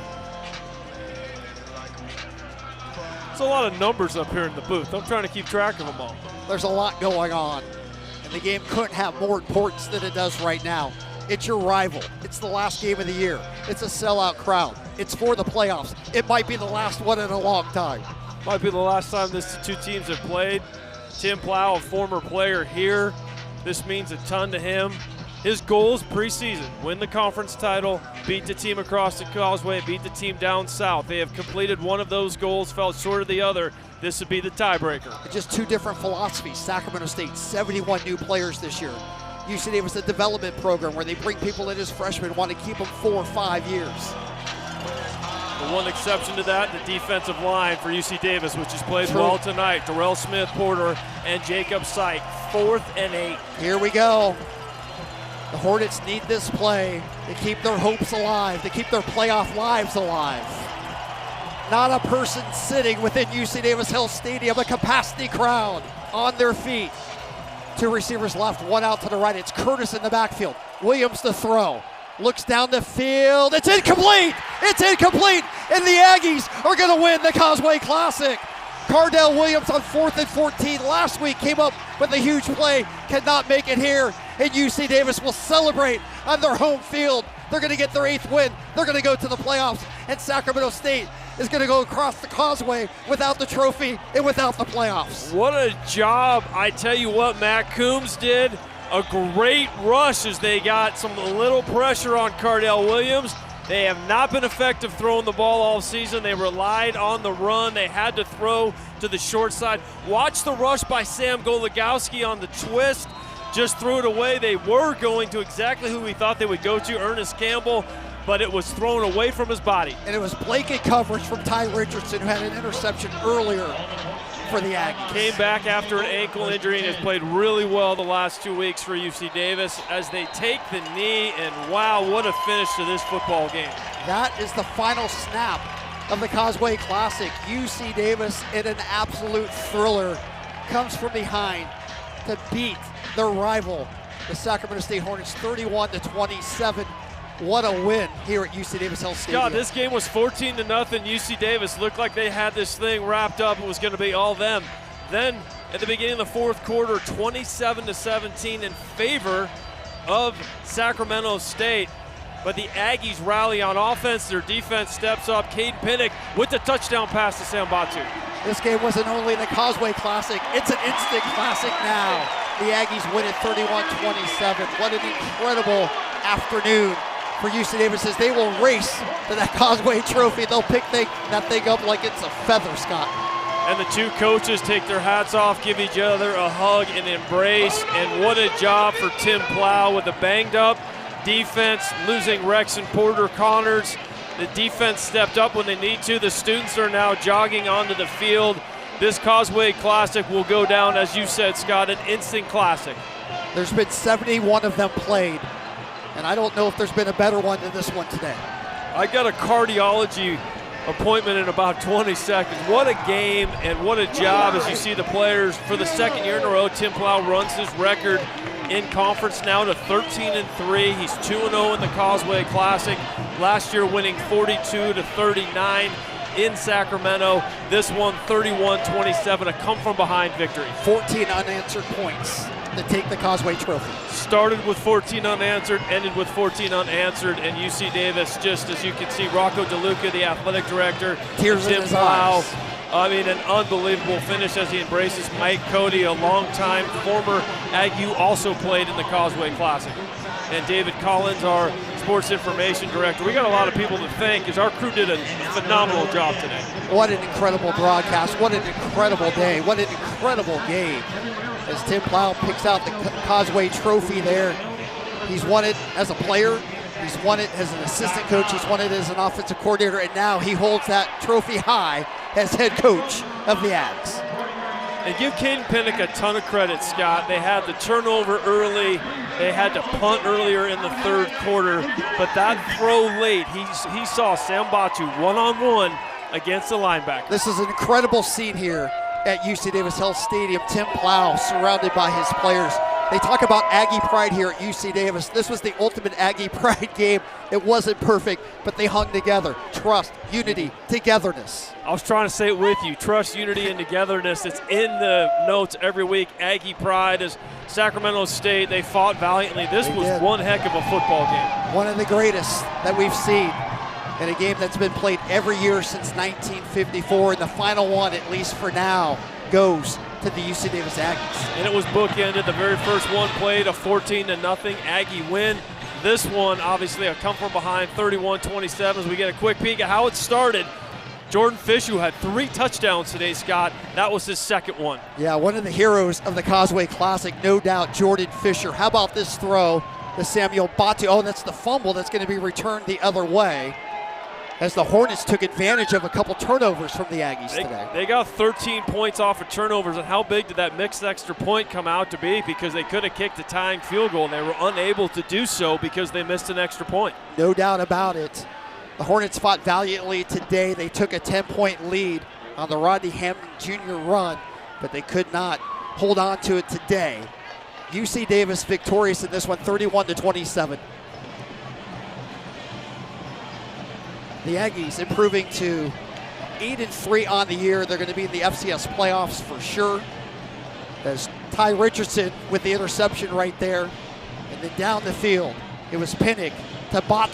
There's a lot of numbers up here in the booth. I'm trying to keep track of them all. There's a lot going on, and the game couldn't have more importance than it does right now. It's your rival. It's the last game of the year. It's a sellout crowd. It's for the playoffs. It might be the last one in a long time. Might be the last time these 2 teams have played. Tim Plow, a former player here. This means a ton to him. His goals preseason: win the conference title, beat the team across the Causeway, beat the team down south. They have completed one of those goals, fell short of the other. This would be the tiebreaker. Just 2 different philosophies. Sacramento State, 71 new players this year. UC Davis, a development program where they bring people in as freshmen, want to keep them 4 or 5 years. The one exception to that, the defensive line for UC Davis, which has played well tonight. Darrell Smith-Porter and Jacob Sight, 4th and 8. Here we go. The Hornets need this play to keep their hopes alive, to keep their playoff lives alive. Not a person sitting within UC Davis Health Stadium, a capacity crowd on their feet. 2 receivers left, 1 out to the right. It's Curtis in the backfield. Williams to throw. Looks down the field. It's incomplete! It's incomplete! And the Aggies are going to win the Causeway Classic. Cardell Williams on 4th and 14 last week came up with a huge play, cannot make it here, and UC Davis will celebrate on their home field. They're going to get their 8th win. They're going to go to the playoffs, and Sacramento State is going to go across the Causeway without the trophy and without the playoffs. What a job. I tell you what, Matt Coombs did a great rush as they got some little pressure on Cardell Williams. They have not been effective throwing the ball all season. They relied on the run. They had to throw to the short side. Watch the rush by Sam Golagowski on the twist. Just threw it away. They were going to exactly who we thought they would go to, Ernest Campbell, but it was thrown away from his body. And it was blanket coverage from Ty Richardson, who had an interception earlier for the Aggies. Came back after an ankle injury and has played really well the last 2 weeks for UC Davis as they take the knee, and wow, what a finish to this football game. That is the final snap of the Causeway Classic. UC Davis, in an absolute thriller, comes from behind to beat their rival, the Sacramento State Hornets, 31-27. What a win here at UC Davis Health Stadium. God, this game was 14-0. UC Davis looked like they had this thing wrapped up. It was going to be all them. Then at the beginning of the fourth quarter, 27-17 in favor of Sacramento State. But the Aggies rally on offense. Their defense steps up. Caden Pinnock with the touchdown pass to Sam Batu. This game wasn't only the Causeway Classic, it's an instant classic now. The Aggies win it 31-27. What an incredible afternoon for UC Davis as they will race to that Causeway Trophy. They'll pick that thing up like it's a feather, Scott. And the two coaches take their hats off, give each other a hug and embrace. And what a job for Tim Plow with a banged up defense, losing Rex and Porter Connors. The defense stepped up when they need to. The students are now jogging onto the field. This Causeway Classic will go down, as you said, Scott, an instant classic. There's been 71 of them played, and I don't know if there's been a better one than this one today. I got a cardiology appointment in about 20 seconds. What a game and what a job as you see the players. For the second year in a row, Tim Plow runs his record in conference now to 13-3. He's 2-0 in the Causeway Classic. Last year winning 42-39 in Sacramento. This one 31-27, a come-from-behind victory. 14 unanswered points to take the Causeway Trophy. Started with 14 unanswered, ended with 14 unanswered, and UC Davis, just as you can see, Rocco DeLuca, the athletic director, tears in Tim his Plow. eyes. I mean, an unbelievable finish as he embraces Mike Cody, a longtime former Aggie, also played in the Causeway Classic. And David Collins, our sports information director. We got a lot of people to thank as our crew did a phenomenal job today. What an incredible broadcast. What an incredible day. What an incredible game. As Tim Plow picks out the Causeway Trophy there. He's won it as a player. He's won it as an assistant coach. He's won it as an offensive coordinator. And now he holds that trophy high as head coach of the Ags. And give Caden Pinnock a ton of credit, Scott. They had the turnover early. They had to punt earlier in the third quarter. But that throw late, he saw Sam Batu one-on-one against the linebacker. This is an incredible scene here at UC Davis Health Stadium. Tim Plow surrounded by his players. They talk about Aggie pride here at UC Davis. This was the ultimate Aggie pride game. It wasn't perfect, but they hung together. Trust, unity, togetherness. I was trying to say it with you. Trust, unity, and togetherness. It's in the notes every week. Aggie pride is Sacramento State. They fought valiantly. This was one heck of a football game. One of the greatest that we've seen in a game that's been played every year since 1954. And the final one, at least for now, goes to the UC Davis Aggies. And it was bookended. The very first one played a 14-0 Aggie win. This one, obviously, a come from behind 31-27 as we get a quick peek at how it started. Jordan Fish, who had 3 touchdowns today, Scott, that was his second one. Yeah, one of the heroes of the Causeway Classic, no doubt, Jordan Fisher. How about this throw to Samuel Batu? Oh, that's the fumble that's going to be returned the other way, as the Hornets took advantage of a couple turnovers from the Aggies today. They got 13 points off of turnovers, and how big did that mixed extra point come out to be? Because they could have kicked a tying field goal, and they were unable to do so because they missed an extra point. No doubt about it. The Hornets fought valiantly today. They took a 10-point lead on the Rodney Hampton Jr. run, but they could not hold on to it today. UC Davis victorious in this one, 31-27. The Aggies improving to 8-3 on the year. They're going to be in the FCS playoffs for sure. As Ty Richardson with the interception right there. And then down the field, it was Pinnock to Batu.